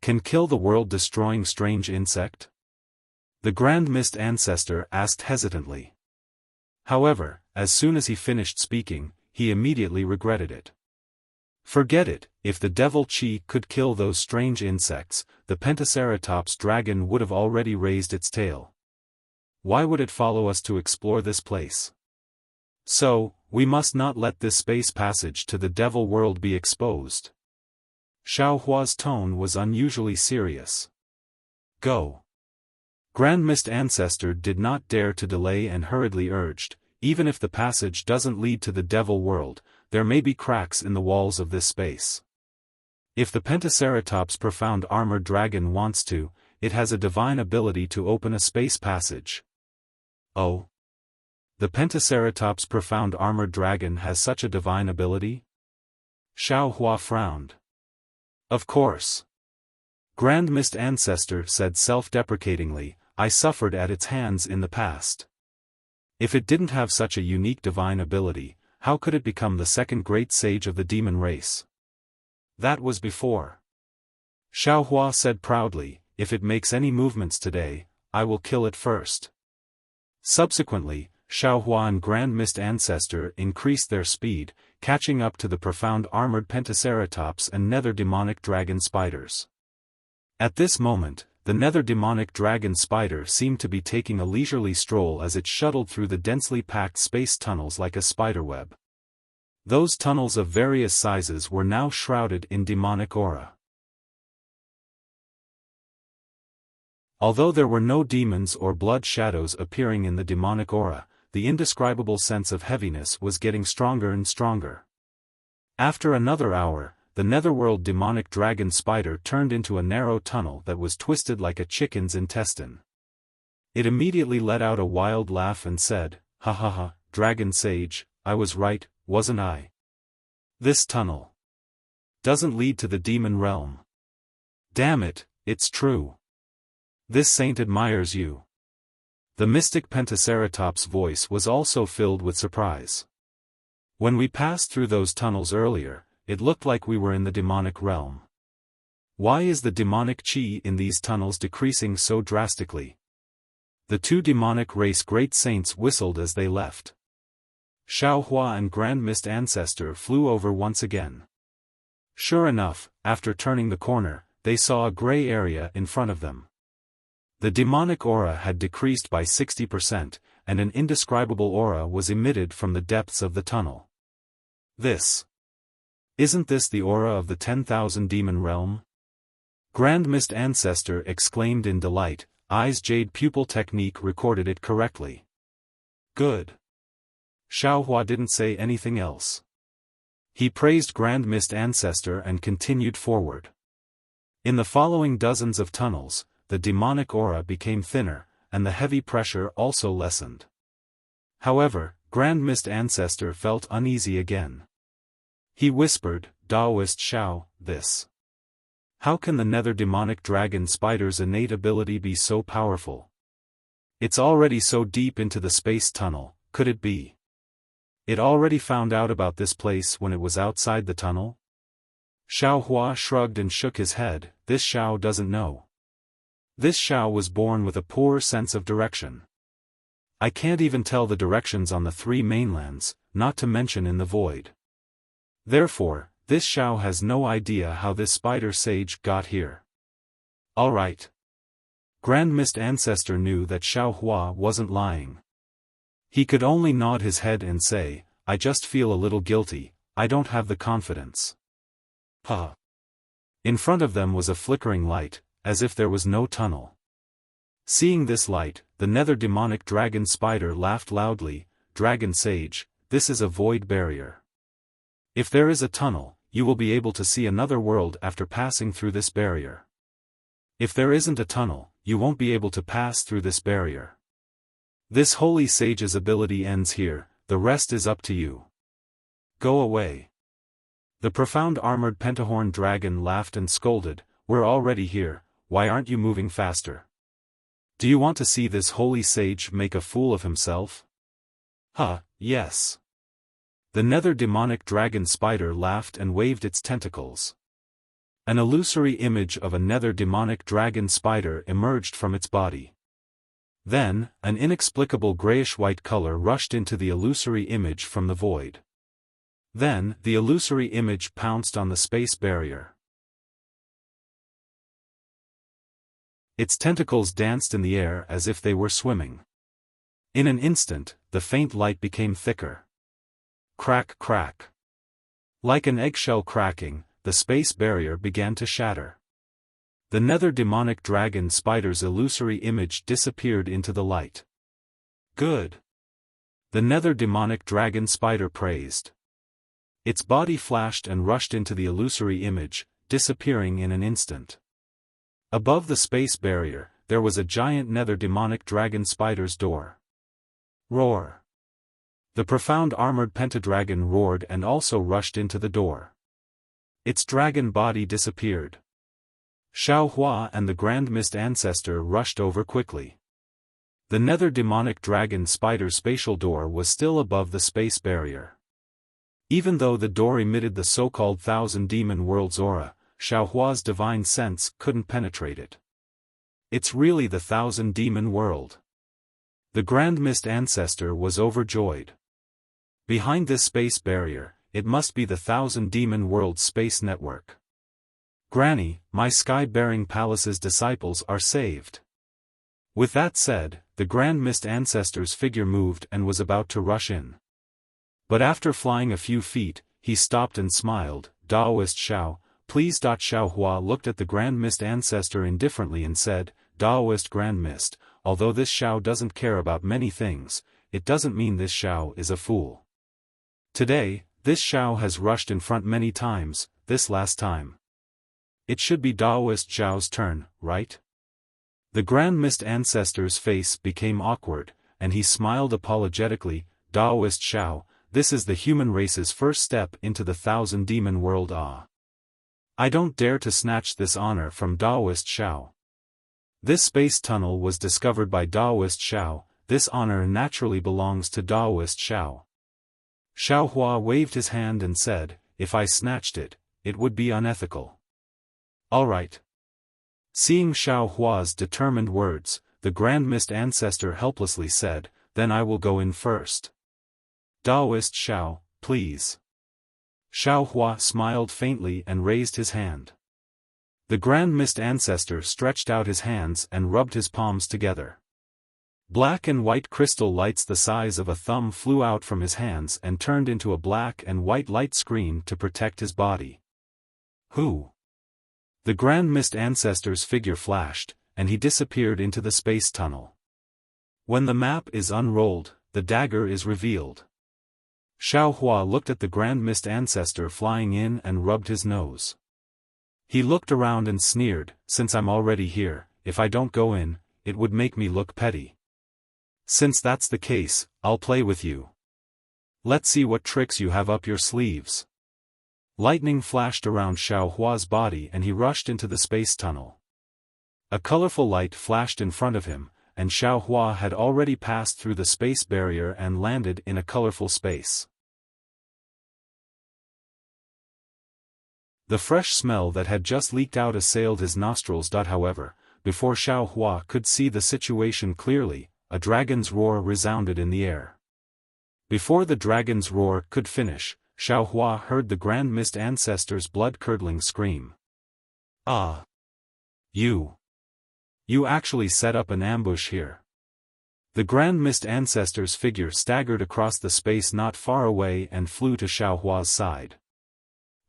can kill the world-destroying strange insect? The Grand Mist Ancestor asked hesitantly. However, as soon as he finished speaking, he immediately regretted it. Forget it. If the devil qi could kill those strange insects, the Pentaceratops dragon would have already raised its tail. Why would it follow us to explore this place? So, we must not let this space passage to the devil world be exposed. Xiaohua's tone was unusually serious. Go. Grand Mist Ancestor did not dare to delay and hurriedly urged, even if the passage doesn't lead to the devil world, there may be cracks in the walls of this space. If the Pentaceratops profound armored dragon wants to, it has a divine ability to open a space passage. Oh? The Pentaceratops profound armored dragon has such a divine ability? Xiaohua frowned. Of course. Grand Mist Ancestor said self-deprecatingly, I suffered at its hands in the past. If it didn't have such a unique divine ability, how could it become the second great sage of the demon race? That was before. Xiaohua said proudly, if it makes any movements today, I will kill it first. Subsequently, Xiaohua and Grand Mist Ancestor increased their speed, catching up to the profound armored Pentaceratops and nether demonic dragon spiders. At this moment, the nether demonic dragon spider seemed to be taking a leisurely stroll as it shuttled through the densely packed space tunnels like a spiderweb. Those tunnels of various sizes were now shrouded in demonic aura. Although there were no demons or blood shadows appearing in the demonic aura, the indescribable sense of heaviness was getting stronger and stronger. After another hour, the netherworld demonic dragon spider turned into a narrow tunnel that was twisted like a chicken's intestine. It immediately let out a wild laugh and said, ha ha ha, dragon sage, I was right, wasn't I? This tunnel doesn't lead to the demon realm. Damn it, it's true. This saint admires you. The mystic Pentaceratops' voice was also filled with surprise. When we passed through those tunnels earlier, it looked like we were in the demonic realm. Why is the demonic qi in these tunnels decreasing so drastically? The 2 demonic race great saints whistled as they left. Xiaohua and Grand Mist Ancestor flew over once again. Sure enough, after turning the corner, they saw a gray area in front of them. The demonic aura had decreased by 60%, and an indescribable aura was emitted from the depths of the tunnel. Isn't this the aura of the 10,000 demon realm? Grand Mist Ancestor exclaimed in delight. Jade pupil technique recorded it correctly. Good. Xiaohua didn't say anything else. He praised Grand Mist Ancestor and continued forward. In the following dozens of tunnels, the demonic aura became thinner, and the heavy pressure also lessened. However, Grand Mist Ancestor felt uneasy again. He whispered, Daoist Xiao, this. How can the nether demonic dragon spider's innate ability be so powerful? It's already so deep into the space tunnel, could it be? It already found out about this place when it was outside the tunnel? Xiaohua shrugged and shook his head, this Xiao doesn't know. This Xiao was born with a poor sense of direction. I can't even tell the directions on the 3 mainlands, not to mention in the void. Therefore, this Xiao has no idea how this spider sage got here. Alright. Grand Mist Ancestor knew that Xiaohua wasn't lying. He could only nod his head and say, I just feel a little guilty, I don't have the confidence. Huh. In front of them was a flickering light, as if there was no tunnel. Seeing this light, the nether demonic dragon spider laughed loudly, Dragon Sage, this is a void barrier. If there is a tunnel, you will be able to see another world after passing through this barrier. If there isn't a tunnel, you won't be able to pass through this barrier. This holy sage's ability ends here, the rest is up to you. Go away. The profound armored pentahorn dragon laughed and scolded, we're already here, why aren't you moving faster? Do you want to see this holy sage make a fool of himself? Huh, yes. The nether demonic dragon spider laughed and waved its tentacles. An illusory image of a nether demonic dragon spider emerged from its body. Then, an inexplicable grayish-white color rushed into the illusory image from the void. Then, the illusory image pounced on the space barrier. Its tentacles danced in the air as if they were swimming. In an instant, the faint light became thicker. Crack, crack. Like an eggshell cracking, the space barrier began to shatter. The nether demonic dragon spider's illusory image disappeared into the light. Good. The nether demonic dragon spider praised. Its body flashed and rushed into the illusory image, disappearing in an instant. Above the space barrier, there was a giant nether demonic dragon spider's door. Roar. The profound armored pentadragon roared and also rushed into the door. Its dragon body disappeared. Xiaohua and the Grand Mist Ancestor rushed over quickly. The nether demonic dragon spider's spatial door was still above the space barrier. Even though the door emitted the so-called Thousand Demon World's aura, Xiaohua's divine sense couldn't penetrate it. It's really the Thousand Demon World. The Grand Mist Ancestor was overjoyed. Behind this space barrier, it must be the Thousand Demon World space network. Granny, my sky-bearing palace's disciples are saved. With that said, the Grand Mist Ancestor's figure moved and was about to rush in. But after flying a few feet, he stopped and smiled, Daoist Xiao, please. Xiaohua looked at the Grand Mist Ancestor indifferently and said, Daoist Grand Mist, although this Xiao doesn't care about many things, it doesn't mean this Xiao is a fool. Today, this Xiao has rushed in front many times, this last time. It should be Daoist Xiao's turn, right? The Grand Mist Ancestor's face became awkward, and he smiled apologetically, Daoist Xiao, this is the human race's first step into the Thousand Demon World. I don't dare to snatch this honor from Daoist Xiao. This space tunnel was discovered by Daoist Xiao, this honor naturally belongs to Daoist Xiao. Xiaohua waved his hand and said, if I snatched it, it would be unethical. Alright. Seeing Xiaohua's determined words, the Grand Mist Ancestor helplessly said, then I will go in first. Daoist Xiao, please. Xiaohua smiled faintly and raised his hand. The Grand Mist Ancestor stretched out his hands and rubbed his palms together. Black and white crystal lights the size of a thumb flew out from his hands and turned into a black and white light screen to protect his body. Who? The Grand Mist Ancestor's figure flashed, and he disappeared into the space tunnel. When the map is unrolled, the dagger is revealed. Xiao Hua looked at the Grand Mist Ancestor flying in and rubbed his nose. He looked around and sneered, since I'm already here, if I don't go in, it would make me look petty. Since that's the case, I'll play with you. Let's see what tricks you have up your sleeves. Lightning flashed around Xiao Hua's body and he rushed into the space tunnel. A colorful light flashed in front of him, and Xiao Hua had already passed through the space barrier and landed in a colorful space. The fresh smell that had just leaked out assailed his nostrils. However, before Xiao Hua could see the situation clearly, a dragon's roar resounded in the air. Before the dragon's roar could finish, Xiao Hua heard the Grand Mist Ancestor's blood-curdling scream. Ah! You actually set up an ambush here. The Grand Mist Ancestor's figure staggered across the space not far away and flew to Xiao Hua's side.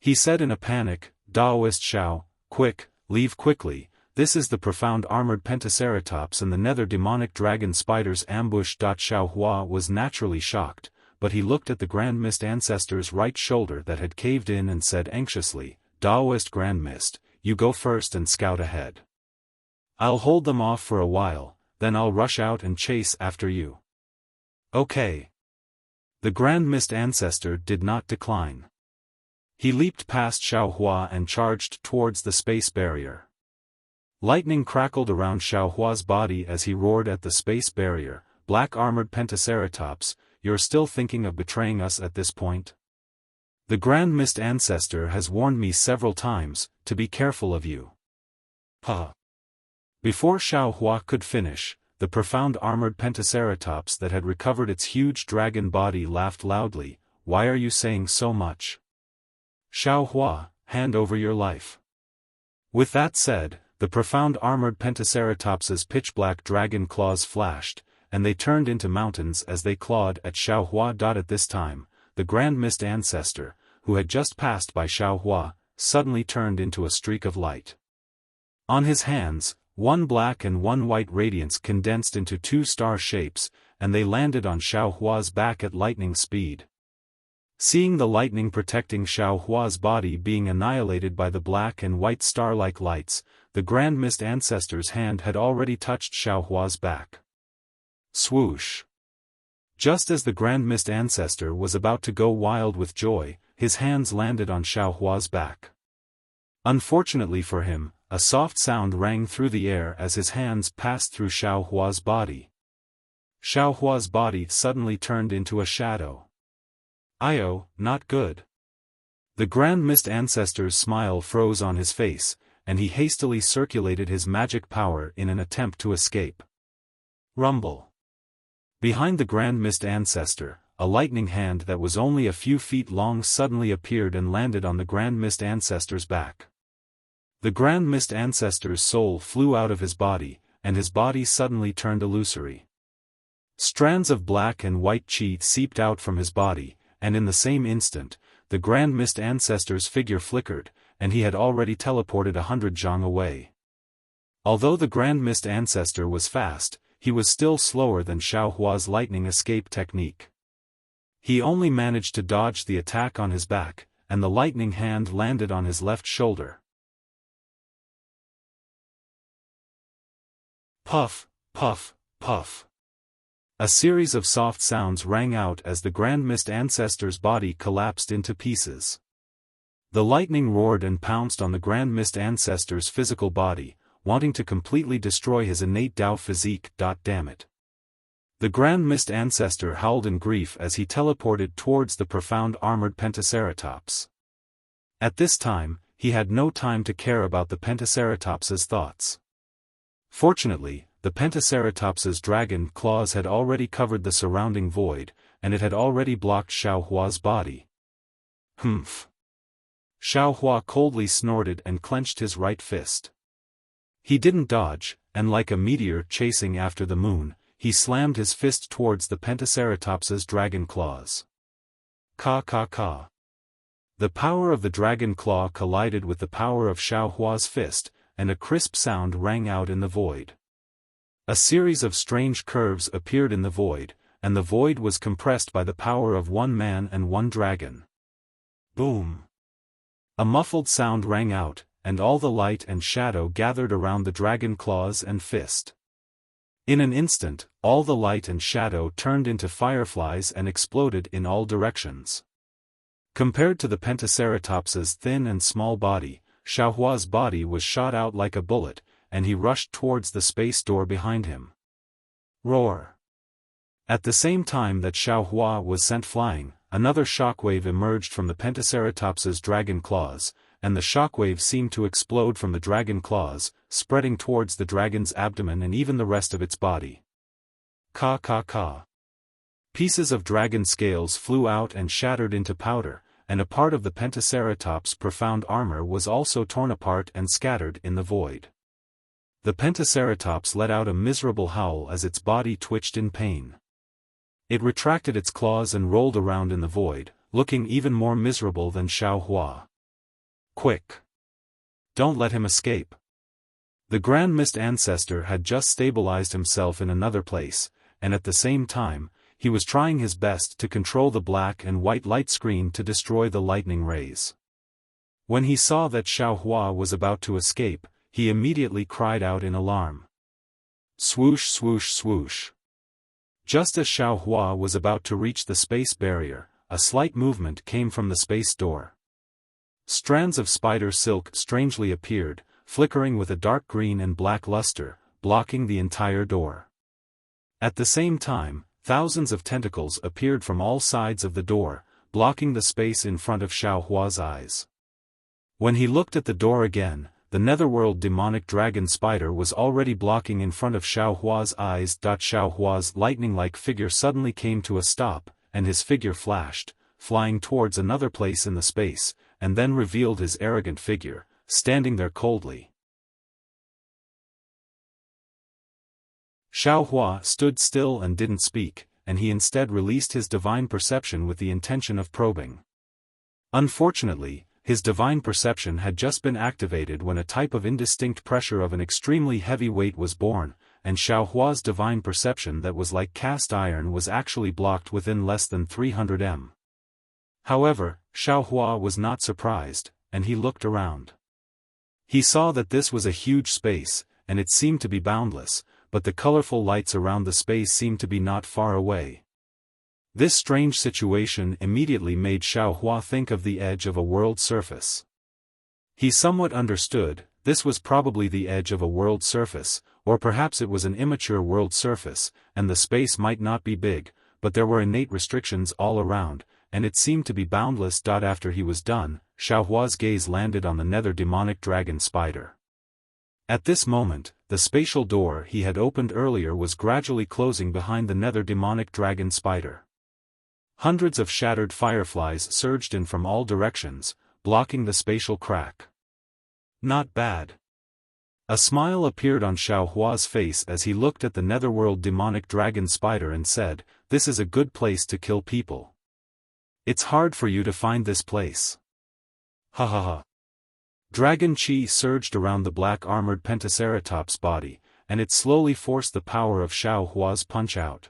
He said in a panic, "Daoist Xiao, quick, leave quickly, this is the profound armored Pentaceratops and the nether demonic dragon spider's ambush." Xiao Hua was naturally shocked, but he looked at the Grand Mist Ancestor's right shoulder that had caved in and said anxiously, "Daoist Grand Mist, you go first and scout ahead. I'll hold them off for a while, then I'll rush out and chase after you." Okay. The Grand Mist Ancestor did not decline. He leaped past Xiao Hua and charged towards the space barrier. Lightning crackled around Xiao Hua's body as he roared at the space barrier, "Black armored Pentaceratops, you're still thinking of betraying us at this point? The Grand Mist Ancestor has warned me several times, to be careful of you." Ha! Before Xiao Hua could finish, the profound armored Pentaceratops that had recovered its huge dragon body laughed loudly, "Why are you saying so much? Xiao Hua, hand over your life." With that said, the profound armored Pentaceratops's pitch-black dragon claws flashed, and they turned into mountains as they clawed at Xiao Hua. At this time, the Grand Mist Ancestor, who had just passed by Xiao Hua, suddenly turned into a streak of light. On his hands, one black and one white radiance condensed into two star shapes, and they landed on Xiao Hua's back at lightning speed. Seeing the lightning protecting Xiao Hua's body being annihilated by the black and white star-like lights, the Grand Mist Ancestor's hand had already touched Xiao Hua's back. Swoosh! Just as the Grand Mist Ancestor was about to go wild with joy, his hands landed on Xiao Hua's back. Unfortunately for him, a soft sound rang through the air as his hands passed through Xiao Hua's body. Xiao Hua's body suddenly turned into a shadow. "Io, not good." The Grand Mist Ancestor's smile froze on his face, and he hastily circulated his magic power in an attempt to escape. Rumble. Behind the Grand Mist Ancestor, a lightning hand that was only a few feet long suddenly appeared and landed on the Grand Mist Ancestor's back. The Grand Mist Ancestor's soul flew out of his body, and his body suddenly turned illusory. Strands of black and white chi seeped out from his body, and in the same instant, the Grand Mist Ancestor's figure flickered, and he had already teleported 100 zhang away. Although the Grand Mist Ancestor was fast, he was still slower than Xiao Hua's lightning escape technique. He only managed to dodge the attack on his back, and the lightning hand landed on his left shoulder. Puff, puff, puff. A series of soft sounds rang out as the Grand Mist Ancestor's body collapsed into pieces. The lightning roared and pounced on the Grand Mist Ancestor's physical body, wanting to completely destroy his innate Dao physique. Damn it. The Grand Mist Ancestor howled in grief as he teleported towards the profound armored Pentaceratops. At this time, he had no time to care about the Pentaceratops's thoughts. Fortunately, the Pentaceratops's dragon claws had already covered the surrounding void, and it had already blocked Xiao Hua's body. Humph. Xiao Hua coldly snorted and clenched his right fist. He didn't dodge, and like a meteor chasing after the moon, he slammed his fist towards the Pentaceratops's dragon claws. Ka ka ka. The power of the dragon claw collided with the power of Xiao Hua's fist, and a crisp sound rang out in the void. A series of strange curves appeared in the void, and the void was compressed by the power of one man and one dragon. Boom! A muffled sound rang out, and all the light and shadow gathered around the dragon claws and fist. In an instant, all the light and shadow turned into fireflies and exploded in all directions. Compared to the Pentaceratops's thin and small body, Xiaohua's body was shot out like a bullet, and he rushed towards the space door behind him. Roar! At the same time that Xiaohua was sent flying, another shockwave emerged from the Pentaceratops's dragon claws, and the shockwave seemed to explode from the dragon claws, spreading towards the dragon's abdomen and even the rest of its body. Ka ka ka. Pieces of dragon scales flew out and shattered into powder, and a part of the Pentaceratop's profound armor was also torn apart and scattered in the void. The Pentaceratops let out a miserable howl as its body twitched in pain. It retracted its claws and rolled around in the void, looking even more miserable than Xiaohua. Quick! Don't let him escape. The Grand Mist Ancestor had just stabilized himself in another place, and at the same time, he was trying his best to control the black and white light screen to destroy the lightning rays. When he saw that Xiaohua was about to escape, he immediately cried out in alarm. Swoosh swoosh swoosh. Just as Xiaohua was about to reach the space barrier, a slight movement came from the space door. Strands of spider silk strangely appeared, flickering with a dark green and black luster, blocking the entire door. At the same time, thousands of tentacles appeared from all sides of the door, blocking the space in front of Xiaohua's eyes. When he looked at the door again, the netherworld demonic dragon spider was already blocking in front of Xiaohua's eyes. Xiaohua's lightning-like figure suddenly came to a stop, and his figure flashed, flying towards another place in the space, and then revealed his arrogant figure, standing there coldly. Xiaohua stood still and didn't speak, and he instead released his divine perception with the intention of probing. Unfortunately, his divine perception had just been activated when a type of indistinct pressure of an extremely heavy weight was born, and Xiaohua's divine perception that was like cast iron was actually blocked within less than 300 m. However, Xiaohua was not surprised, and he looked around. He saw that this was a huge space, and it seemed to be boundless, but the colorful lights around the space seemed to be not far away. This strange situation immediately made Xiaohua think of the edge of a world surface. He somewhat understood, this was probably the edge of a world surface, or perhaps it was an immature world surface, and the space might not be big, but there were innate restrictions all around, and it seemed to be boundless. After he was done, Xiaohua's gaze landed on the nether demonic dragon spider. At this moment, the spatial door he had opened earlier was gradually closing behind the nether demonic dragon spider. Hundreds of shattered fireflies surged in from all directions, blocking the spatial crack. Not bad. A smile appeared on Xiaohua's face as he looked at the netherworld demonic dragon spider and said, "This is a good place to kill people. It's hard for you to find this place." Ha ha ha. Dragon chi surged around the black-armored Pentaceratop's body, and it slowly forced the power of Xiaohua's punch out.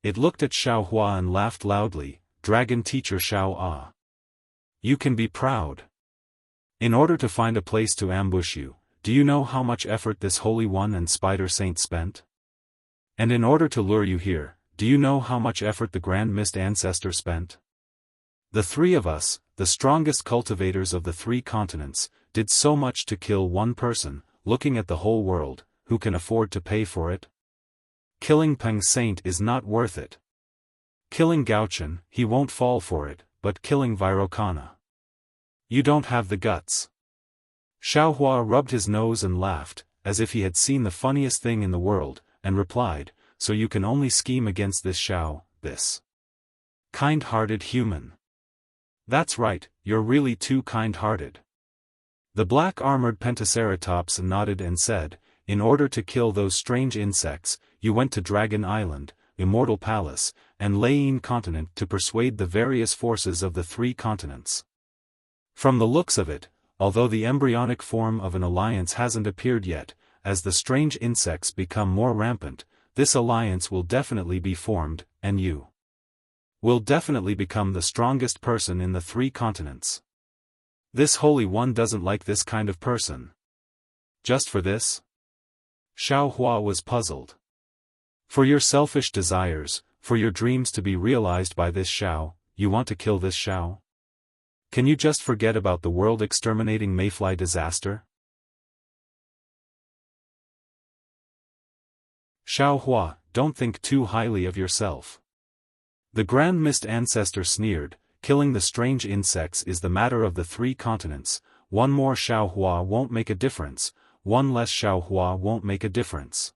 It looked at Xiaohua and laughed loudly, "Dragon teacher Xiao. You can be proud. In order to find a place to ambush you, do you know how much effort this Holy One and Spider Saint spent? And in order to lure you here, do you know how much effort the Grand Mist Ancestor spent? The three of us, the strongest cultivators of the 3 continents, did so much to kill one person, looking at the whole world, who can afford to pay for it? Killing Peng Saint is not worth it. Killing Gauchen, he won't fall for it, but killing Virokana. You don't have the guts." Xiaohua rubbed his nose and laughed, as if he had seen the funniest thing in the world, and replied, "So you can only scheme against this Xiao, this kind-hearted human. That's right, you're really too kind-hearted." The black-armored Pentaceratops nodded and said, "In order to kill those strange insects, you went to Dragon Island, Immortal Palace, and Laine Continent to persuade the various forces of the 3 continents. From the looks of it, although the embryonic form of an alliance hasn't appeared yet, as the strange insects become more rampant, this alliance will definitely be formed, and you will definitely become the strongest person in the 3 continents. This Holy One doesn't like this kind of person. Just for this? Xiao Hua was puzzled. For your selfish desires, for your dreams to be realized by this Xiao, you want to kill this Xiao? Can you just forget about the world-exterminating mayfly disaster? Xiao Hua, don't think too highly of yourself. The Grand Mist Ancestor sneered, killing the strange insects is the matter of the 3 continents, one more Xiao Hua won't make a difference, one less Xiao Hua won't make a difference.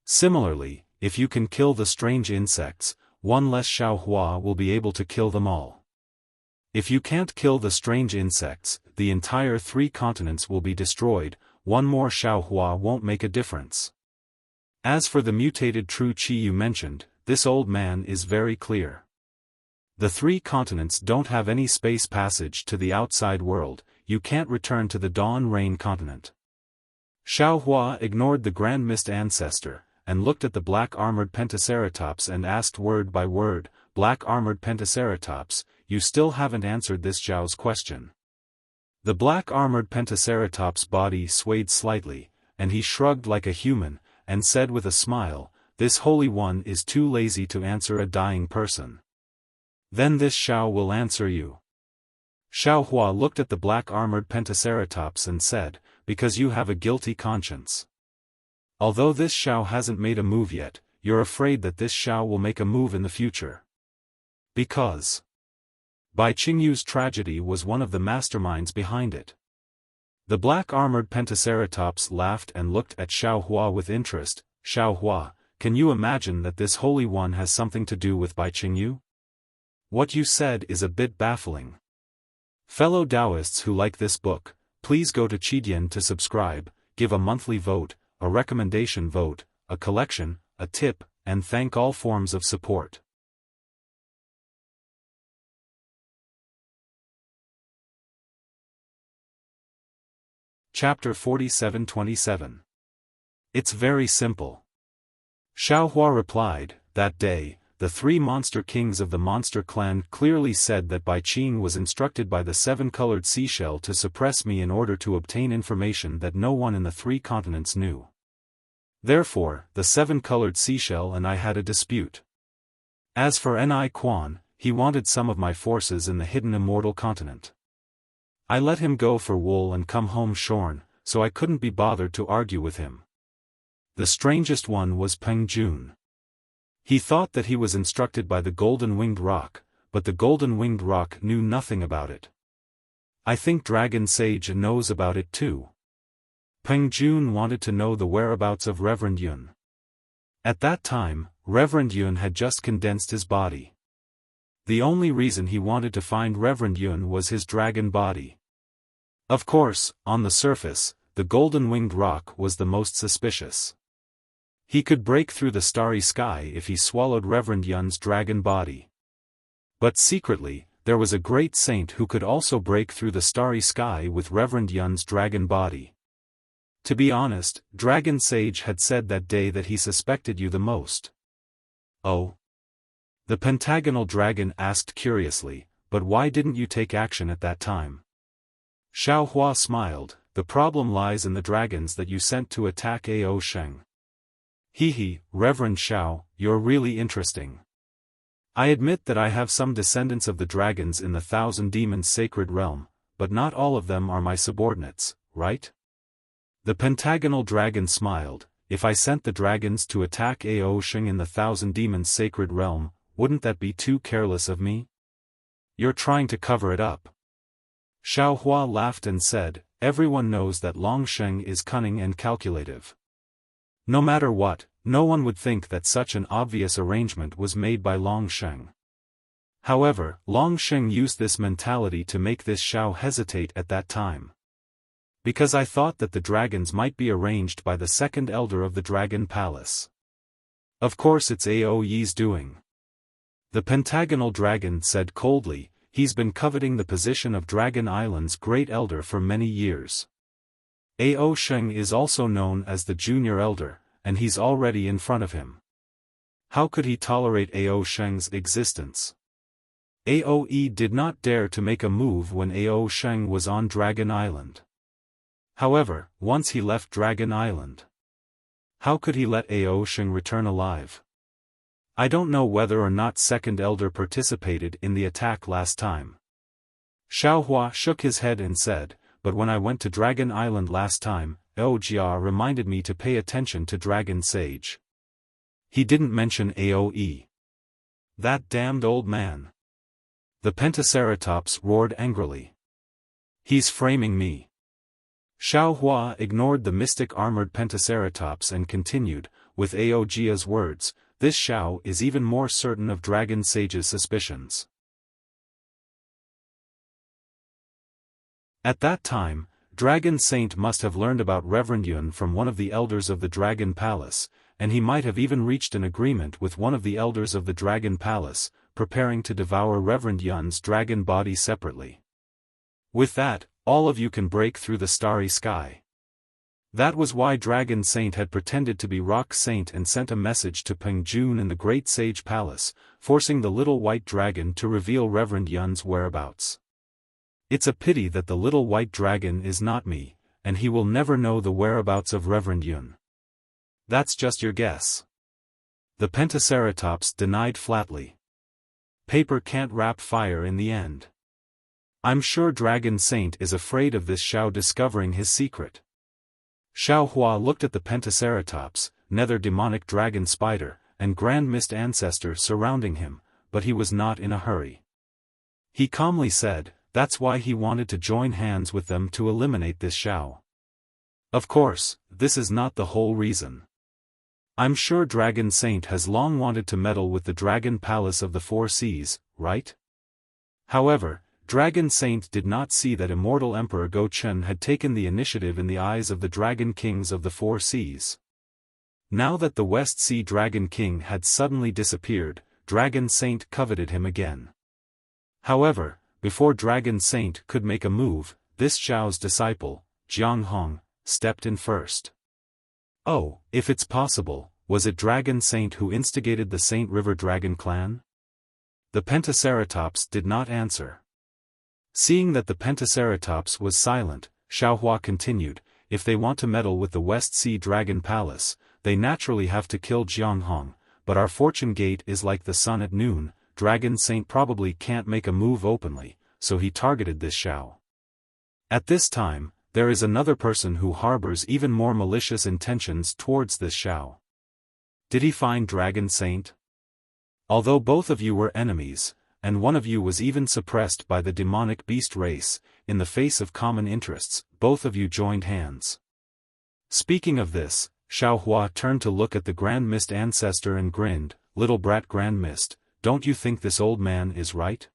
Similarly, if you can kill the strange insects, one less Xiao Hua will be able to kill them all. If you can't kill the strange insects, the entire 3 continents will be destroyed, one more Xiao Hua won't make a difference. As for the mutated true Qi you mentioned, this old man is very clear. The 3 continents don't have any space passage to the outside world, you can't return to the Dawn Rain continent. Xiao Hua ignored the Grand Mist Ancestor, and looked at the black-armored Pentaceratops and asked word by word, Black-armored Pentaceratops, you still haven't answered this Zhao's question. The black-armored Pentaceratops' body swayed slightly, and he shrugged like a human, and said with a smile, this Holy One is too lazy to answer a dying person. Then this Xiao will answer you. Xiao Hua looked at the black-armored Pentaceratops and said, because you have a guilty conscience. Although this Xiao hasn't made a move yet, you're afraid that this Xiao will make a move in the future. Because Bai Qingyu's tragedy was one of the masterminds behind it. The black-armored Pentaceratops laughed and looked at Xiao Hua with interest. Xiao Hua, can you imagine that this Holy One has something to do with Bai Qingyu? What you said is a bit baffling. Fellow Taoists who like this book, please go to Qidian to subscribe, give a monthly vote, a recommendation vote, a collection, a tip, and thank all forms of support. Chapter 47-27. It's very simple. Xiao Hua replied, that day, the 3 monster kings of the monster clan clearly said that Bai Qing was instructed by the 7-colored seashell to suppress me in order to obtain information that no one in the 3 continents knew. Therefore, the 7-colored seashell and I had a dispute. As for Ni Quan, he wanted some of my forces in the hidden immortal continent. I let him go for wool and come home shorn, so I couldn't be bothered to argue with him. The strangest one was Peng Jun. He thought that he was instructed by the golden-winged rock, but the golden-winged rock knew nothing about it. I think Dragon Sage knows about it too. Peng Jun wanted to know the whereabouts of Reverend Yun. At that time, Reverend Yun had just condensed his body. The only reason he wanted to find Reverend Yun was his dragon body. Of course, on the surface, the golden-winged rock was the most suspicious. He could break through the starry sky if he swallowed Reverend Yun's dragon body. But secretly, there was a great saint who could also break through the starry sky with Reverend Yun's dragon body. To be honest, Dragon Sage had said that day that he suspected you the most. Oh? The pentagonal dragon asked curiously, but why didn't you take action at that time? Xiao Hua smiled, the problem lies in the dragons that you sent to attack Ao Sheng. Hehe, Reverend Xiao, you're really interesting. I admit that I have some descendants of the dragons in the Thousand Demons Sacred Realm, but not all of them are my subordinates, right? The pentagonal dragon smiled, if I sent the dragons to attack Ao Sheng in the Thousand Demons Sacred Realm, wouldn't that be too careless of me? You're trying to cover it up. Xiao Hua laughed and said, everyone knows that Long Sheng is cunning and calculative. No matter what, no one would think that such an obvious arrangement was made by Long Sheng. However, Long Sheng used this mentality to make this Xiao hesitate at that time. Because I thought that the dragons might be arranged by the second elder of the Dragon Palace. Of course it's Ao Yi's doing. The pentagonal dragon said coldly, he's been coveting the position of Dragon Island's great elder for many years. Ao Sheng is also known as the junior elder, and he's already in front of him. How could he tolerate Ao Sheng's existence? Aoe did not dare to make a move when Ao Sheng was on Dragon Island. However, once he left Dragon Island, how could he let Ao Sheng return alive? I don't know whether or not Second Elder participated in the attack last time. Xiaohua shook his head and said, but when I went to Dragon Island last time, Jia reminded me to pay attention to Dragon Sage. He didn't mention Aoe. That damned old man. The Pentaceratops roared angrily. He's framing me. Xiaohua ignored the mystic armored Pentaceratops and continued, with Aojia's words, this Xiao is even more certain of Dragon Sage's suspicions. At that time, Dragon Saint must have learned about Reverend Yun from one of the elders of the Dragon Palace, and he might have even reached an agreement with one of the elders of the Dragon Palace, preparing to devour Reverend Yun's dragon body separately. With that, all of you can break through the starry sky. That was why Dragon Saint had pretended to be Rock Saint and sent a message to Peng Jun in the Great Sage Palace, forcing the little white dragon to reveal Reverend Yun's whereabouts. It's a pity that the little white dragon is not me, and he will never know the whereabouts of Reverend Yun. That's just your guess. The Pentaceratops denied flatly. Paper can't wrap fire in the end. I'm sure Dragon Saint is afraid of this Xiao discovering his secret. Xiaohua looked at the Pentaceratops, nether demonic dragon spider, and Grand Mist ancestor surrounding him, but he was not in a hurry. He calmly said, that's why he wanted to join hands with them to eliminate this Xiao. Of course, this is not the whole reason. I'm sure Dragon Saint has long wanted to meddle with the Dragon Palace of the Four Seas, right? However, Dragon Saint did not see that Immortal Emperor Go Chen had taken the initiative in the eyes of the Dragon Kings of the Four Seas. Now that the West Sea Dragon King had suddenly disappeared, Dragon Saint coveted him again. However, before Dragon Saint could make a move, this Xiao's disciple, Jiang Hong, stepped in first. Oh, if it's possible, was it Dragon Saint who instigated the Saint River Dragon clan? The Pentaceratops did not answer. Seeing that the Pentaceratops was silent, Xiaohua continued, if they want to meddle with the West Sea Dragon Palace, they naturally have to kill Jiang Hong, but our fortune gate is like the sun at noon, Dragon Saint probably can't make a move openly, so he targeted this Xiao. At this time, there is another person who harbors even more malicious intentions towards this Xiao. Did he find Dragon Saint? Although both of you were enemies, and one of you was even suppressed by the demonic beast race, in the face of common interests, both of you joined hands. Speaking of this, Xiaohua turned to look at the Grand Mist ancestor and grinned, little brat Grand Mist, don't you think this old man is right?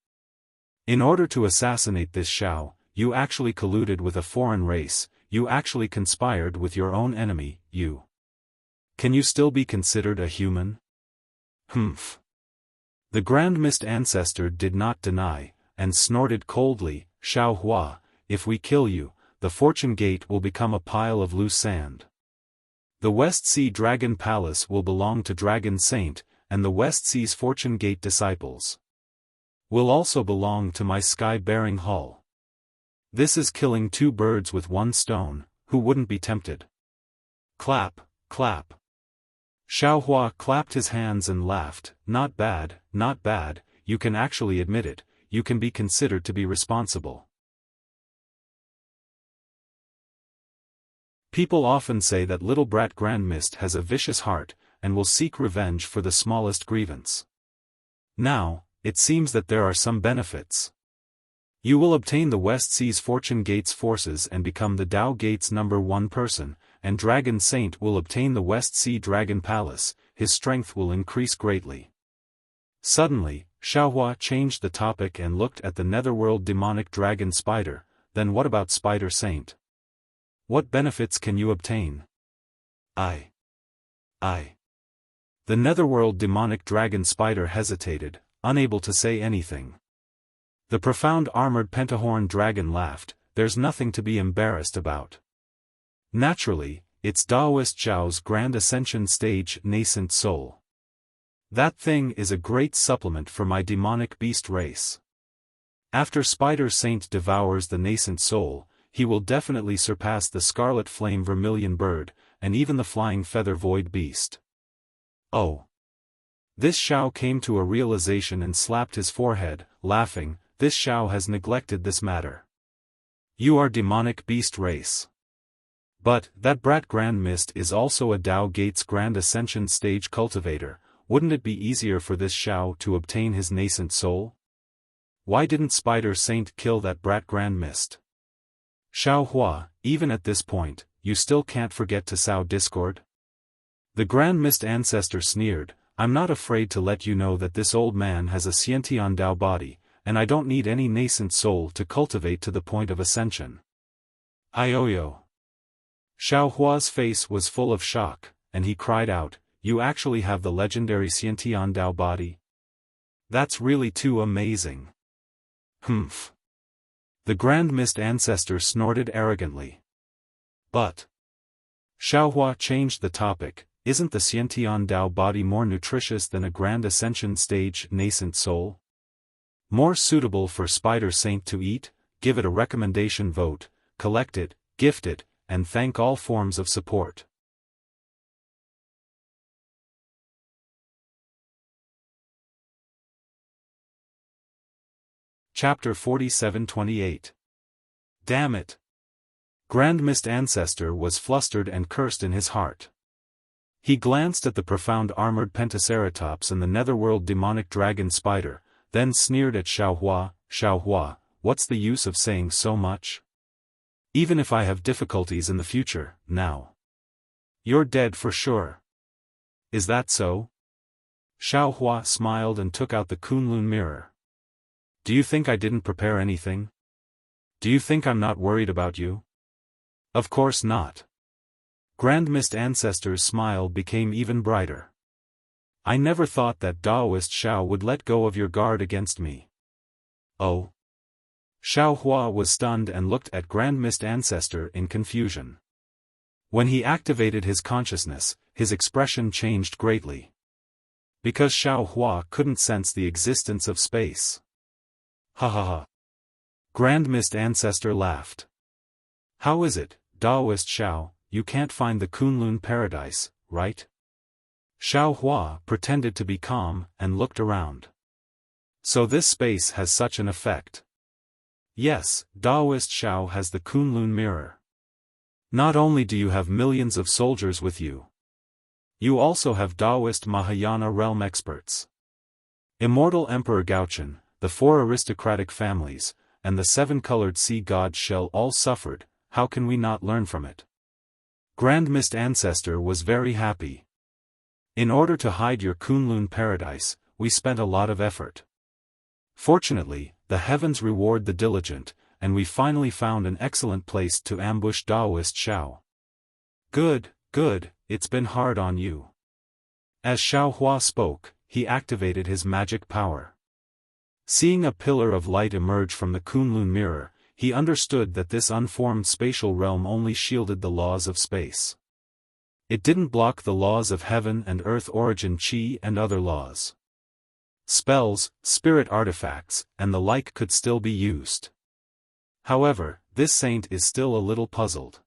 In order to assassinate this Xiao, you actually colluded with a foreign race, you actually conspired with your own enemy, you. Can you still be considered a human? Humph. The Grand Mist ancestor did not deny, and snorted coldly, Xiaohua, if we kill you, the fortune gate will become a pile of loose sand. The West Sea Dragon Palace will belong to Dragon Saint, and the West Sea's fortune gate disciples will also belong to my sky-bearing hull. This is killing two birds with one stone, who wouldn't be tempted? Clap, clap. Xiaohua clapped his hands and laughed, not bad, you can actually admit it, you can be considered to be responsible. People often say that little brat Grand Mist has a vicious heart, and will seek revenge for the smallest grievance. Now, it seems that there are some benefits. You will obtain the West Sea's Fortune Gate's forces and become the Tao Gate's #1 person, and Dragon Saint will obtain the West Sea Dragon Palace, his strength will increase greatly. Suddenly, Xiaohua changed the topic and looked at the netherworld demonic dragon spider, then what about Spider Saint? What benefits can you obtain? I. The netherworld demonic dragon spider hesitated, unable to say anything. The profound armored pentahorn dragon laughed, there's nothing to be embarrassed about. Naturally, it's Taoist Zhao's Grand Ascension Stage Nascent Soul. That thing is a great supplement for my demonic beast race. After Spider Saint devours the nascent soul, he will definitely surpass the Scarlet Flame Vermilion Bird, and even the Flying Feather Void Beast. Oh! This Xiao came to a realization and slapped his forehead, laughing. This Xiao has neglected this matter. You are demonic beast race. But, that brat Grand Mist is also a Tao Gates Grand Ascension Stage cultivator. Wouldn't it be easier for this Xiao to obtain his nascent soul? Why didn't Spider Saint kill that brat Grand Mist? Xiao Hua, even at this point, you still can't forget to sow discord? The Grand Mist ancestor sneered, I'm not afraid to let you know that this old man has a Xiantian Dao body, and I don't need any nascent soul to cultivate to the point of ascension. Ioyo. Xiao Hua's face was full of shock, and he cried out, you actually have the legendary Xiantian Dao body? That's really too amazing. Humph. The Grand Mist ancestor snorted arrogantly. But Xiao Hua changed the topic. Isn't the Xiantian Dao body more nutritious than a Grand Ascension Stage nascent soul? More suitable for Spider Saint to eat? Give it a recommendation vote, collect it, gift it, and thank all forms of support. Chapter 47-28. Damn it! Grand Mist Ancestor was flustered and cursed in his heart. He glanced at the profound armored Pentaceratops and the netherworld demonic dragon spider, then sneered at Xiao Hua, what's the use of saying so much? Even if I have difficulties in the future, now. You're dead for sure. Is that so? Xiao Hua smiled and took out the Kunlun mirror. Do you think I didn't prepare anything? Do you think I'm not worried about you? Of course not. Grand Mist Ancestor's smile became even brighter. I never thought that Taoist Xiao would let go of your guard against me. Oh? Xiao Hua was stunned and looked at Grand Mist Ancestor in confusion. When he activated his consciousness, his expression changed greatly. Because Xiao Hua couldn't sense the existence of space. Ha ha ha. Grand Mist Ancestor laughed. How is it, Taoist Xiao, you can't find the Kunlun paradise, right? Xiao Hua pretended to be calm and looked around. So this space has such an effect. Yes, Taoist Xiao has the Kunlun mirror. Not only do you have millions of soldiers with you, you also have Taoist Mahayana realm experts. Immortal Emperor Gaochen, the 4 aristocratic families, and the 7-colored sea god Shell all suffered. How can we not learn from it? Grand Mist Ancestor was very happy. In order to hide your Kunlun paradise, we spent a lot of effort. Fortunately, the heavens reward the diligent, and we finally found an excellent place to ambush Taoist Xiao. Good, it's been hard on you. As Xiao Hua spoke, he activated his magic power. Seeing a pillar of light emerge from the Kunlun mirror, he understood that this unformed spatial realm only shielded the laws of space. It didn't block the laws of heaven and earth origin chi and other laws. Spells, spirit artifacts, and the like could still be used. However, this saint is still a little puzzled.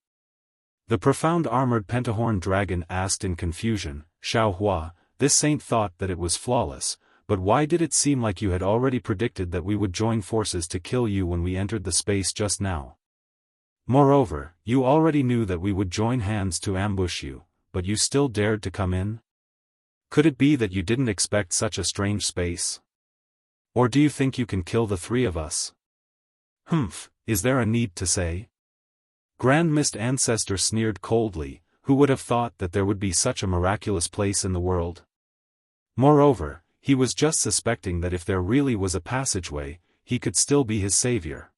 The profound armored pentahorn dragon asked in confusion, Xiao Hua, this saint thought that it was flawless, but why did it seem like you had already predicted that we would join forces to kill you when we entered the space just now? Moreover, you already knew that we would join hands to ambush you, but you still dared to come in? Could it be that you didn't expect such a strange space? Or do you think you can kill the 3 of us? Humph, is there a need to say? Grand Mist Ancestor sneered coldly, who would have thought that there would be such a miraculous place in the world? Moreover, he was just suspecting that if there really was a passageway, he could still be his savior.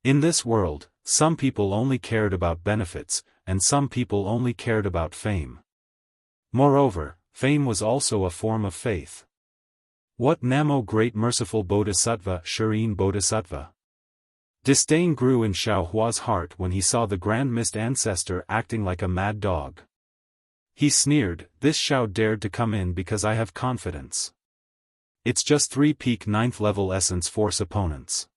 In this world, some people only cared about benefits, and some people only cared about fame. Moreover, fame was also a form of faith. What Namo Great Merciful Bodhisattva Shireen Bodhisattva? Disdain grew in Xiao Hua's heart when he saw the Grand Mist Ancestor acting like a mad dog. He sneered, "This Xiao dared to come in because I have confidence. It's just 3 peak 9th level Essence Force opponents.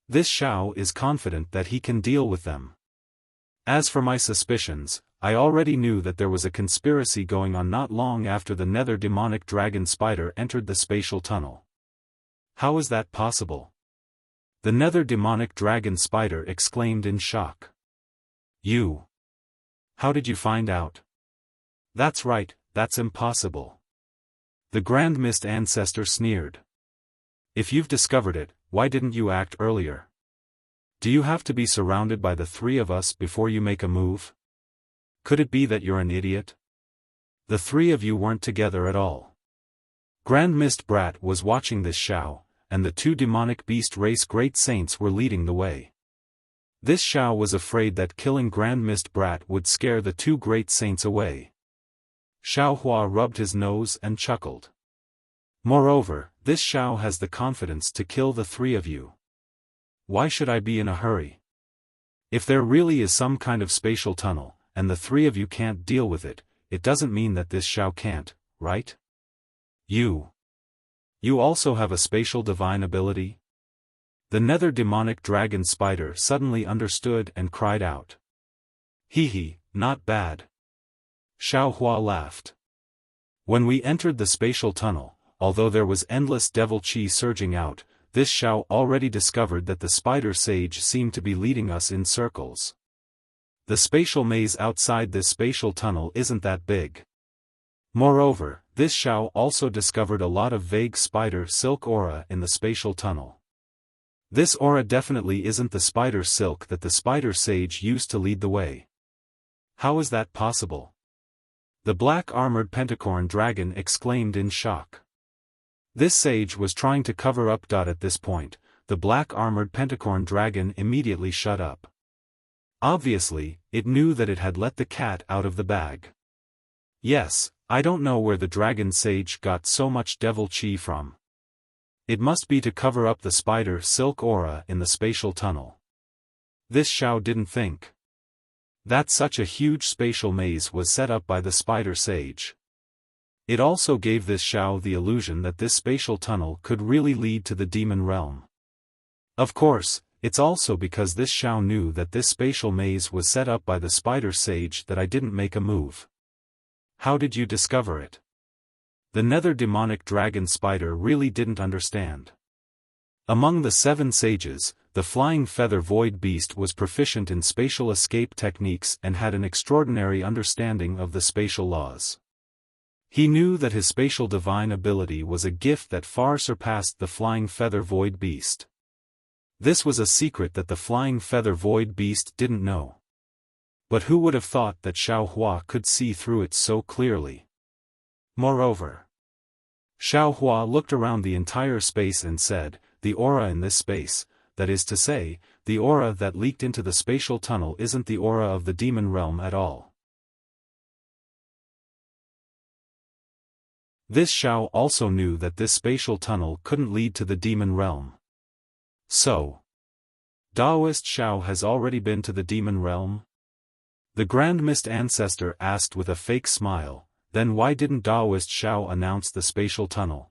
This Xiao is confident that he can deal with them. As for my suspicions, I already knew that there was a conspiracy going on not long after the Nether Demonic Dragon Spider entered the spatial tunnel. How is that possible?" The Nether Demonic Dragon Spider exclaimed in shock. "You? How did you find out?" "That's right, that's impossible." The Grand Mist Ancestor sneered. "If you've discovered it, why didn't you act earlier? Do you have to be surrounded by the 3 of us before you make a move? Could it be that you're an idiot? The 3 of you weren't together at all." Grand Mist Brat was watching this Xiao, and the 2 demonic beast race great saints were leading the way. This Xiao was afraid that killing Grand Mist Brat would scare the 2 great saints away. Xiao Hua rubbed his nose and chuckled. "Moreover, this Xiao has the confidence to kill the 3 of you. Why should I be in a hurry? If there really is some kind of spatial tunnel, and the 3 of you can't deal with it, it doesn't mean that this Xiao can't, right? You also have a spatial divine ability?" The Nether Demonic Dragon Spider suddenly understood and cried out. "Hee, not bad." Xiao Hua laughed. "When we entered the spatial tunnel, although there was endless devil chi surging out, this Xiao already discovered that the Spider Sage seemed to be leading us in circles. The spatial maze outside this spatial tunnel isn't that big. Moreover, this Xiao also discovered a lot of vague spider silk aura in the spatial tunnel. This aura definitely isn't the spider silk that the Spider Sage used to lead the way. How is that possible?" The black-armored pentacorn dragon exclaimed in shock. This sage was trying to cover up. At this point, the black-armored pentacorn dragon immediately shut up. Obviously, it knew that it had let the cat out of the bag. "Yes, I don't know where the dragon sage got so much devil chi from. It must be to cover up the spider silk aura in the spatial tunnel." This Xiao didn't think that such a huge spatial maze was set up by the Spider Sage. It also gave this Xiao the illusion that this spatial tunnel could really lead to the demon realm. Of course, it's also because this Xiao knew that this spatial maze was set up by the Spider Sage that I didn't make a move. How did you discover it? The Nether Demonic Dragon Spider really didn't understand. Among the 7 sages, the Flying Feather Void Beast was proficient in spatial escape techniques and had an extraordinary understanding of the spatial laws. He knew that his spatial divine ability was a gift that far surpassed the Flying Feather Void Beast. This was a secret that the Flying Feather Void Beast didn't know. But who would have thought that Xiao Hua could see through it so clearly? Moreover, Xiao Hua looked around the entire space and said, "The aura in this space, that is to say, the aura that leaked into the spatial tunnel isn't the aura of the demon realm at all." This Xiao also knew that this spatial tunnel couldn't lead to the demon realm. So, Daoist Xiao has already been to the demon realm? The Grand Mist Ancestor asked with a fake smile. Then why didn't Daoist Xiao announce the spatial tunnel?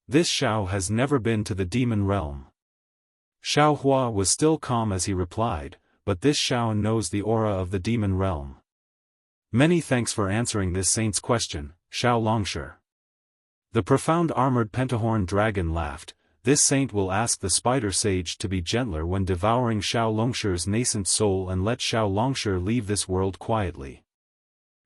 This Xiao has never been to the demon realm. Xiao Hua was still calm as he replied, but this Xiao knows the aura of the demon realm. Many thanks for answering this saint's question, Xiao Longshi. The profound armored pentahorn dragon laughed. This saint will ask the Spider Sage to be gentler when devouring Xiao Longshi's nascent soul and let Xiao Longshi leave this world quietly.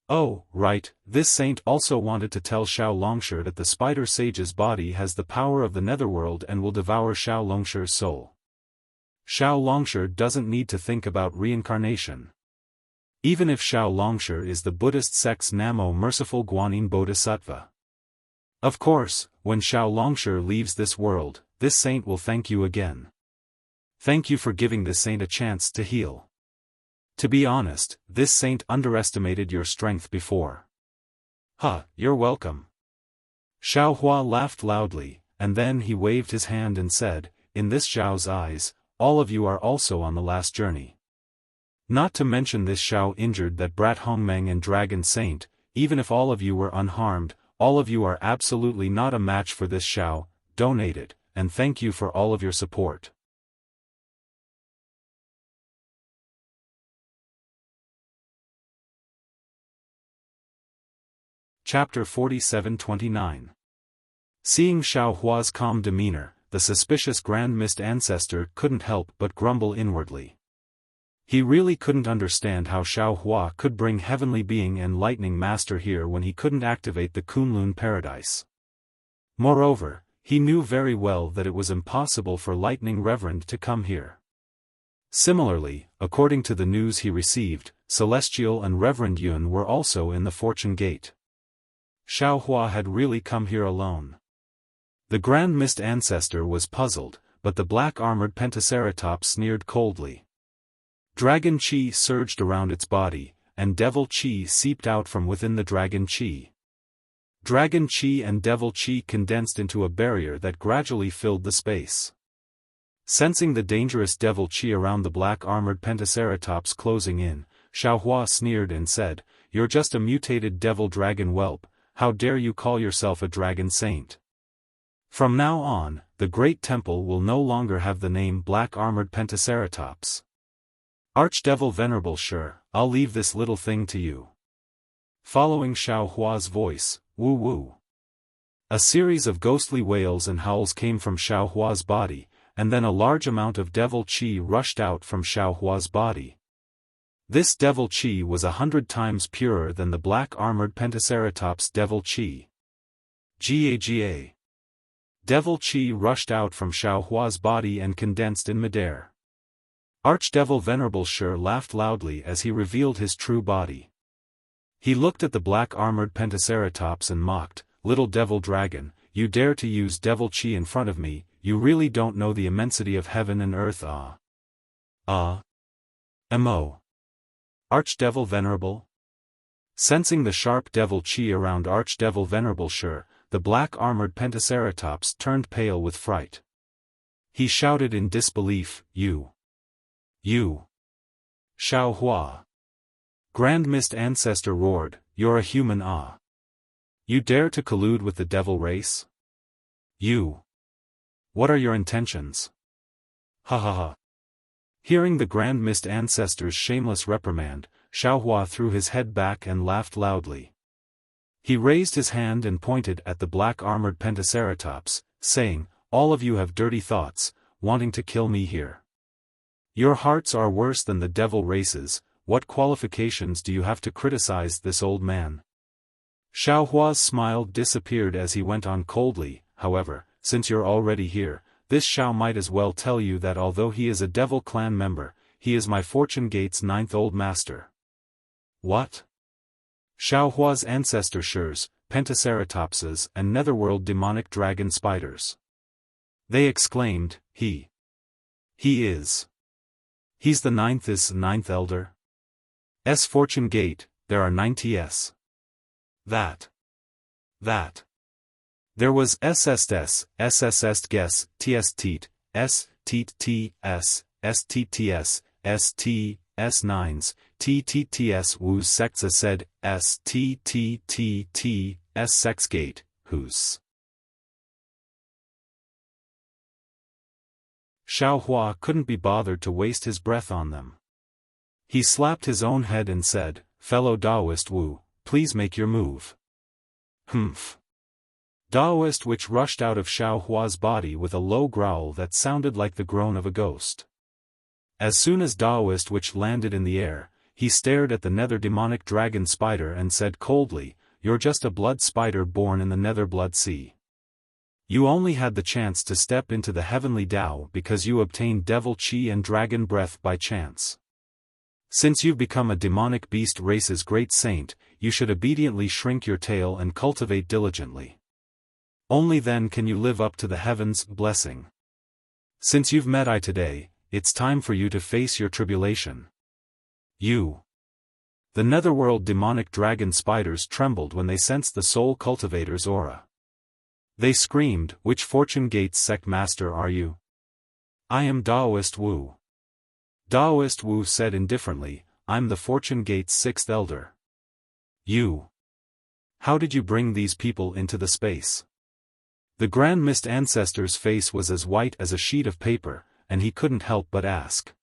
Oh, right, this saint also wanted to tell Xiao Longshi that the Spider Sage's body has the power of the netherworld and will devour Xiao Longshi's soul. Xiao Longshi doesn't need to think about reincarnation. Even if Xiao Longshi is the Buddhist sect's Namo Merciful Guanyin Bodhisattva. Of course, when Xiao Longshi leaves this world, this saint will thank you again. Thank you for giving this saint a chance to heal. To be honest, this saint underestimated your strength before. You're welcome. Xiao Hua laughed loudly, and then he waved his hand and said, "In this Xiao's eyes, all of you are also on the last journey. Not to mention this Xiao injured that brat Hongmeng and Dragon Saint, even if all of you were unharmed, all of you are absolutely not a match for this Xiao. Donate it, and thank you for all of your support." Chapter 47-29. Seeing Xiao Hua's calm demeanor, the suspicious Grand Mist Ancestor couldn't help but grumble inwardly. He really couldn't understand how Xiao Hua could bring Heavenly Being and Lightning Master here when he couldn't activate the Kunlun Paradise. Moreover, he knew very well that it was impossible for Lightning Reverend to come here. Similarly, according to the news he received, Celestial and Reverend Yun were also in the Fortune Gate. Xiao Hua had really come here alone. The Grand Mist Ancestor was puzzled, but the black-armored Pentaceratops sneered coldly. Dragon Chi surged around its body, and Devil Chi seeped out from within the Dragon Chi. Dragon Chi and Devil Chi condensed into a barrier that gradually filled the space. Sensing the dangerous Devil Chi around the black-armored Pentaceratops closing in, Xiao Hua sneered and said, "You're just a mutated devil dragon whelp, how dare you call yourself a dragon saint? From now on, the Great Temple will no longer have the name Black-Armored Pentaceratops. Archdevil Venerable, sure, I'll leave this little thing to you." Following Xiao Hua's voice, woo woo. A series of ghostly wails and howls came from Xiao Hua's body, and then a large amount of Devil Chi rushed out from Xiao Hua's body. This Devil Chi was 100 times purer than the black-armored Pentaceratops' Devil Chi. Ga. Devil Chi rushed out from Xiao Hua's body and condensed in midair. Archdevil Venerable Sure laughed loudly as he revealed his true body. He looked at the black-armored Pentaceratops and mocked, "Little devil dragon, you dare to use Devil Chi in front of me, you really don't know the immensity of heaven and earth, ah. Mo. Archdevil Venerable?" Sensing the sharp Devil Chi around Archdevil Venerable Sure, the black-armored Pentaceratops turned pale with fright. He shouted in disbelief, You. Xiao Hua. Grand Mist Ancestor roared, "You're a human, ah. You dare to collude with the devil race? You. What are your intentions? Ha ha ha." Hearing the Grand Mist Ancestor's shameless reprimand, Xiao Hua threw his head back and laughed loudly. He raised his hand and pointed at the black-armored Pentaceratops, saying, "All of you have dirty thoughts, wanting to kill me here. Your hearts are worse than the devil races. What qualifications do you have to criticize this old man?" Xiao Hua's smile disappeared as he went on coldly, "However, since you're already here, this Xiao might as well tell you that although he is a devil clan member, he is my Fortune Gate's 9th old master." "What?" Xiao Hua's ancestor Shurs, Pentaceratopses and netherworld demonic dragon spiders. They exclaimed, He is. He's the 9th elder? Fortune Gate, there are 90s. That. There was SSS, guess, TS teat, S, teat T, S, STTS, ST, S9s, TTTS whose sects said, STTTT, S sex gate, whose. Xiao Hua couldn't be bothered to waste his breath on them. He slapped his own head and said, "Fellow Daoist Wu, please make your move." Humph. Daoist Witch rushed out of Xiao Hua's body with a low growl that sounded like the groan of a ghost. As soon as Daoist Witch landed in the air, he stared at the nether demonic dragon spider and said coldly, "You're just a blood spider born in the nether blood sea. You only had the chance to step into the heavenly Tao because you obtained devil chi and dragon breath by chance. Since you've become a demonic beast race's great saint, you should obediently shrink your tail and cultivate diligently. Only then can you live up to the heavens' blessing. Since you've met I today, it's time for you to face your tribulation." The netherworld demonic dragon spiders trembled when they sensed the soul cultivator's aura. They screamed, "Which Fortune Gate's sect master are you?" "I am Daoist Wu." Daoist Wu said indifferently, "I'm the Fortune Gate's 6th elder." "You. How did you bring these people into the space?" The Grand Mist Ancestor's face was as white as a sheet of paper, and he couldn't help but ask.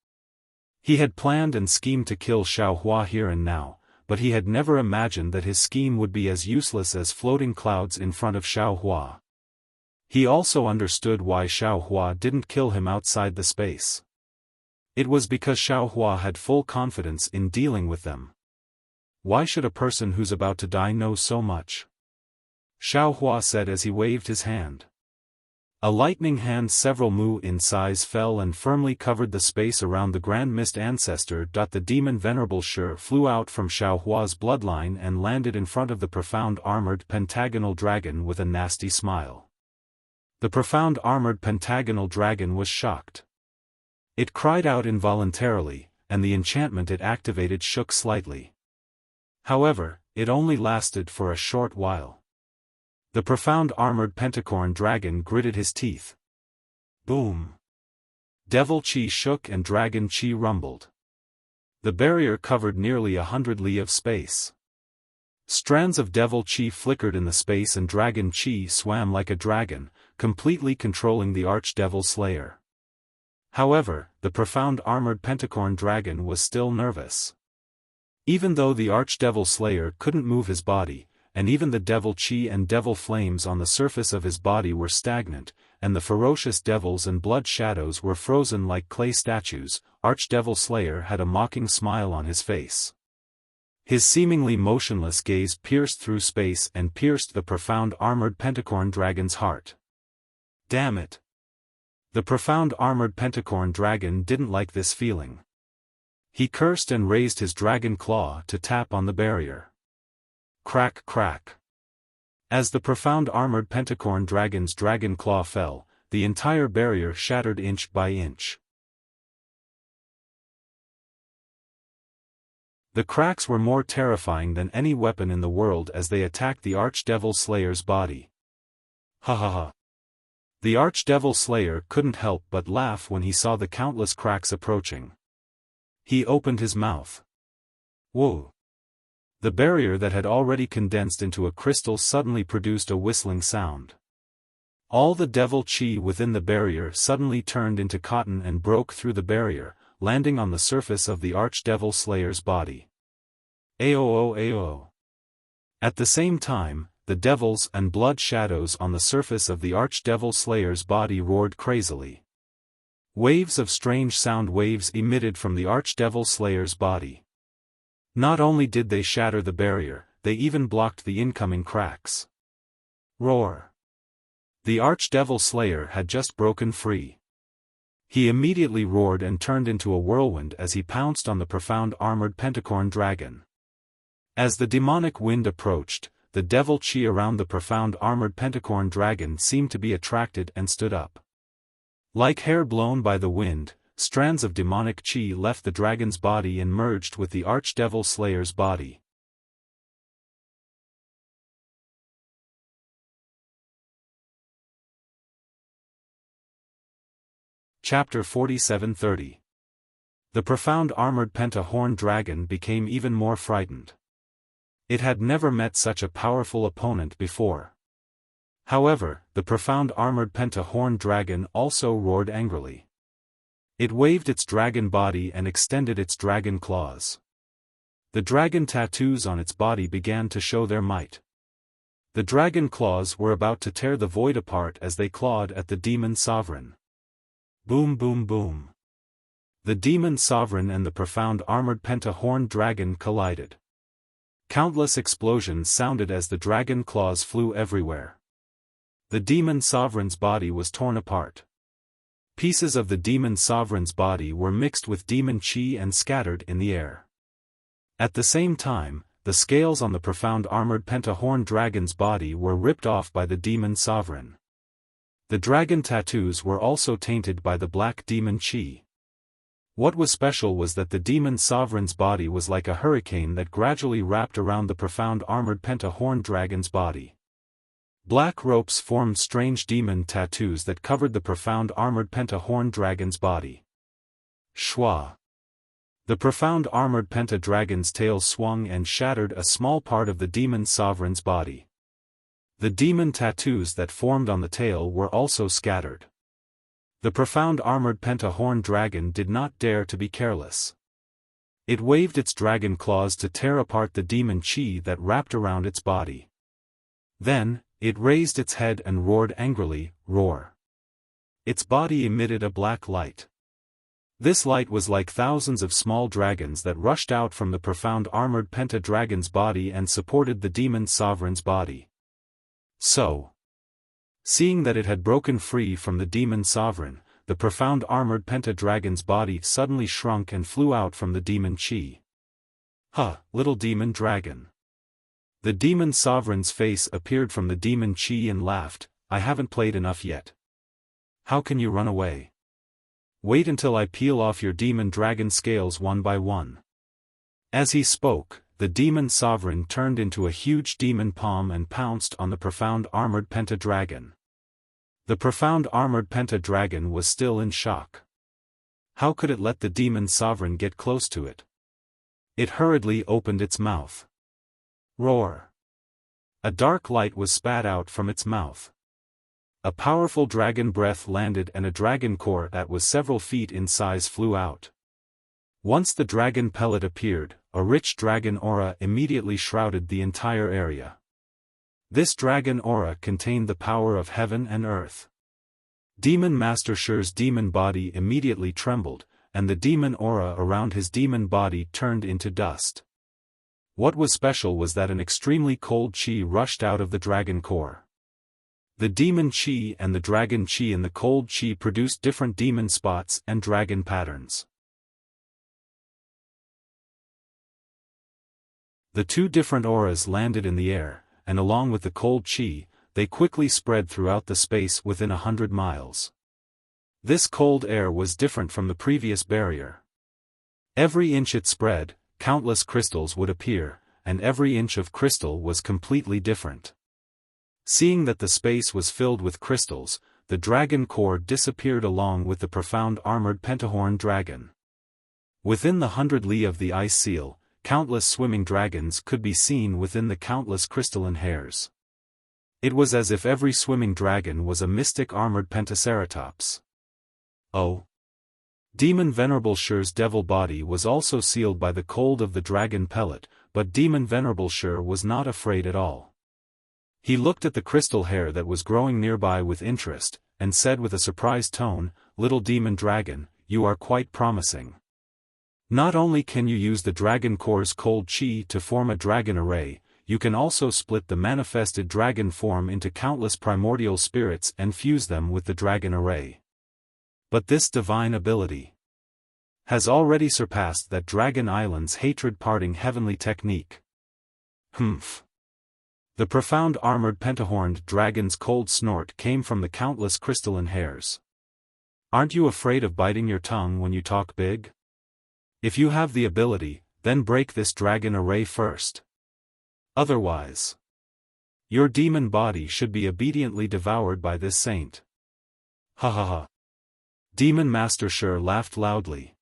He had planned and schemed to kill Xiaohua here and now, but he had never imagined that his scheme would be as useless as floating clouds in front of Xiaohua. He also understood why Xiaohua didn't kill him outside the space. It was because Xiaohua had full confidence in dealing with them. Why should a person who's about to die know so much? Xiaohua said as he waved his hand. A lightning hand several mu in size fell and firmly covered the space around the Grand Mist Ancestor. The demon Venerable Shi flew out from Xiaohua's bloodline and landed in front of the profound armored pentagonal dragon with a nasty smile. The profound armored pentagonal dragon was shocked. It cried out involuntarily, and the enchantment it activated shook slightly. However, it only lasted for a short while. The profound armored pentacorn dragon gritted his teeth. Boom! Devil Chi shook and Dragon Chi rumbled. The barrier covered nearly 100 li of space. Strands of Devil Chi flickered in the space and Dragon Chi swam like a dragon, completely controlling the Archdevil Slayer. However, the profound armored pentacorn dragon was still nervous. Even though the Archdevil Slayer couldn't move his body, and even the Devil Chi and Devil Flames on the surface of his body were stagnant, and the ferocious devils and blood shadows were frozen like clay statues, Archdevil Slayer had a mocking smile on his face. His seemingly motionless gaze pierced through space and pierced the profound armored pentacorn dragon's heart. Damn it! The profound armored pentacorn dragon didn't like this feeling. He cursed and raised his dragon claw to tap on the barrier. Crack crack. As the profound armored pentacorn dragon's dragon claw fell, the entire barrier shattered inch by inch. The cracks were more terrifying than any weapon in the world as they attacked the Archdevil Slayer's body. Ha ha ha. The Archdevil Slayer couldn't help but laugh when he saw the countless cracks approaching. He opened his mouth. Whoa! The barrier that had already condensed into a crystal suddenly produced a whistling sound. All the Devil Chi within the barrier suddenly turned into cotton and broke through the barrier, landing on the surface of the Archdevil Slayer's body. Aoo aoo. At the same time, the devils and blood shadows on the surface of the Archdevil Slayer's body roared crazily. Waves of strange sound waves emitted from the Archdevil Slayer's body. Not only did they shatter the barrier, they even blocked the incoming cracks. Roar! The Archdevil Slayer had just broken free. He immediately roared and turned into a whirlwind as he pounced on the profound armored pentacorn dragon. As the demonic wind approached, the Devil Chi around the profound armored pentacorn dragon seemed to be attracted and stood up. Like hair blown by the wind, strands of demonic chi left the dragon's body and merged with the Archdevil Slayer's body. Chapter 4730. The profound armored pentahorn dragon became even more frightened. It had never met such a powerful opponent before. However, the profound armored pentahorn dragon also roared angrily. It waved its dragon body and extended its dragon claws. The dragon tattoos on its body began to show their might. The dragon claws were about to tear the void apart as they clawed at the demon sovereign. Boom boom boom. The demon sovereign and the profound armored pentahorn dragon collided. Countless explosions sounded as the dragon claws flew everywhere. The demon sovereign's body was torn apart. Pieces of the demon sovereign's body were mixed with demon chi and scattered in the air. At the same time, the scales on the profound armored pentahorn dragon's body were ripped off by the demon sovereign. The dragon tattoos were also tainted by the black demon chi. What was special was that the demon sovereign's body was like a hurricane that gradually wrapped around the profound armored pentahorn dragon's body. Black ropes formed strange demon tattoos that covered the profound armored penta-horned dragon's body. Schwa. The profound armored penta-dragon's tail swung and shattered a small part of the demon sovereign's body. The demon tattoos that formed on the tail were also scattered. The profound armored penta-horned dragon did not dare to be careless. It waved its dragon claws to tear apart the demon chi that wrapped around its body. Then, it raised its head and roared angrily, roar. Its body emitted a black light. This light was like thousands of small dragons that rushed out from the profound armored penta-dragon's body and supported the demon sovereign's body. So, seeing that it had broken free from the demon sovereign, the profound armored penta-dragon's body suddenly shrunk and flew out from the demon chi. "Huh, little demon dragon." The demon sovereign's face appeared from the demon chi and laughed, "I haven't played enough yet. How can you run away? Wait until I peel off your demon dragon scales one by one." As he spoke, the demon sovereign turned into a huge demon palm and pounced on the profound armored penta-dragon. The profound armored penta-dragon was still in shock. How could it let the demon sovereign get close to it? It hurriedly opened its mouth. Roar. A dark light was spat out from its mouth. A powerful dragon breath landed and a dragon core that was several feet in size flew out. Once the dragon pellet appeared, a rich dragon aura immediately shrouded the entire area. This dragon aura contained the power of heaven and earth. Demon Master Shi's demon body immediately trembled, and the demon aura around his demon body turned into dust. What was special was that an extremely cold chi rushed out of the dragon core. The demon chi and the dragon chi in the cold chi produced different demon spots and dragon patterns. The two different auras landed in the air, and along with the cold chi, they quickly spread throughout the space within 100 miles. This cold air was different from the previous barrier. Every inch it spread, countless crystals would appear, and every inch of crystal was completely different. Seeing that the space was filled with crystals, the dragon core disappeared along with the profound armored pentahorn dragon. Within the 100 li of the ice seal, countless swimming dragons could be seen within the countless crystalline hairs. It was as if every swimming dragon was a mystic armored pentaceratops. Oh! Demon Venerable Shi's devil body was also sealed by the cold of the dragon pellet, but Demon Venerable Shi was not afraid at all. He looked at the crystal hair that was growing nearby with interest, and said with a surprised tone, "Little demon dragon, you are quite promising. Not only can you use the dragon core's cold chi to form a dragon array, you can also split the manifested dragon form into countless primordial spirits and fuse them with the dragon array. But this divine ability has already surpassed that Dragon Island's hatred-parting heavenly technique." Humph. The profound armored pentahorned dragon's cold snort came from the countless crystalline hairs. "Aren't you afraid of biting your tongue when you talk big? If you have the ability, then break this dragon array first. Otherwise, your demon body should be obediently devoured by this saint." Ha ha ha. Demon Master Shi laughed loudly.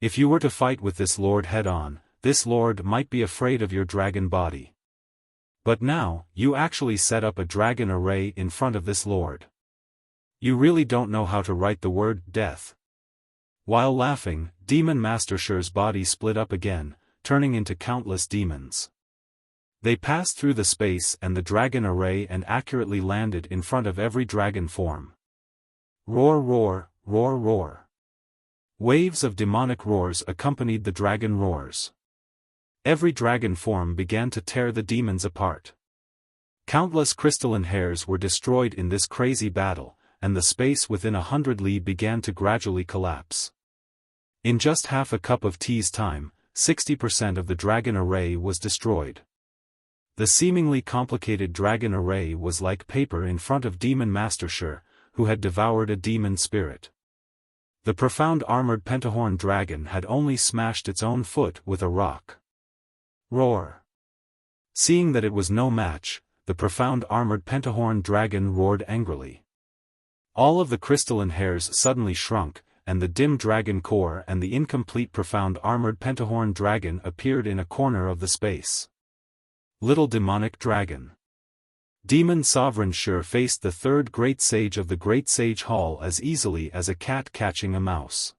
"If you were to fight with this lord head-on, this lord might be afraid of your dragon body. But now, you actually set up a dragon array in front of this lord. You really don't know how to write the word death." While laughing, Demon Master Shi's body split up again, turning into countless demons. They passed through the space and the dragon array and accurately landed in front of every dragon form. Roar roar, roar roar. Waves of demonic roars accompanied the dragon roars. Every dragon form began to tear the demons apart. Countless crystalline hairs were destroyed in this crazy battle, and the space within 100 li began to gradually collapse. In just half a cup of tea's time, 60% of the dragon array was destroyed. The seemingly complicated dragon array was like paper in front of Demon Master Shi, who had devoured a demon spirit. The profound armored pentahorn dragon had only smashed its own foot with a rock. Roar. Seeing that it was no match, the profound armored pentahorn dragon roared angrily. All of the crystalline hairs suddenly shrunk, and the dim dragon core and the incomplete profound armored pentahorn dragon appeared in a corner of the space. Little demonic dragon. Demon Sovereign Shi faced the third great sage of the Great Sage Hall as easily as a cat catching a mouse.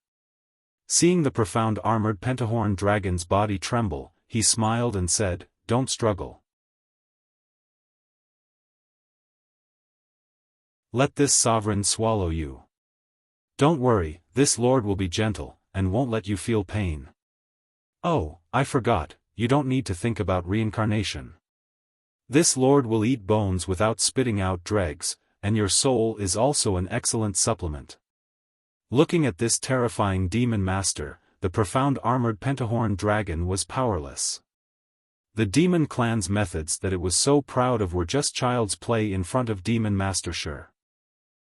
Seeing the profound armored pentahorn dragon's body tremble, he smiled and said, "Don't struggle. Let this sovereign swallow you. Don't worry, this lord will be gentle, and won't let you feel pain. Oh, I forgot, you don't need to think about reincarnation. This lord will eat bones without spitting out dregs, and your soul is also an excellent supplement." Looking at this terrifying demon master, the profound armored pentahorn dragon was powerless. The demon clan's methods that it was so proud of were just child's play in front of demon master Shi.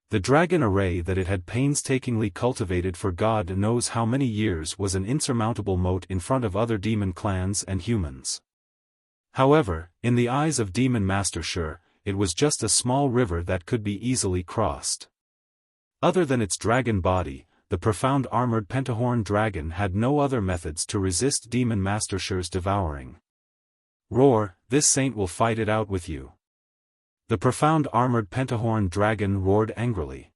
The dragon array that it had painstakingly cultivated for God knows how many years was an insurmountable moat in front of other demon clans and humans. However, in the eyes of demon master Shi, it was just a small river that could be easily crossed. Other than its dragon body, the profound armored pentahorn dragon had no other methods to resist demon master Shi's devouring. "Roar, this saint will fight it out with you." The profound armored pentahorn dragon roared angrily.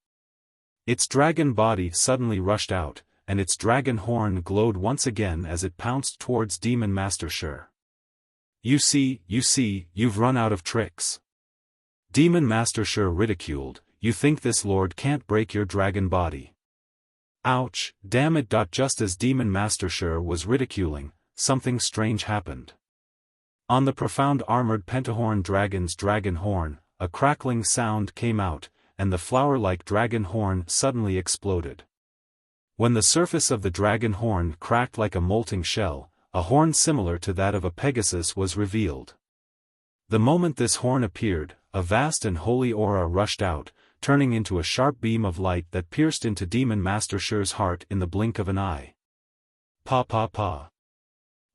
Its dragon body suddenly rushed out, and its dragon horn glowed once again as it pounced towards demon master Shi. You see, you've run out of tricks." Demon master Shi ridiculed, "You think this lord can't break your dragon body?" Ouch, damn it! Just as demon master Shi was ridiculing, something strange happened. On the profound armored pentahorn dragon's dragon horn, a crackling sound came out, and the flower-like dragon horn suddenly exploded. When the surface of the dragon horn cracked like a molting shell, a horn similar to that of a Pegasus was revealed. The moment this horn appeared, a vast and holy aura rushed out, turning into a sharp beam of light that pierced into demon master Shi's heart in the blink of an eye. Pa pa pa.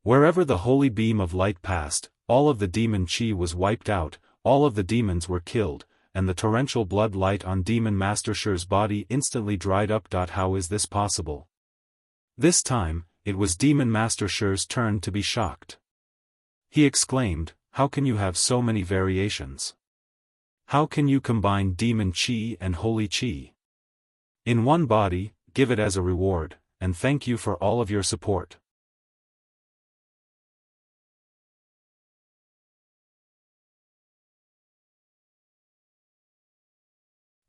Wherever the holy beam of light passed, all of the demon chi was wiped out, all of the demons were killed, and the torrential blood light on demon master Shi's body instantly dried up. How is this possible? This time, it was demon master Shi's turn to be shocked. He exclaimed, "How can you have so many variations? How can you combine demon chi and holy chi in one body? Give it as a reward, and thank you for all of your support."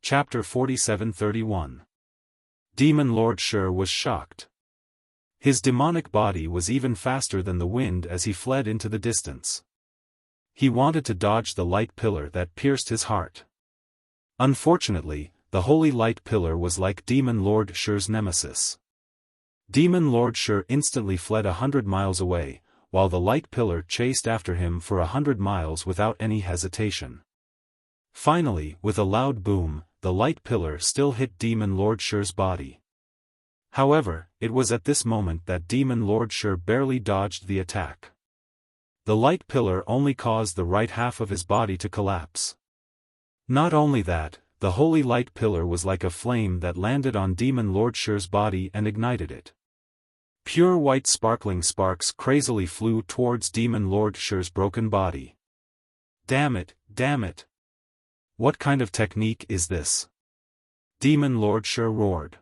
Chapter 47-31. Demon Lord Shi was shocked. His demonic body was even faster than the wind as he fled into the distance. He wanted to dodge the light pillar that pierced his heart. Unfortunately, the holy light pillar was like Demon Lord Shi's nemesis. Demon Lord Shi instantly fled 100 miles away, while the light pillar chased after him for 100 miles without any hesitation. Finally, with a loud boom, the light pillar still hit Demon Lord Shi's body. However, it was at this moment that Demon Lord Shi barely dodged the attack. The light pillar only caused the right half of his body to collapse. Not only that, the holy light pillar was like a flame that landed on Demon Lord Shi's body and ignited it. Pure white sparkling sparks crazily flew towards Demon Lord Shi's broken body. Damn it, damn it! What kind of technique is this? Demon Lord Shi roared.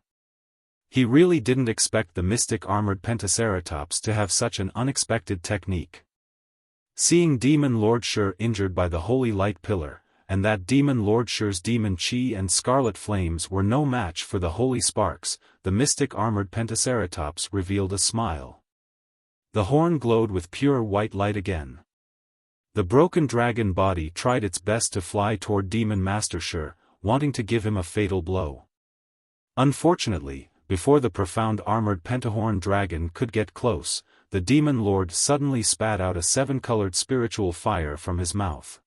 He really didn't expect the mystic armored pentaceratops to have such an unexpected technique. Seeing Demon Lord Shi injured by the holy light pillar, and that Demon Lord Shi's demon chi and scarlet flames were no match for the holy sparks, the mystic armored pentaceratops revealed a smile. The horn glowed with pure white light again. The broken dragon body tried its best to fly toward Demon Master Shi, wanting to give him a fatal blow. Unfortunately, before the profound armored pentahorn dragon could get close, the demon lord suddenly spat out a seven-colored spiritual fire from his mouth.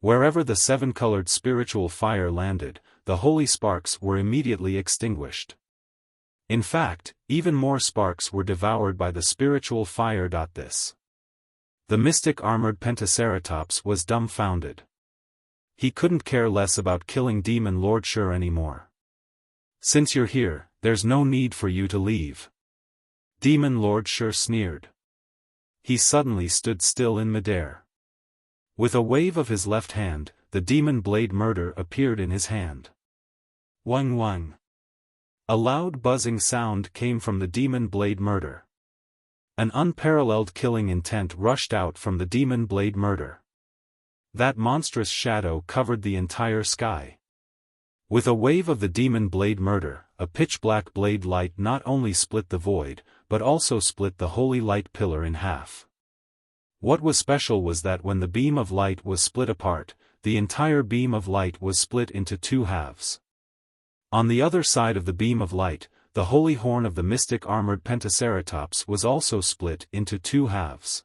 Wherever the seven-colored spiritual fire landed, the holy sparks were immediately extinguished. In fact, even more sparks were devoured by the spiritual fire. The mystic armored pentaceratops was dumbfounded. He couldn't care less about killing Demon Lord Shi anymore. Since you're here, there's no need for you to leave. Demon Lord Shi sneered. He suddenly stood still in midair. With a wave of his left hand, the demon blade murder appeared in his hand. Wang wang. A loud buzzing sound came from the demon blade murder. An unparalleled killing intent rushed out from the demon blade murder. That monstrous shadow covered the entire sky. With a wave of the demon blade murder, a pitch-black blade light not only split the void, but also split the holy light pillar in half. What was special was that when the beam of light was split apart, the entire beam of light was split into two halves. On the other side of the beam of light, the holy horn of the mystic armored pentaceratops was also split into two halves.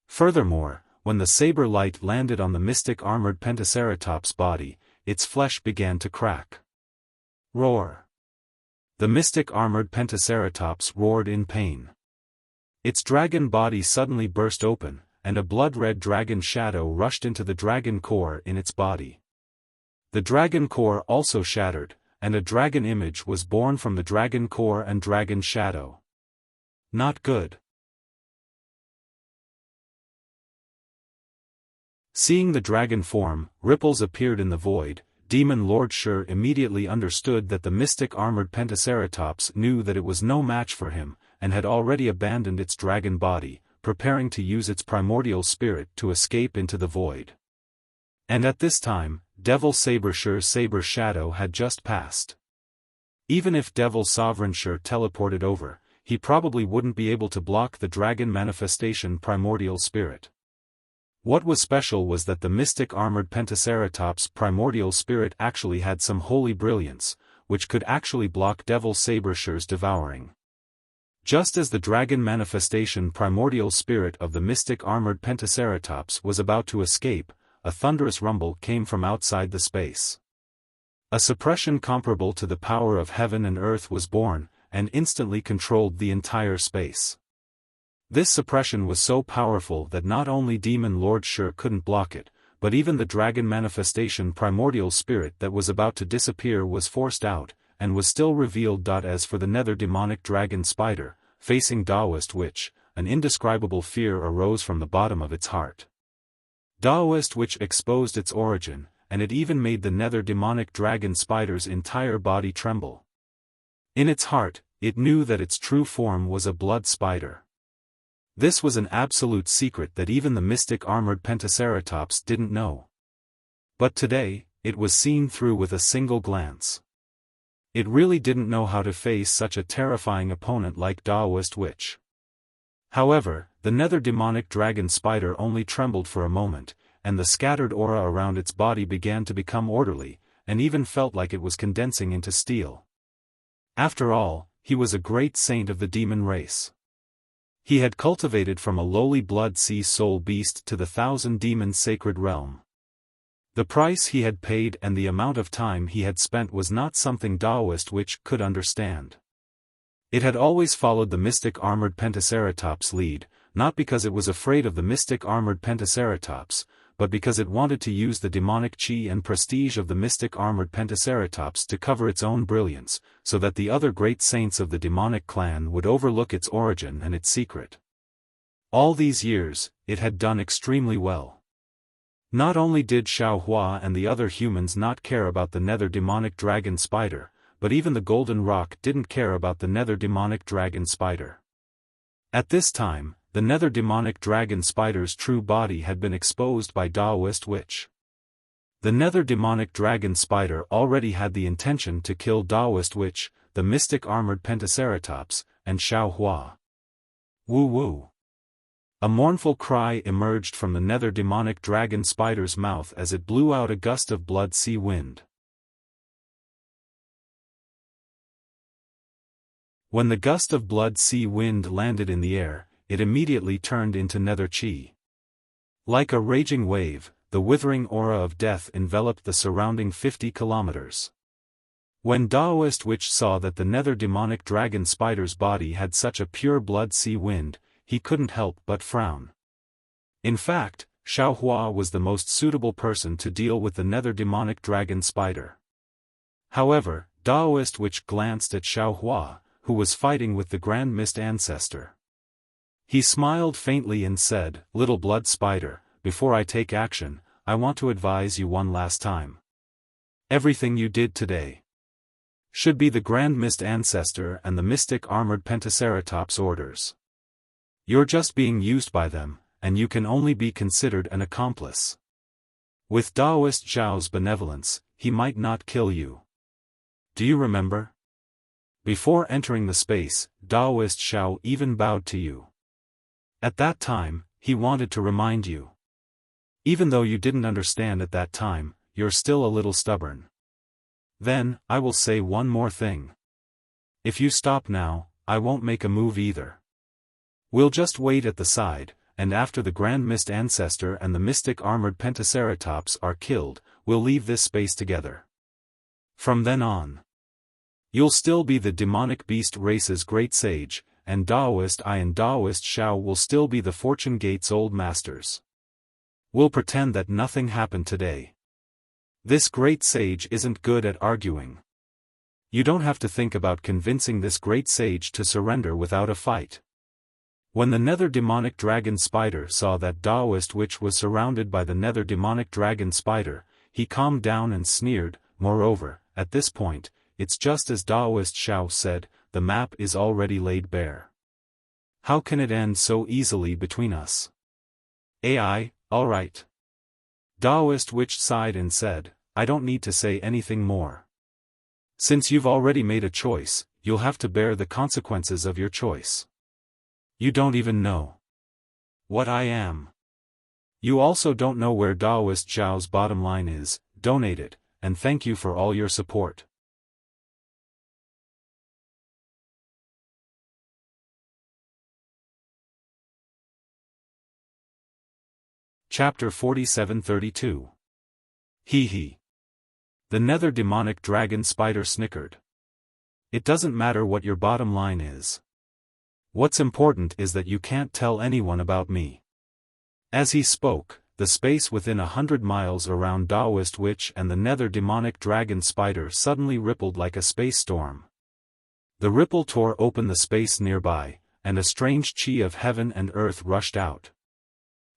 Furthermore, when the saber light landed on the mystic armored pentaceratops' body, its flesh began to crack. Roar! The mystic armored pentaceratops roared in pain. Its dragon body suddenly burst open, and a blood-red dragon shadow rushed into the dragon core in its body. The dragon core also shattered, and a dragon image was born from the dragon core and dragon shadow. Not good. Seeing the dragon form, ripples appeared in the void. Demon Lord Shi immediately understood that the mystic armored pentaceratops knew that it was no match for him, and had already abandoned its dragon body, preparing to use its primordial spirit to escape into the void. And at this time, Devil Saber Shi's saber shadow had just passed. Even if Devil Sovereign Shi teleported over, he probably wouldn't be able to block the dragon manifestation primordial spirit. What was special was that the mystic armored pentaceratops' primordial spirit actually had some holy brilliance, which could actually block Devil Saber Shi's devouring. Just as the dragon manifestation primordial spirit of the mystic armored pentaceratops was about to escape, a thunderous rumble came from outside the space. A suppression comparable to the power of heaven and earth was born, and instantly controlled the entire space. This suppression was so powerful that not only Demon Lord Shi couldn't block it, but even the dragon manifestation primordial spirit that was about to disappear was forced out, and was still revealed. As for the nether demonic dragon spider, facing Taoist Witch, an indescribable fear arose from the bottom of its heart. Taoist Witch exposed its origin, and it even made the nether demonic dragon spider's entire body tremble. In its heart, it knew that its true form was a blood spider. This was an absolute secret that even the mystic armored pentaceratops didn't know. But today, it was seen through with a single glance. It really didn't know how to face such a terrifying opponent like Taoist Witch. However, the nether demonic dragon spider only trembled for a moment, and the scattered aura around its body began to become orderly, and even felt like it was condensing into steel. After all, he was a great saint of the demon race. He had cultivated from a lowly blood sea soul beast to the 1,000-demon sacred realm. The price he had paid and the amount of time he had spent was not something Taoist Witch could understand. It had always followed the mystic armored pentaceratops' lead, not because it was afraid of the mystic armored pentaceratops, but because it wanted to use the demonic chi and prestige of the mystic armored pentaceratops to cover its own brilliance, so that the other great saints of the demonic clan would overlook its origin and its secret. All these years, it had done extremely well. Not only did Xiaofan and the other humans not care about the nether demonic dragon spider, but even the Golden Rock didn't care about the nether demonic dragon spider. At this time, the nether demonic dragon spider's true body had been exposed by Taoist Witch. The nether demonic dragon spider already had the intention to kill Taoist Witch, the mystic armored pentaceratops, and Xiaofan. Woo woo. A mournful cry emerged from the nether demonic dragon spider's mouth as it blew out a gust of blood sea wind. When the gust of blood sea wind landed in the air, it immediately turned into nether chi. Like a raging wave, the withering aura of death enveloped the surrounding 50 kilometers. When Taoist Witch saw that the nether demonic dragon spider's body had such a pure blood sea wind, he couldn't help but frown. In fact, Xiaohua was the most suitable person to deal with the nether demonic dragon spider. However, Daoist Witch glanced at Xiaohua, who was fighting with the Grand Mist Ancestor. He smiled faintly and said, "Little blood spider, before I take action, I want to advise you one last time. Everything you did today should be the Grand Mist Ancestor and the Mystic Armored Pentaceratops orders. You're just being used by them, and you can only be considered an accomplice. With Daoist Zhao's benevolence, he might not kill you. Do you remember? Before entering the space, Daoist Xiao even bowed to you. At that time, he wanted to remind you. Even though you didn't understand at that time, you're still a little stubborn. Then, I will say one more thing. If you stop now, I won't make a move either. We'll just wait at the side, and after the Grand Mist Ancestor and the Mystic Armored Pentaceratops are killed, we'll leave this space together. From then on, you'll still be the demonic beast race's great sage, and Daoist I and Daoist Xiao will still be the Fortune Gate's old masters. We'll pretend that nothing happened today. This great sage isn't good at arguing. You don't have to think about convincing this great sage to surrender without a fight." When the nether demonic dragon spider saw that Daoist Witch was surrounded by the nether demonic dragon spider, he calmed down and sneered. Moreover, at this point, it's just as Daoist Xiao said, the map is already laid bare. How can it end so easily between us? AI, alright. Daoist Witch sighed and said, I don't need to say anything more. Since you've already made a choice, you'll have to bear the consequences of your choice. You don't even know what I am. You also don't know where Daoist Zhao's bottom line is. Donate it, and thank you for all your support. Chapter 4732. Hee hee. The nether demonic dragon spider snickered. It doesn't matter what your bottom line is. What's important is that you can't tell anyone about me. As he spoke, the space within 100 miles around Daoist Witch and the nether demonic dragon spider suddenly rippled like a space storm. The ripple tore open the space nearby, and a strange chi of heaven and earth rushed out.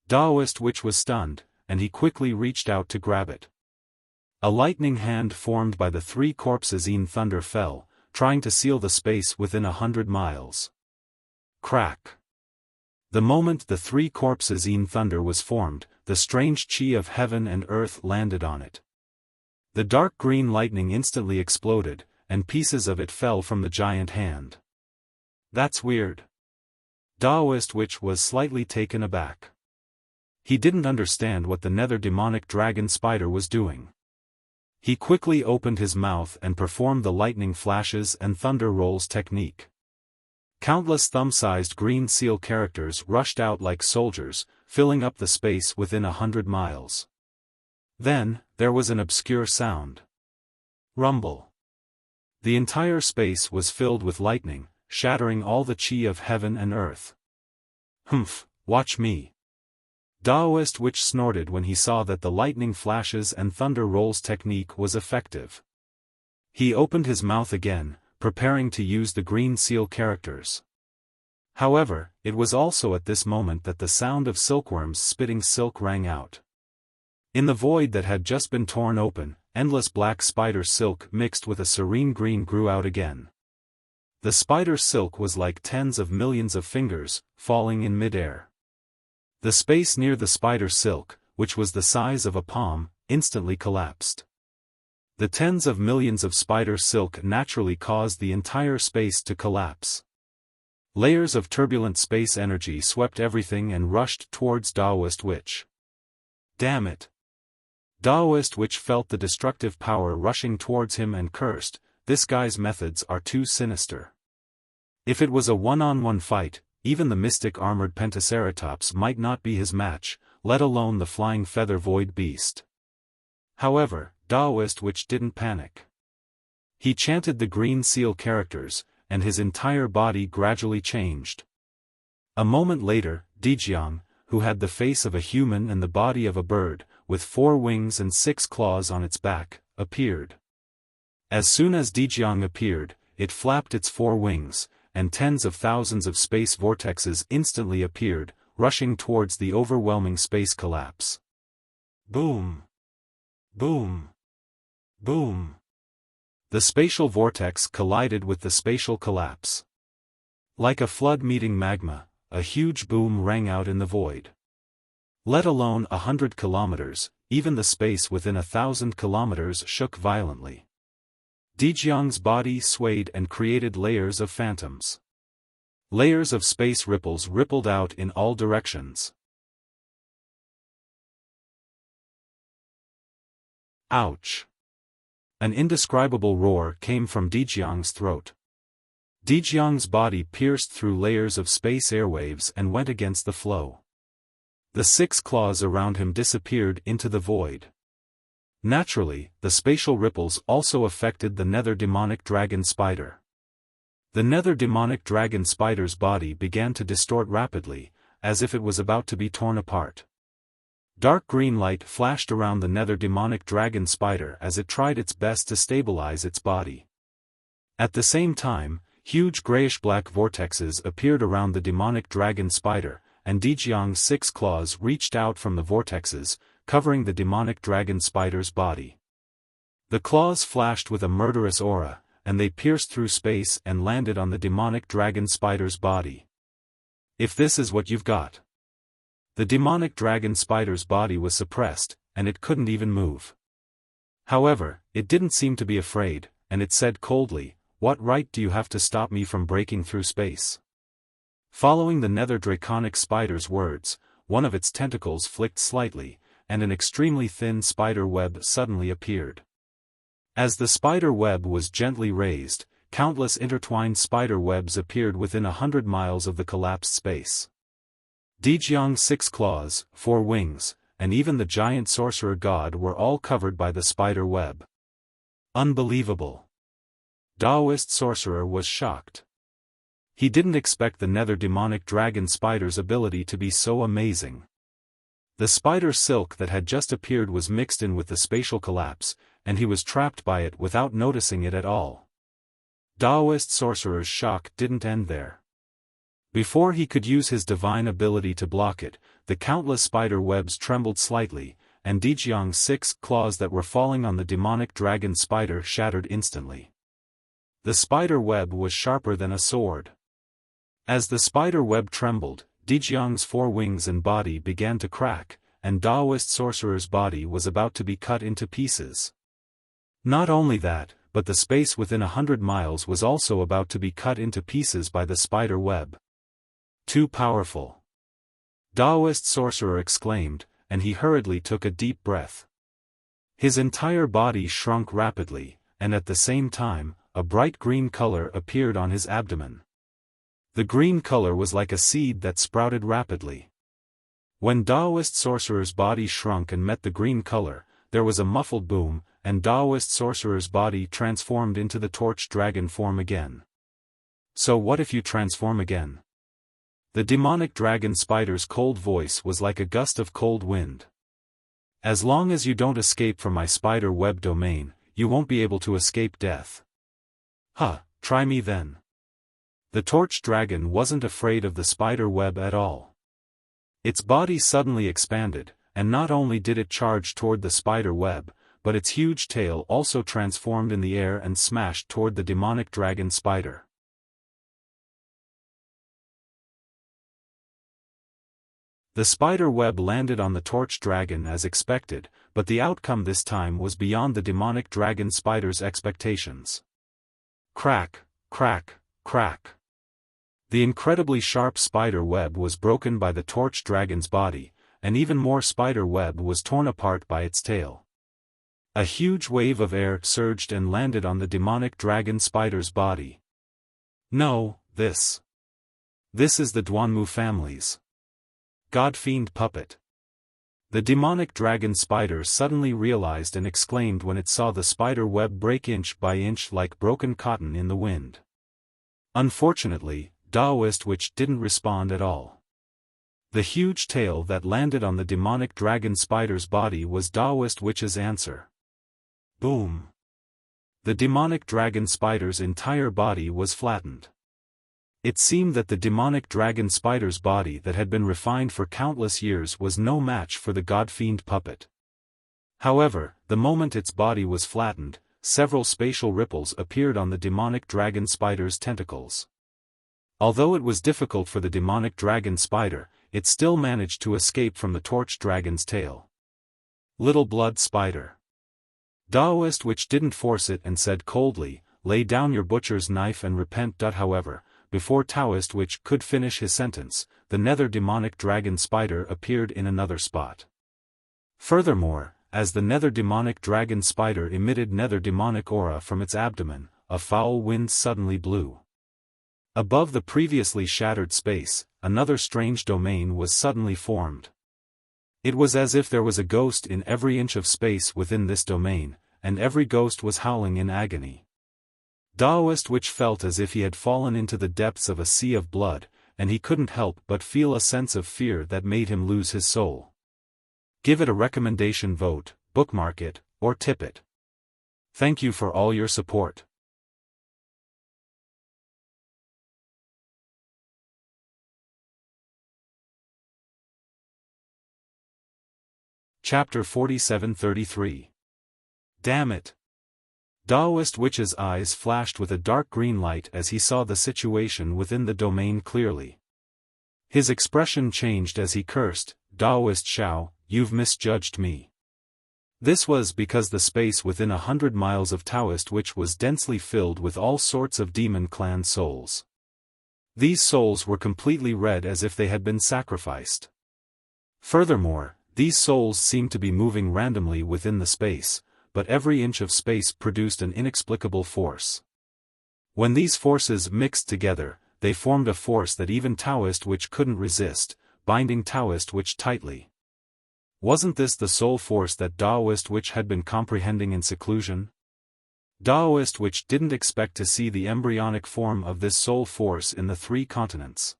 Daoist Witch was stunned, and he quickly reached out to grab it. A lightning hand formed by the three corpses in thunder fell, trying to seal the space within 100 miles. Crack. The moment the three corpses in thunder was formed, the strange chi of heaven and earth landed on it. The dark green lightning instantly exploded, and pieces of it fell from the giant hand. That's weird. Daoist Witch was slightly taken aback. He didn't understand what the nether demonic dragon spider was doing. He quickly opened his mouth and performed the lightning flashes and thunder rolls technique. Countless thumb-sized green seal characters rushed out like soldiers, filling up the space within 100 miles. Then, there was an obscure sound. Rumble. The entire space was filled with lightning, shattering all the chi of heaven and earth. Humph, watch me. Daoist Witch snorted when he saw that the lightning flashes and thunder rolls technique was effective. He opened his mouth again, preparing to use the green seal characters. However, it was also at this moment that the sound of silkworms spitting silk rang out. In the void that had just been torn open, endless black spider silk mixed with a serene green grew out again. The spider silk was like tens of millions of fingers, falling in midair. The space near the spider silk, which was the size of a palm, instantly collapsed. The tens of millions of spider silk naturally caused the entire space to collapse. Layers of turbulent space energy swept everything and rushed towards Daoist Witch. Damn it! Daoist Witch felt the destructive power rushing towards him and cursed, this guy's methods are too sinister. If it was a one-on-one fight, even the mystic armored Pentaceratops might not be his match, let alone the flying feather void beast. However, Daoist Witch didn't panic. He chanted the green seal characters, and his entire body gradually changed. A moment later, Dijiang, who had the face of a human and the body of a bird, with 4 wings and 6 claws on its back, appeared. As soon as Dijiang appeared, it flapped its 4 wings, and tens of thousands of space vortexes instantly appeared, rushing towards the overwhelming space collapse. Boom! Boom! Boom! The spatial vortex collided with the spatial collapse. Like a flood meeting magma, a huge boom rang out in the void. Let alone 100 kilometers, even the space within 1,000 kilometers shook violently. Dijiang's body swayed and created layers of phantoms. Layers of space ripples rippled out in all directions. Ouch! An indescribable roar came from Dijiang's throat. Dijiang's body pierced through layers of space airwaves and went against the flow. The 6 claws around him disappeared into the void. Naturally, the spatial ripples also affected the nether demonic dragon spider. The nether demonic dragon spider's body began to distort rapidly, as if it was about to be torn apart. Dark green light flashed around the nether demonic dragon spider as it tried its best to stabilize its body. At the same time, huge grayish-black vortexes appeared around the demonic dragon spider, and Dijiang's 6 claws reached out from the vortexes, covering the demonic dragon spider's body. The claws flashed with a murderous aura, and they pierced through space and landed on the demonic dragon spider's body. If this is what you've got. The demonic dragon spider's body was suppressed, and it couldn't even move. However, it didn't seem to be afraid, and it said coldly, "What right do you have to stop me from breaking through space?" Following the nether draconic spider's words, one of its tentacles flicked slightly, and an extremely thin spider web suddenly appeared. As the spider web was gently raised, countless intertwined spider webs appeared within 100 miles of the collapsed space. Dijiang's 6 claws, 4 wings, and even the giant sorcerer god were all covered by the spider web. Unbelievable! Taoist sorcerer was shocked. He didn't expect the nether demonic dragon spider's ability to be so amazing. The spider silk that had just appeared was mixed in with the spatial collapse, and he was trapped by it without noticing it at all. Taoist sorcerer's shock didn't end there. Before he could use his divine ability to block it, the countless spider webs trembled slightly, and Dijiang's 6 claws that were falling on the demonic dragon spider shattered instantly. The spider web was sharper than a sword. As the spider web trembled, Dijiang's 4 wings and body began to crack, and Taoist sorcerer's body was about to be cut into pieces. Not only that, but the space within 100 miles was also about to be cut into pieces by the spider web. Too powerful! Taoist sorcerer exclaimed, and he hurriedly took a deep breath. His entire body shrunk rapidly, and at the same time, a bright green color appeared on his abdomen. The green color was like a seed that sprouted rapidly. When Taoist sorcerer's body shrunk and met the green color, there was a muffled boom, and Taoist sorcerer's body transformed into the torch dragon form again. So what if you transform again? The demonic dragon spider's cold voice was like a gust of cold wind. As long as you don't escape from my spider web domain, you won't be able to escape death. Huh, try me then. The torch dragon wasn't afraid of the spider web at all. Its body suddenly expanded, and not only did it charge toward the spider web, but its huge tail also transformed in the air and smashed toward the demonic dragon spider. The spider web landed on the torch dragon as expected, but the outcome this time was beyond the demonic dragon spider's expectations. Crack, crack, crack. The incredibly sharp spider web was broken by the torch dragon's body, and even more spider web was torn apart by its tail. A huge wave of air surged and landed on the demonic dragon spider's body. No, this is the Duanmu family's God-fiend puppet. The demonic dragon spider suddenly realized and exclaimed when it saw the spider web break inch by inch like broken cotton in the wind. Unfortunately, Taoist Witch didn't respond at all. The huge tail that landed on the demonic dragon spider's body was Taoist Witch's answer. Boom! The demonic dragon spider's entire body was flattened. It seemed that the demonic dragon spider's body that had been refined for countless years was no match for the god-fiend puppet. However, the moment its body was flattened, several spatial ripples appeared on the demonic dragon spider's tentacles. Although it was difficult for the demonic dragon spider, it still managed to escape from the torch dragon's tail. Little blood spider. Taoist Witch didn't force it and said coldly, "Lay down your butcher's knife and repent." However, before Taoist Witch could finish his sentence, the nether demonic dragon spider appeared in another spot. Furthermore, as the nether demonic dragon spider emitted nether demonic aura from its abdomen, a foul wind suddenly blew. Above the previously shattered space, another strange domain was suddenly formed. It was as if there was a ghost in every inch of space within this domain, and every ghost was howling in agony. Taoist Witch felt as if he had fallen into the depths of a sea of blood, and he couldn't help but feel a sense of fear that made him lose his soul. Give it a recommendation vote, bookmark it, or tip it. Thank you for all your support. Chapter 47-33. Damn it! Taoist Witch's eyes flashed with a dark green light as he saw the situation within the domain clearly. His expression changed as he cursed, "Taoist Xiao, you've misjudged me." This was because the space within 100 miles of Taoist Witch was densely filled with all sorts of demon clan souls. These souls were completely red as if they had been sacrificed. Furthermore, these souls seemed to be moving randomly within the space, but every inch of space produced an inexplicable force. When these forces mixed together, they formed a force that even Taoist Witch couldn't resist, binding Taoist Witch tightly. Wasn't this the soul force that Taoist Witch had been comprehending in seclusion? Taoist Witch didn't expect to see the embryonic form of this soul force in the 3 continents.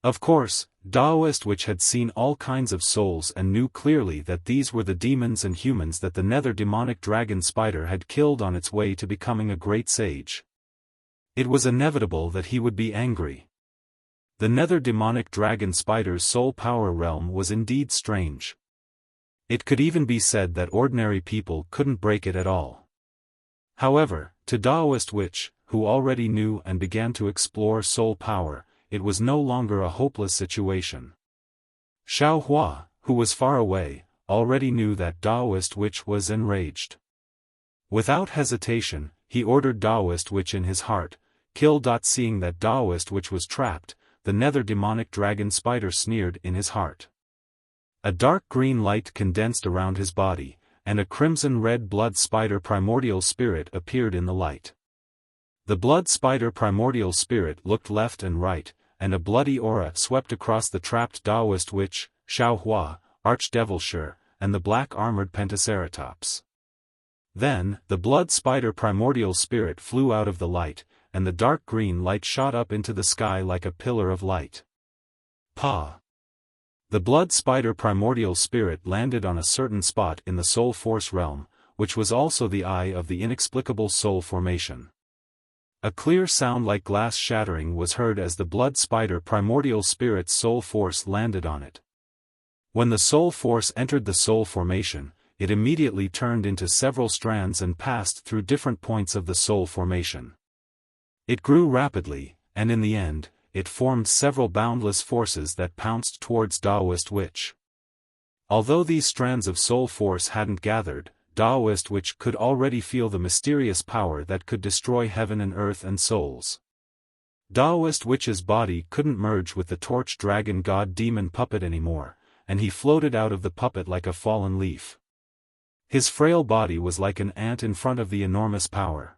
Of course, Taoist Witch had seen all kinds of souls and knew clearly that these were the demons and humans that the nether demonic dragon spider had killed on its way to becoming a great sage. It was inevitable that he would be angry. The nether demonic dragon spider's soul power realm was indeed strange. It could even be said that ordinary people couldn't break it at all. However, to Taoist Witch, who already knew and began to explore soul power, it was no longer a hopeless situation. Xiao Hua, who was far away, already knew that Taoist Witch was enraged. Without hesitation, he ordered Taoist Witch in his heart, kill. Seeing that Taoist Witch was trapped, the nether demonic dragon spider sneered in his heart. A dark green light condensed around his body, and a crimson-red blood spider primordial spirit appeared in the light. The blood spider primordial spirit looked left and right, and a bloody aura swept across the trapped Taoist Witch, Xiao Hua, Archdevil, and the black-armored Pentaceratops. Then, the blood spider primordial spirit flew out of the light, and the dark green light shot up into the sky like a pillar of light. Pa! The blood spider primordial spirit landed on a certain spot in the soul force realm, which was also the eye of the inexplicable soul formation. A clear sound like glass shattering was heard as the blood spider primordial spirit's soul force landed on it. When the soul force entered the soul formation, it immediately turned into several strands and passed through different points of the soul formation. It grew rapidly, and in the end, it formed several boundless forces that pounced towards Taoist Witch. Although these strands of soul force hadn't gathered, Taoist Witch could already feel the mysterious power that could destroy heaven and earth and souls. Taoist Witch's body couldn't merge with the torch dragon god demon puppet anymore, and he floated out of the puppet like a fallen leaf. His frail body was like an ant in front of the enormous power.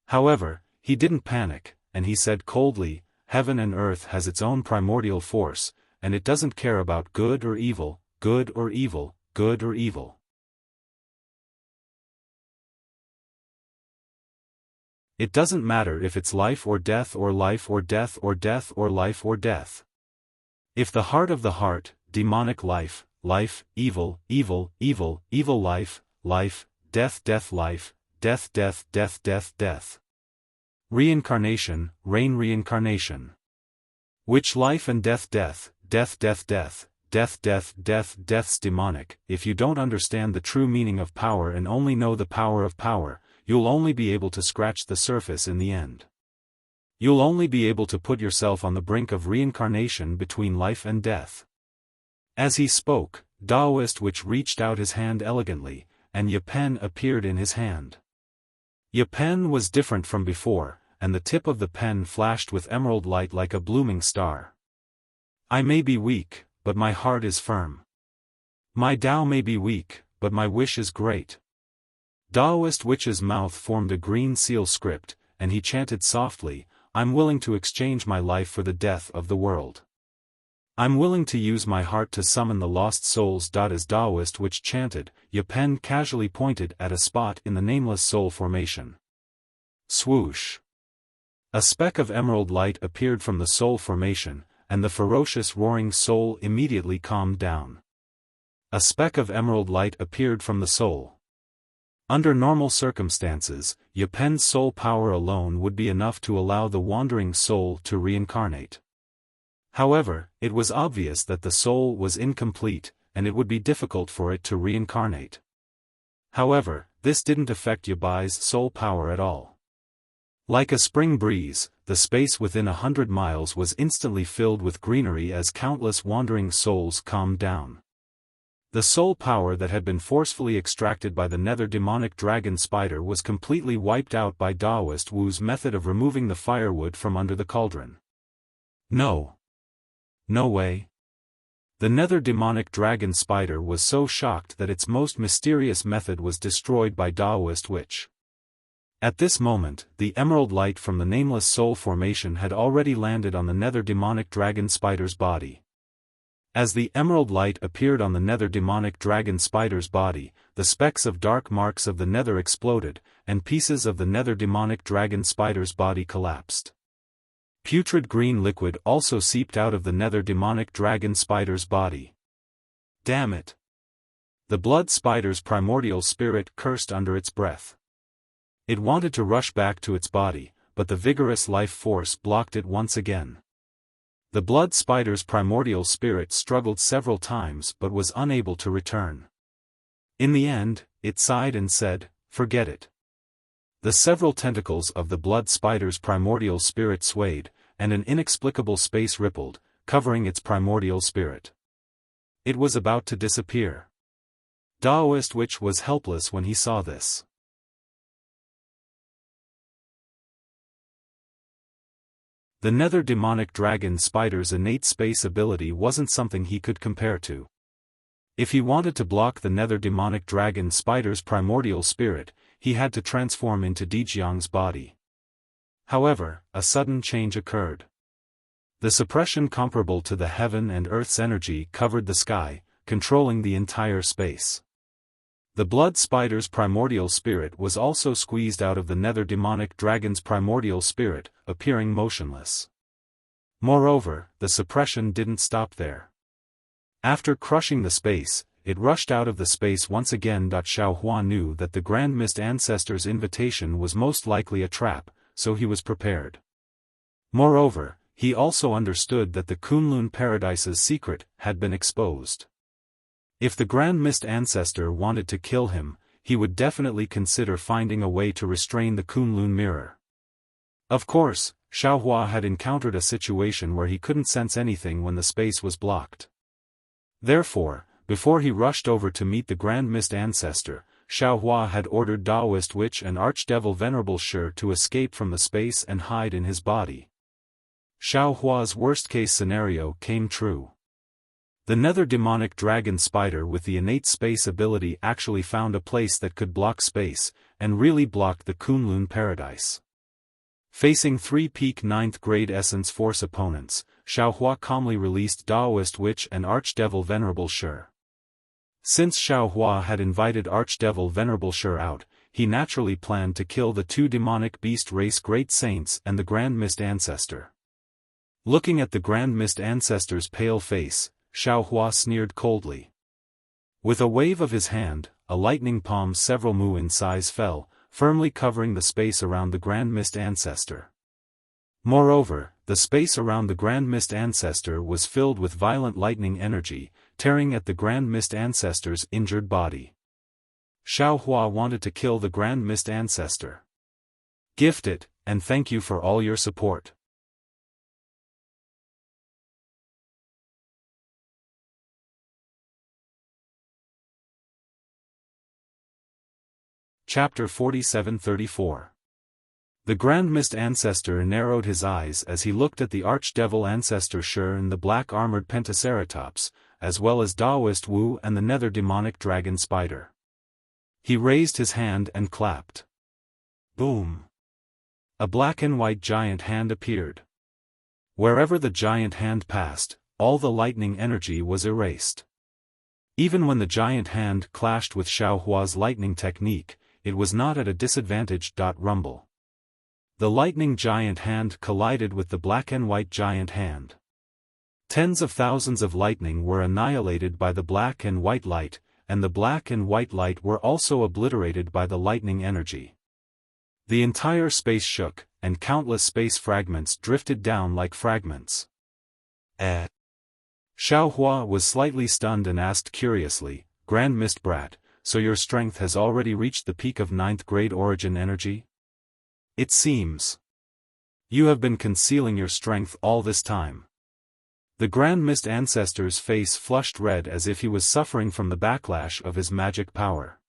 However, he didn't panic, and he said coldly, "Heaven and earth has its own primordial force, and it doesn't care about good or evil, good or evil, good or evil. It doesn't matter if it's life or death or life or death or death or life or death. If the heart of the heart, demonic life, life, evil, evil, evil, evil life, life, death, death, life, death, death, death, death, death. Reincarnation, reign, reincarnation. Which life and death, death, death, death, death, death, death, death, death's demonic. If you don't understand the true meaning of power and only know the power of power, you'll only be able to scratch the surface in the end. You'll only be able to put yourself on the brink of reincarnation between life and death. As he spoke, Taoist Witch reached out his hand elegantly, and Ye Pen appeared in his hand. Ye Pen was different from before, and the tip of the pen flashed with emerald light like a blooming star. I may be weak, but my heart is firm. My Tao may be weak, but my wish is great. Taoist Witch's mouth formed a green seal script, and he chanted softly, I'm willing to exchange my life for the death of the world. I'm willing to use my heart to summon the lost souls. As Taoist Witch chanted, Ye Pen casually pointed at a spot in the nameless soul formation. Swoosh! A speck of emerald light appeared from the soul formation, and the ferocious roaring soul immediately calmed down. A speck of emerald light appeared from the soul. Under normal circumstances, Ye Pen's soul power alone would be enough to allow the wandering soul to reincarnate. However, it was obvious that the soul was incomplete, and it would be difficult for it to reincarnate. However, this didn't affect Ye Bai's soul power at all. Like a spring breeze, the space within 100 miles was instantly filled with greenery as countless wandering souls calmed down. The soul power that had been forcefully extracted by the nether demonic dragon spider was completely wiped out by Taoist Wu's method of removing the firewood from under the cauldron. No. No way. The nether demonic dragon spider was so shocked that its most mysterious method was destroyed by Taoist Witch. At this moment, the emerald light from the nameless soul formation had already landed on the nether demonic dragon spider's body. As the emerald light appeared on the nether demonic dragon spider's body, the specks of dark marks of the nether exploded, and pieces of the nether demonic dragon spider's body collapsed. Putrid green liquid also seeped out of the nether demonic dragon spider's body. Damn it! The blood spider's primordial spirit cursed under its breath. It wanted to rush back to its body, but the vigorous life force blocked it once again. The blood spider's primordial spirit struggled several times but was unable to return. In the end, it sighed and said, "Forget it." The several tentacles of the blood spider's primordial spirit swayed, and an inexplicable space rippled, covering its primordial spirit. It was about to disappear. Taoist Witch was helpless when he saw this. The nether demonic dragon spider's innate space ability wasn't something he could compare to. If he wanted to block the nether demonic dragon spider's primordial spirit, he had to transform into Dejiang's body. However, a sudden change occurred. The suppression comparable to the heaven and earth's energy covered the sky, controlling the entire space. The blood spider's primordial spirit was also squeezed out of the nether demonic dragon's primordial spirit, appearing motionless. Moreover, the suppression didn't stop there. After crushing the space, it rushed out of the space once again. Xiaofan knew that the Grand Mist Ancestor's invitation was most likely a trap, so he was prepared. Moreover, he also understood that the Kunlun Paradise's secret had been exposed. If the Grand Mist Ancestor wanted to kill him, he would definitely consider finding a way to restrain the Kunlun mirror. Of course, Xiaofan had encountered a situation where he couldn't sense anything when the space was blocked. Therefore, before he rushed over to meet the Grand Mist Ancestor, Xiaofan had ordered Taoist Witch and Archdevil Venerable Shi to escape from the space and hide in his body. Xiaohua's worst-case scenario came true. The nether demonic dragon spider with the innate space ability actually found a place that could block space, and really blocked the Kunlun Paradise. Facing 3 peak 9th grade essence force opponents, Xiaohua calmly released Taoist Witch and Archdevil Venerable Shi. Since Xiaohua had invited Archdevil Venerable Shi out, he naturally planned to kill the 2 demonic beast race great saints and the Grand Mist Ancestor. Looking at the Grand Mist Ancestor's pale face, Xiaohua sneered coldly. With a wave of his hand, a lightning palm several mu in size fell, firmly covering the space around the Grand Mist Ancestor. Moreover, the space around the Grand Mist Ancestor was filled with violent lightning energy, tearing at the Grand Mist Ancestor's injured body. Xiaohua wanted to kill the Grand Mist Ancestor. Gift it, and thank you for all your support. Chapter 47-34. The Grand Mist Ancestor narrowed his eyes as he looked at the Archdevil Ancestor Shi and the black-armored Pentaceratops, as well as Taoist Wu and the nether demonic dragon spider. He raised his hand and clapped. Boom! A black and white giant hand appeared. Wherever the giant hand passed, all the lightning energy was erased. Even when the giant hand clashed with Xiaohua's lightning technique, it was not at a disadvantage. Rumble. The lightning giant hand collided with the black and white giant hand. Tens of thousands of lightning were annihilated by the black and white light, and the black and white light were also obliterated by the lightning energy. The entire space shook, and countless space fragments drifted down like fragments. Xiaohua was slightly stunned and asked curiously, Grand Mist Brat, so your strength has already reached the peak of 9th grade origin energy? It seems. You have been concealing your strength all this time. The Grand Mist Ancestor's face flushed red as if he was suffering from the backlash of his magic power.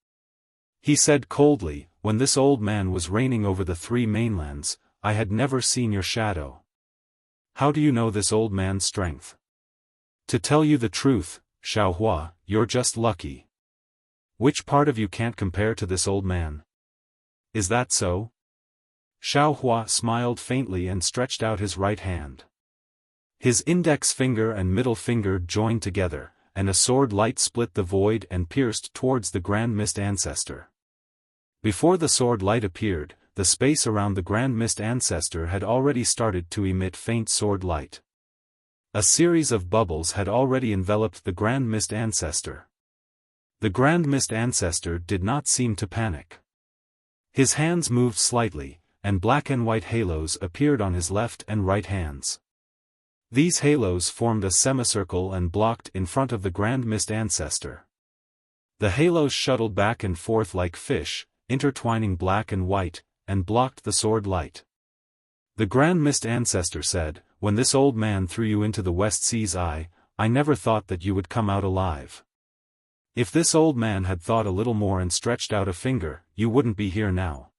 He said coldly, when this old man was reigning over the 3 mainlands, I had never seen your shadow. How do you know this old man's strength? To tell you the truth, Xiaohua, you're just lucky. Which part of you can't compare to this old man? Is that so? Xiaohua smiled faintly and stretched out his right hand. His index finger and middle finger joined together, and a sword light split the void and pierced towards the Grand Mist Ancestor. Before the sword light appeared, the space around the Grand Mist Ancestor had already started to emit faint sword light. A series of bubbles had already enveloped the Grand Mist Ancestor. The Grand Mist Ancestor did not seem to panic. His hands moved slightly, and black and white halos appeared on his left and right hands. These halos formed a semicircle and blocked in front of the Grand Mist Ancestor. The halos shuttled back and forth like fish, intertwining black and white, and blocked the sword light. The Grand Mist Ancestor said, when this old man threw you into the West Sea's eye, I never thought that you would come out alive. If this old man had thought a little more and stretched out a finger, you wouldn't be here now.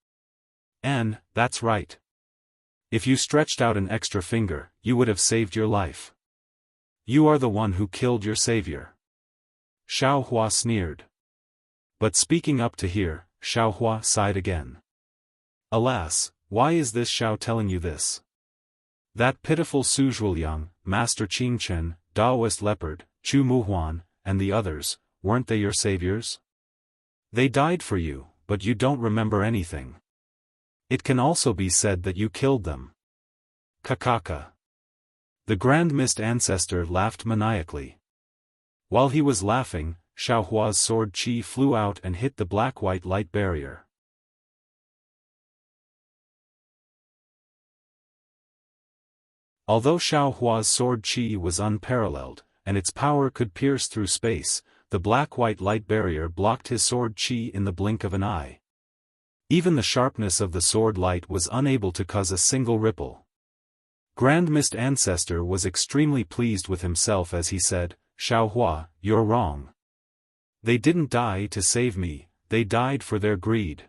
And, that's right. If you stretched out an extra finger, you would have saved your life. You are the one who killed your savior. Xiaohua sneered. But speaking up to hear, Xiaohua sighed again. Alas, why is this Xiao telling you this? That pitiful Su Zhuoliang, Master Qing Chen, Taoist Leopard, Chu Muhuan, and the others, weren't they your saviors? They died for you, but you don't remember anything. It can also be said that you killed them. Kakaka. The Grand Mist Ancestor laughed maniacally. While he was laughing, Xiaohua's sword qi flew out and hit the black-white light barrier. Although Xiaohua's sword qi was unparalleled, and its power could pierce through space, the black-white light barrier blocked his sword qi in the blink of an eye. Even the sharpness of the sword light was unable to cause a single ripple. Grand Mist Ancestor was extremely pleased with himself as he said, Xiaohua, you're wrong. They didn't die to save me, they died for their greed.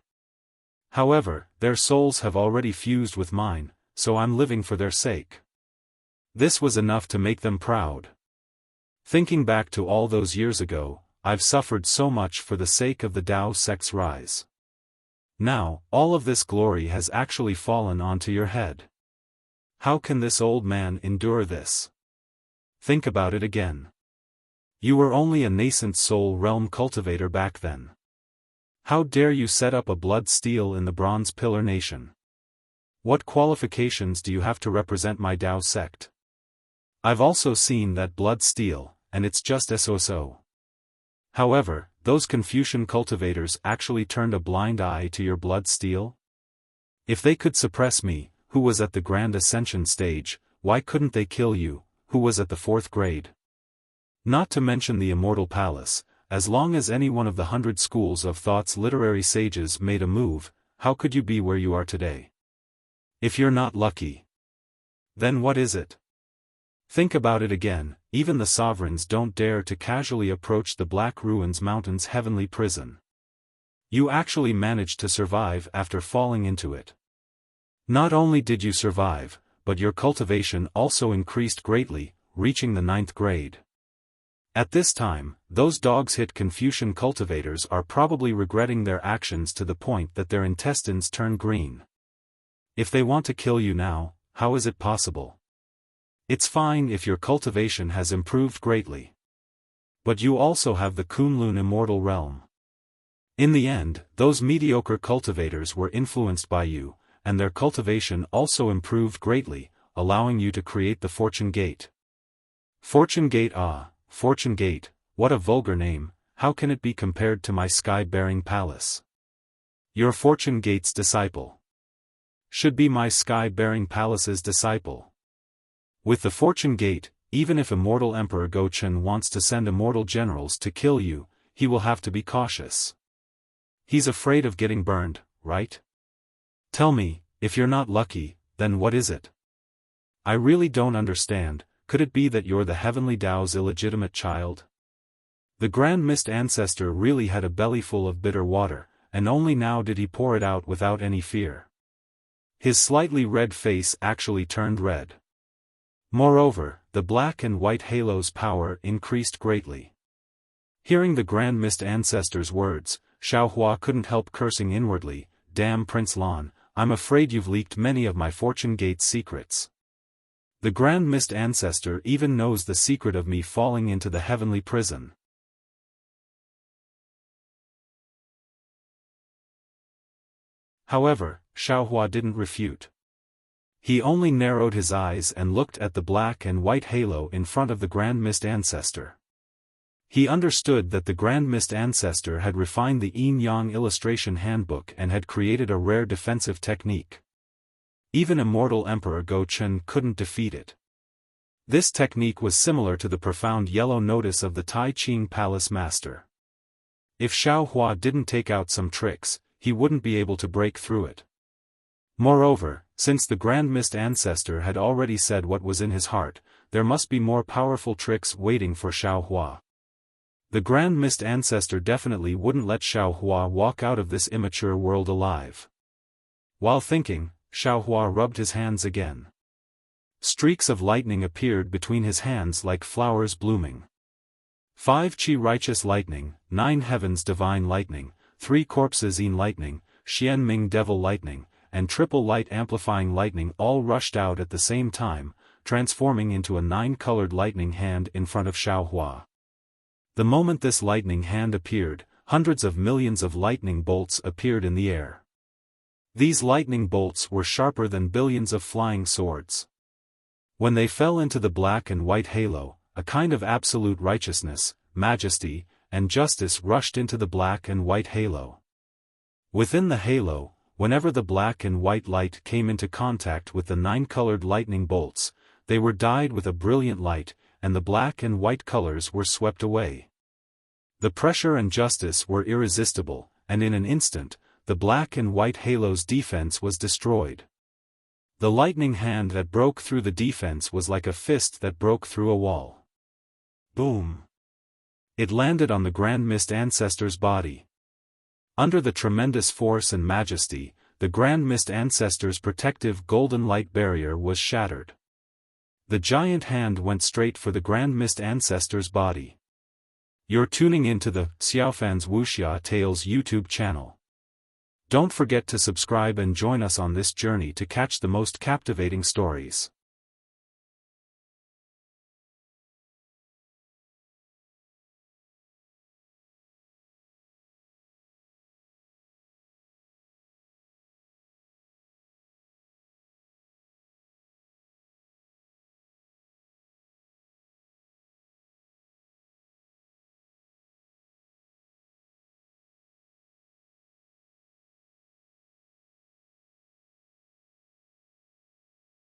However, their souls have already fused with mine, so I'm living for their sake. This was enough to make them proud. Thinking back to all those years ago, I've suffered so much for the sake of the Tao sect's rise. Now, all of this glory has actually fallen onto your head. How can this old man endure this? Think about it again. You were only a nascent soul realm cultivator back then. How dare you set up a blood steel in the Bronze Pillar Nation? What qualifications do you have to represent my Tao sect? I've also seen that blood steel, and it's just so. However, those Confucian cultivators actually turned a blind eye to your blood steel? If they could suppress me, who was at the Grand Ascension stage, why couldn't they kill you, who was at the 4th grade? Not to mention the Immortal Palace, as long as any one of the 100 schools of thought's literary sages made a move, how could you be where you are today? If you're not lucky, then what is it? Think about it again, even the sovereigns don't dare to casually approach the Black Ruins Mountain's heavenly prison. You actually managed to survive after falling into it. Not only did you survive, but your cultivation also increased greatly, reaching the 9th grade. At this time, those dogs-hit Confucian cultivators are probably regretting their actions to the point that their intestines turn green. If they want to kill you now, how is it possible? It's fine if your cultivation has improved greatly. But you also have the Kunlun immortal realm. In the end, those mediocre cultivators were influenced by you, and their cultivation also improved greatly, allowing you to create the Fortune Gate. Fortune Gate, Fortune Gate, what a vulgar name, how can it be compared to my sky-bearing palace? Your Fortune Gate's disciple should be my sky-bearing palace's disciple. With the Fortune Gate, even if Immortal Emperor Go-Chen wants to send immortal generals to kill you, he will have to be cautious. He's afraid of getting burned, right? Tell me, if you're not lucky, then what is it? I really don't understand. Could it be that you're the Heavenly Tao's illegitimate child? The Grand Mist Ancestor really had a bellyful of bitter water, and only now did he pour it out without any fear. His slightly red face actually turned red. Moreover, the black and white halo's power increased greatly. Hearing the Grand Mist Ancestor's words, Xiaofan couldn't help cursing inwardly, "Damn Prince Lan, I'm afraid you've leaked many of my Fortune Gate secrets. The Grand Mist Ancestor even knows the secret of me falling into the heavenly prison." However, Xiaofan didn't refute. He only narrowed his eyes and looked at the black and white halo in front of the Grand Mist Ancestor. He understood that the Grand Mist Ancestor had refined the Yin-Yang illustration handbook and had created a rare defensive technique. Even Immortal Emperor Go-Chen couldn't defeat it. This technique was similar to the profound yellow notice of the Tai Ching Palace Master. If Xiaofan didn't take out some tricks, he wouldn't be able to break through it. Moreover, since the Grand Mist Ancestor had already said what was in his heart, there must be more powerful tricks waiting for Xiaofan. The Grand Mist Ancestor definitely wouldn't let Xiaofan walk out of this immature world alive. While thinking, Xiaofan rubbed his hands again. Streaks of lightning appeared between his hands like flowers blooming. 5 Qi Righteous Lightning, 9 Heavens Divine Lightning, 3 Corpses Yin Lightning, Xian Ming Devil Lightning, and Triple Light Amplifying Lightning all rushed out at the same time, transforming into a 9-colored lightning hand in front of Xiaofan. The moment this lightning hand appeared, hundreds of millions of lightning bolts appeared in the air. These lightning bolts were sharper than billions of flying swords. When they fell into the black and white halo, a kind of absolute righteousness, majesty, and justice rushed into the black and white halo. Within the halo, whenever the black and white light came into contact with the 9-colored lightning bolts, they were dyed with a brilliant light, and the black and white colors were swept away. The pressure and justice were irresistible, and in an instant, the black and white halo's defense was destroyed. The lightning hand that broke through the defense was like a fist that broke through a wall. Boom! It landed on the Grand Mist Ancestor's body. Under the tremendous force and majesty, the Grand Mist Ancestor's protective golden light barrier was shattered. The giant hand went straight for the Grand Mist Ancestor's body. You're tuning into the Xiaofan's Wuxia Tales YouTube channel. Don't forget to subscribe and join us on this journey to catch the most captivating stories.